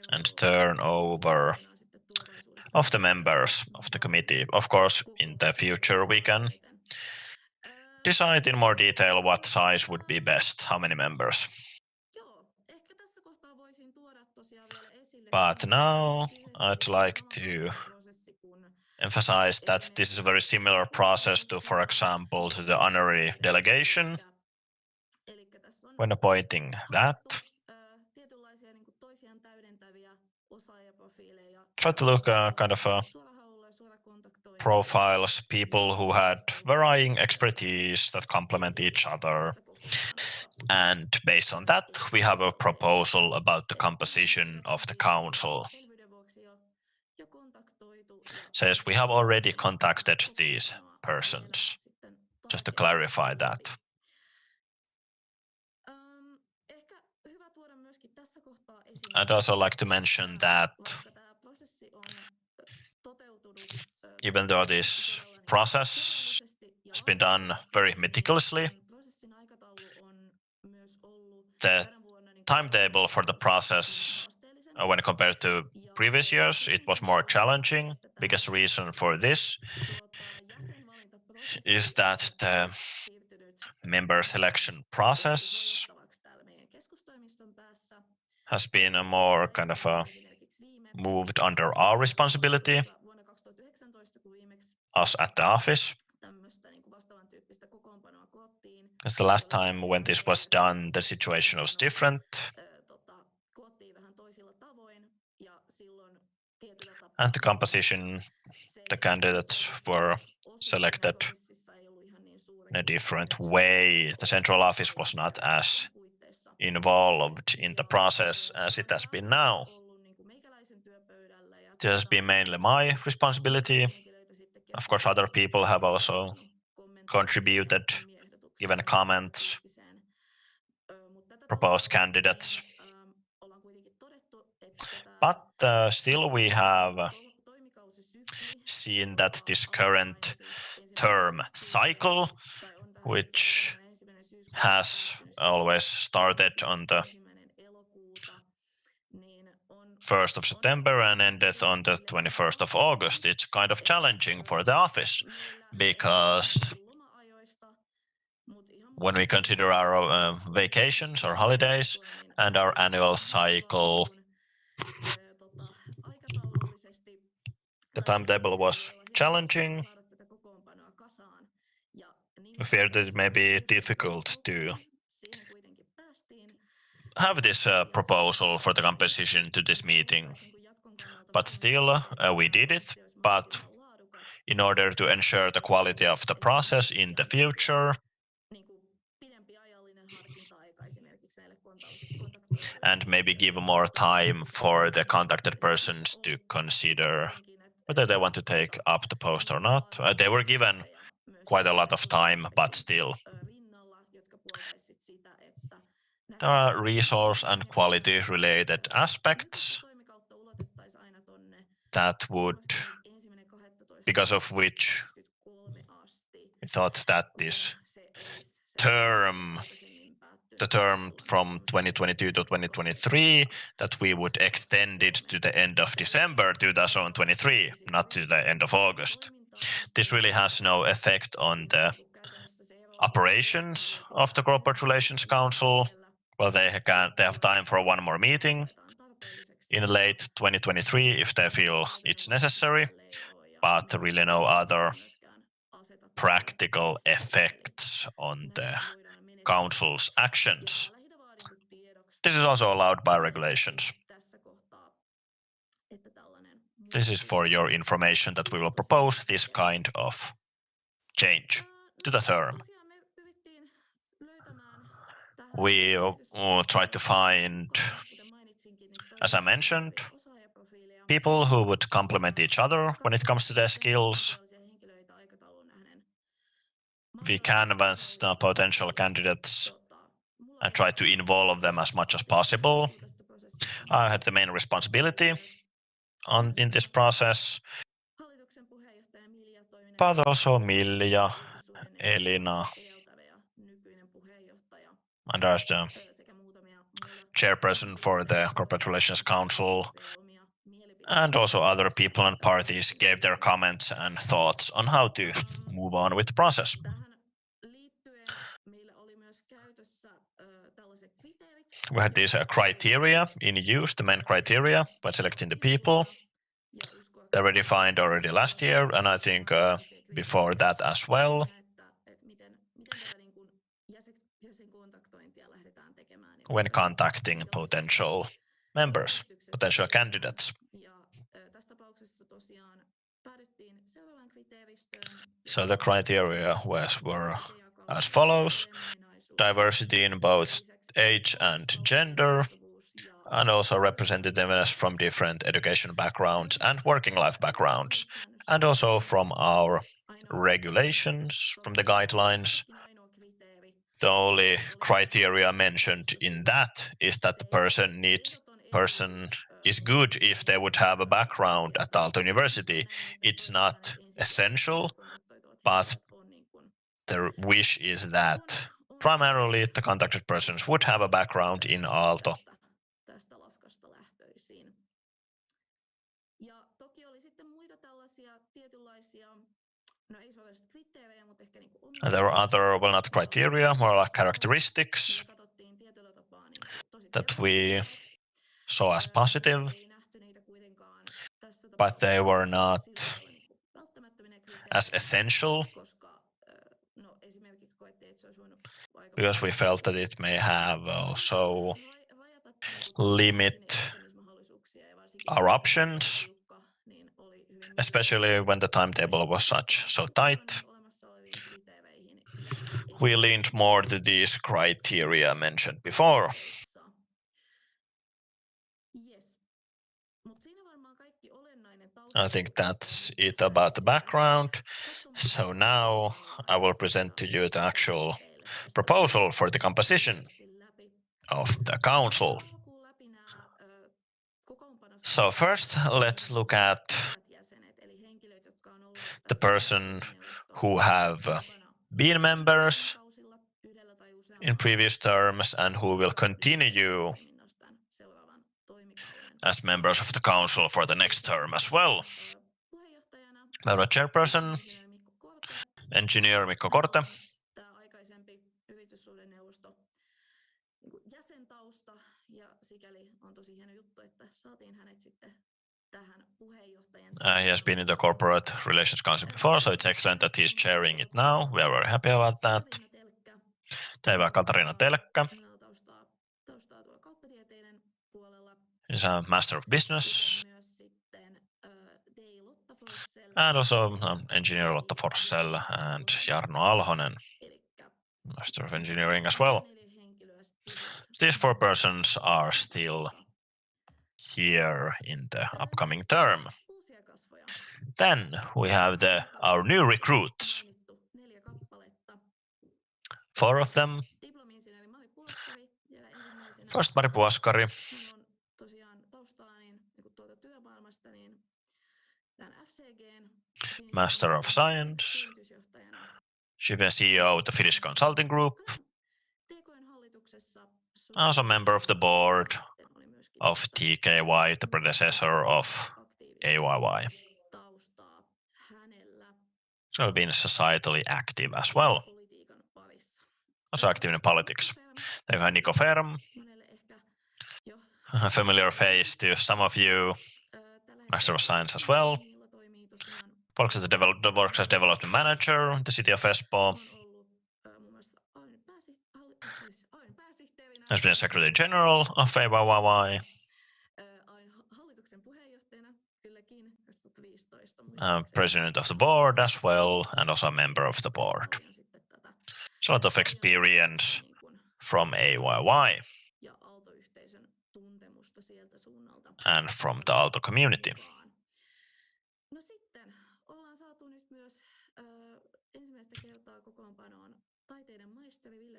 Speaker 1: and turnover of the members of the committee. Of course, in the future we can decide in more detail what size would be best, how many members. But now I'd like to emphasize that this is a very similar process to, for example, to the honorary delegation when appointing that. Try to look kind of profiles, people who had varying expertise that complement each other. And based on that, we have a proposal about the composition of the council. Says we have already contacted these persons, just to clarify that. I'd also like to mention that even though this process has been done very meticulously, the timetable for the process, when compared to previous years, it was more challenging. Biggest reason for this is that the member selection process has been a more kind of moved under our responsibility, us at the office. Because the last time when this was done, the situation was different. And the composition, the candidates were selected in a different way. The central office was not as involved in the process as it has been now. This has been mainly my responsibility. Of course, other people have also contributed, given comments, proposed candidates. But still we have seen that this current term cycle, which has always started on the 1st of September and ended on the 21st of August, it's kind of challenging for the office, because when we consider our vacations or holidays and our annual cycle, the timetable was challenging. We feared that it may be difficult to have this proposal for the composition to this meeting. But still, we did it. But in order to ensure the quality of the process in the future, and maybe give more time for the contacted persons to consider whether they want to take up the post or not. They were given quite a lot of time, but still. There are resource and quality related aspects that would, because of which we thought that this term, the term from 2022 to 2023, that we would extend it to the end of December 2023, not to the end of August. This really has no effect on the operations of the Corporate Relations Council. Well, they have time for one more meeting in late 2023 if they feel it's necessary, but really no other practical effects on the council's actions. This is also allowed by regulations. This is for your information that we will propose this kind of change to the term. We try to find, as I mentioned, people who would complement each other when it comes to their skills. We canvass the potential candidates and try to involve them as much as possible. I had the main responsibility in this process. but also Milja, Elina, and as the chairperson for the Corporate Relations Council, and also other people and parties gave their comments and thoughts on how to move on with the process. We had these criteria in use, the main criteria, by selecting the people. They were defined already last year, and I think before that as well. When contacting potential members, potential candidates. So the criteria were as follows: diversity in both age and gender, and also representativeness from different education backgrounds and working life backgrounds, and also from our regulations, from the guidelines. The only criteria mentioned in that is that the person is good if they would have a background at Aalto University. It's not essential, but the wish is that primarily the contacted persons would have a background in Aalto. And there were other, well, not criteria, more like characteristics that we saw as positive, but they were not as essential, because we felt that it may have also limit our options, especially when the timetable was so tight. We leaned more to these criteria mentioned before. I think that's it about the background. So now I will present to you the actual proposal for the composition of the council. So first, let's look at the person who have been members in previous terms and who will continue as members of the council for the next term as well. We have a chairperson, engineer Mikko Korte. He has been in the Corporate Relations Council before, so it's excellent that he's chairing it now. We are very happy about that. Teiva Katariina Telkkä. He's a Master of Business. And also Engineer Lotta Forssell and Jarno Alhonen, Master of Engineering as well. These 4 persons are still here in the upcoming term. Then we have our new recruits. 4 of them. First Mari Puoskari. Master of Science. She's been CEO of the Finnish Consulting Group. Also member of the board of TKY, the predecessor of AYYE. So being societally active as well. Also active in politics. Then we have Nico Ferm, a familiar face to some of you, Master of Science as well. Works as Development Manager in the city of Espoo. Has been Secretary General of AYYE. President of the board as well, and also a member of the board. So a lot of experience from AYYE and from the Aalto community.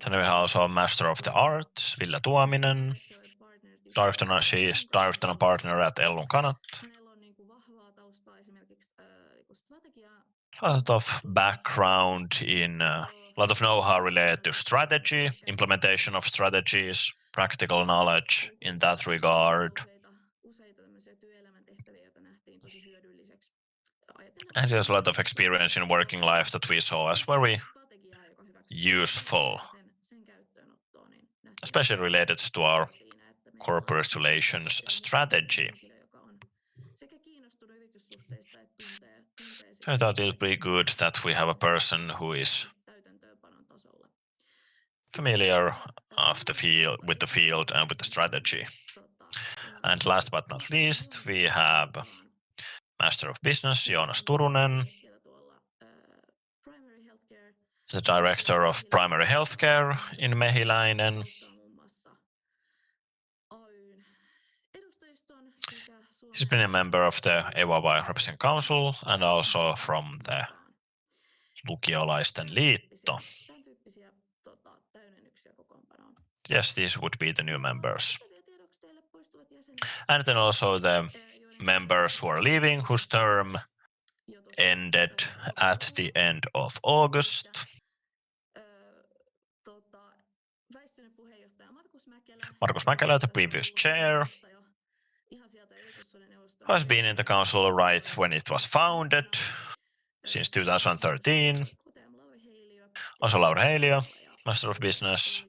Speaker 1: Then we have also a Master of the Arts, Ville Tuominen. She is director and partner at Ellun Kanat. a lot of background in a lot of know-how related to strategy, implementation of strategies, practical knowledge in that regard. And there's a lot of experience in working life that we saw as very useful, especially related to our corporate relations strategy. So I thought it would be good that we have a person who is familiar with the field and with the strategy. And last but not least, we have Master of Business, Joonas Turunen, the Director of Primary Healthcare in Mehiläinen. He's been a member of the AYYE Representative Council and also from the Lukiolaisten Liitto. Yes, these would be the new members. And then also the members who are leaving, whose term ended at the end of August. Markus Mäkelä, the previous chair, has been in the council right when it was founded, since 2013. Also Lauri Heiliö, Master of Business,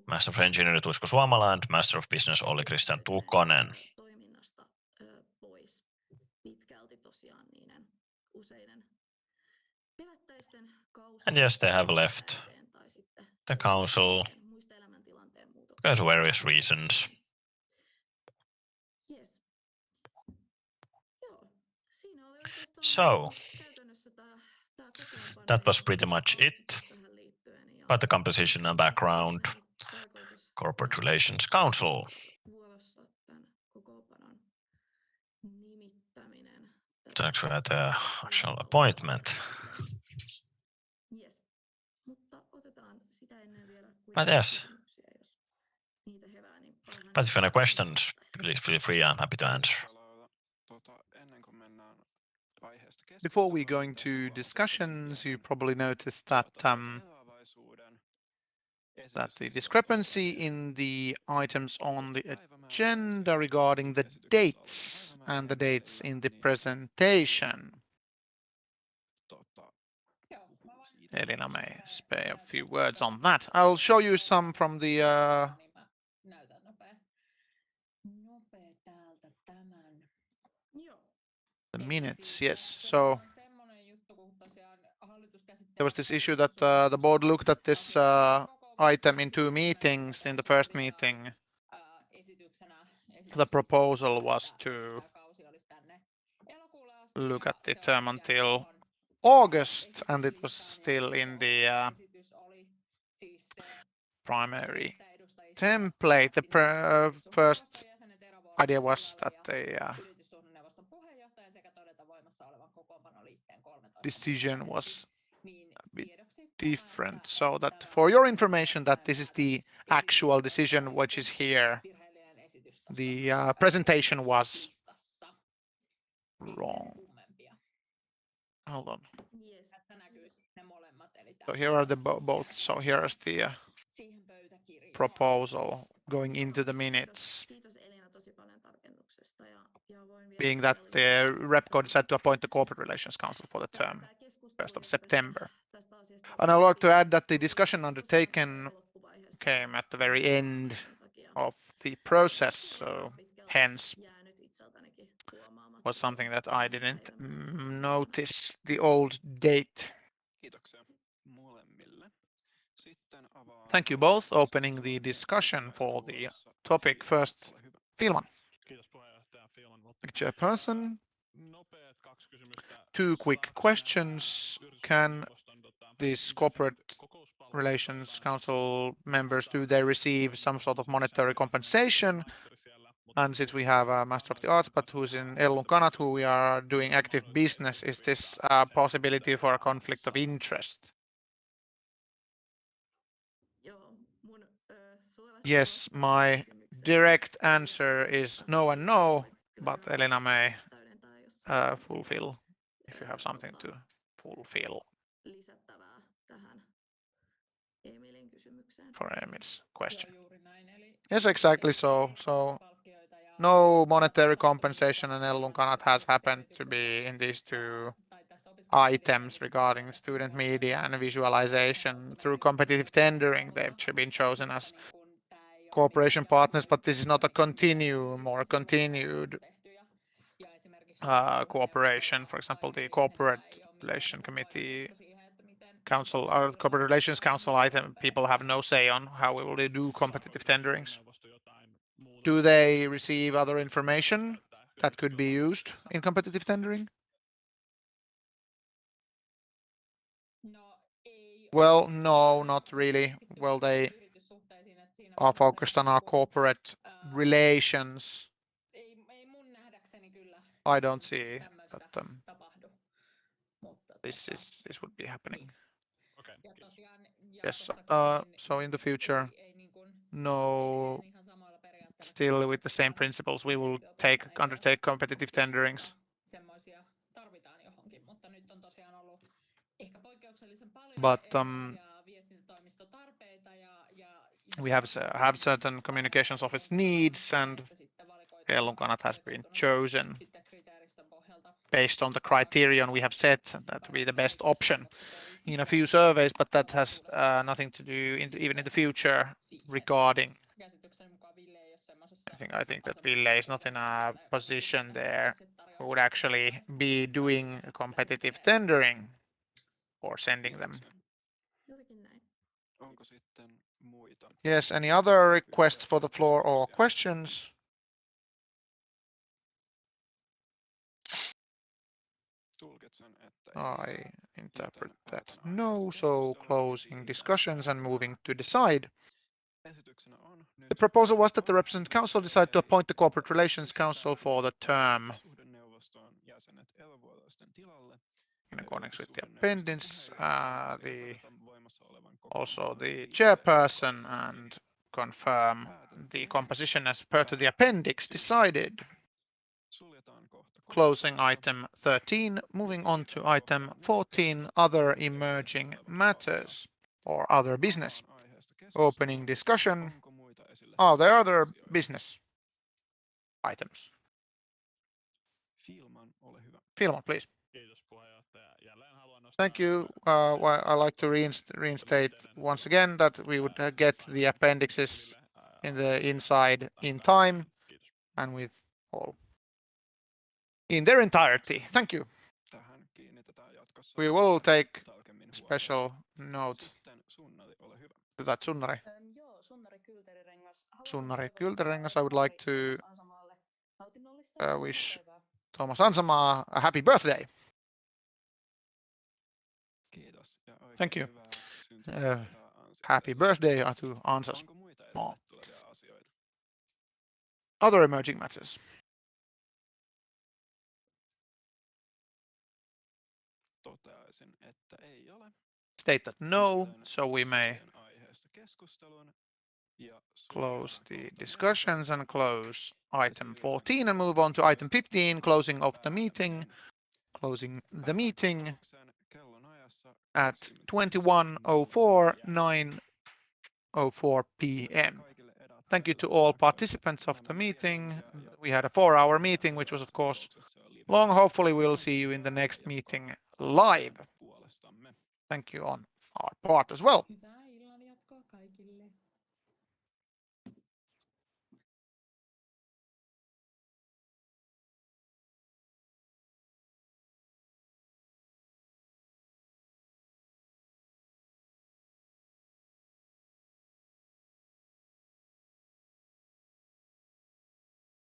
Speaker 1: Master of Engineering Tuisko Suomala, and Master of Business Olli Christian Tukonen. And yes, they have left the council because of various reasons. So, that was pretty much it about the composition and background, Corporate Relations Council. It's actually the actual appointment. But yes, but if any questions, please feel free, I'm happy to answer.
Speaker 2: Before we go into discussions, you probably noticed that the discrepancy in the items on the agenda regarding the dates and the dates in the presentation. Elina may spare a few words on that. I'll show you some from the minutes, yes. So there was this issue that the board looked at this item in two meetings. In the first meeting, the proposal was to look at the term until August, and it was still in the primary template. The first idea was that the decision was a bit different, so that for your information that this is the actual decision which is here. The presentation was wrong. Hold on. So here are the both. So here is the proposal going into the minutes. Being that the RepCo decided to appoint the Corporate Relations Council for the term 1st of September. And I'd like to add that the discussion undertaken came at the very end of the process, so hence was something that I didn't notice the old date. Thank you both. Opening the discussion for the topic first. Filman. Chairperson. Two quick questions. Can these Corporate Relations Council members, do they receive some sort of monetary compensation? And since we have a Master of the Arts, but who's in Ellun Kanat, who we are doing active business, is this a possibility for a conflict of interest? Yes, my direct answer is no and no, but Elina may fulfill if you have something to fulfill
Speaker 5: lisättävää tähän Emilin kysymykseen?
Speaker 2: for Emil's question.
Speaker 4: Joo, juuri näin. Eli
Speaker 2: Yes, exactly so. So
Speaker 4: palkkioita ja
Speaker 2: no monetary compensation and Ellunkanat has happened to be in these two
Speaker 4: tai tässä opiskelijamedia-
Speaker 2: items regarding student media and visualization through competitive tendering. They've been chosen as
Speaker 4: niin kun tää ei ole
Speaker 2: cooperation
Speaker 4: mikään
Speaker 2: partners, but this is not a
Speaker 4: jatkumo,
Speaker 2: continuum or continued
Speaker 4: tehty ja esimerkiksi kun
Speaker 2: cooperation. For example, the Corporate Relation Committee Council or Corporate Relations Council item, people have no say on how we will do competitive tenderings. Do they receive other information that could be used in competitive tendering?
Speaker 4: No, ei
Speaker 2: Well, no, not really. Well, they
Speaker 4: yrityssuhteisiin, että siinä
Speaker 2: are
Speaker 4: on
Speaker 2: focused on our
Speaker 4: niin kuin,
Speaker 2: corporate relations.
Speaker 4: ei mun nähdäkseni kyllä
Speaker 2: I don't see
Speaker 4: tämmöistä
Speaker 2: that
Speaker 4: tapahdu. Mutta
Speaker 2: this would be happening.
Speaker 4: ja tosiaan
Speaker 2: Yes.
Speaker 4: jatkossakin niin
Speaker 2: So in the future,
Speaker 4: ei niin kuin
Speaker 2: no,
Speaker 4: edelleen ihan samoilla periaatteilla
Speaker 2: still with the same principles, we will undertake competitive tenderings.
Speaker 4: semmoisia tarvitaan johonkin, mutta nyt on tosiaan ollut ehkä poikkeuksellisen paljon
Speaker 2: But
Speaker 4: erilaisia viestintätoimistotarpeita ja
Speaker 2: we have certain communications office needs, and
Speaker 4: että sitten valikoituu
Speaker 2: Ellunkanat has been chosen
Speaker 4: sitten kriteeristön pohjalta
Speaker 2: based on the criterion we have set that to be the best option in a few surveys, but that has nothing to do even in the future regarding.
Speaker 4: käsityksen mukaan Ville ei ole semmoisessa
Speaker 2: I think that Ville is not in a position there who would actually be doing competitive tendering or sending them.
Speaker 5: Jotenkin näin.
Speaker 3: Onko sitten muita?
Speaker 2: Yes, any other requests for the floor or questions?
Speaker 3: Tulkitsen, että ei.
Speaker 2: I interpret that no, so closing discussions and moving to decide.
Speaker 3: Esityksenä on nyt
Speaker 2: The proposal was that the representative council decide to appoint the Corporate Relations Council for the term
Speaker 3: suhdeneuvoston jäsenet elovuotoisten tilalle.
Speaker 2: in accordance with the appendix, also the
Speaker 3: chairperson
Speaker 2: chairperson, and confirm the composition as per to the appendix decided.
Speaker 3: Suljetaan kohta
Speaker 2: Closing item 13, moving on to item 14, other emerging matters or other business. Opening discussion.
Speaker 3: Onko muita esille
Speaker 2: Are there other
Speaker 3: asioita?
Speaker 2: business items?
Speaker 3: Filman, ole hyvä.
Speaker 2: Filman, please.
Speaker 6: Kiitos puheenjohtaja. Jälleen haluan nostaa
Speaker 2: Thank you. I like to reinstate once again that we would get the appendixes in the inside in time and with all in their entirety. Thank you.
Speaker 3: Tähän kiinnitetään jatkossa
Speaker 2: We will take
Speaker 3: tarkemmin huomiota.
Speaker 2: special note
Speaker 3: Sitten Sunnari, ole hyvä.
Speaker 2: to that. Sunnari.
Speaker 7: Joo, Sunnari Kylterirengas.
Speaker 2: Sunnari Kylterirengas, I would like to wish
Speaker 7: syntymäpäivää.
Speaker 2: Thomas Ansamaa a happy birthday.
Speaker 3: Kiitos. Ja oikein
Speaker 2: Thank you.
Speaker 3: hyvää syntymäpäivää Ansalle.
Speaker 2: Happy birthday to Ansas.
Speaker 3: Onko muita esille tulevia asioita?
Speaker 2: Other emerging matters.
Speaker 3: Toteaisin, että ei ole.
Speaker 2: State that no,
Speaker 3: Joten
Speaker 2: so we may
Speaker 3: suljen aiheesta keskustelun ja
Speaker 2: close
Speaker 3: suljetaan
Speaker 2: the
Speaker 3: kohta
Speaker 2: discussions
Speaker 3: 14.
Speaker 2: and close item 14 and move on to item 15, closing of the meeting. Closing the meeting
Speaker 3: kellonajassa
Speaker 2: at
Speaker 3: 21:04,
Speaker 2: 9:04 p.m. Thank you to all participants of the meeting. We had a 4-hour meeting, which was of course long. Hopefully we'll see you in the next meeting live. Thank you on our part as well.
Speaker 4: hyvä.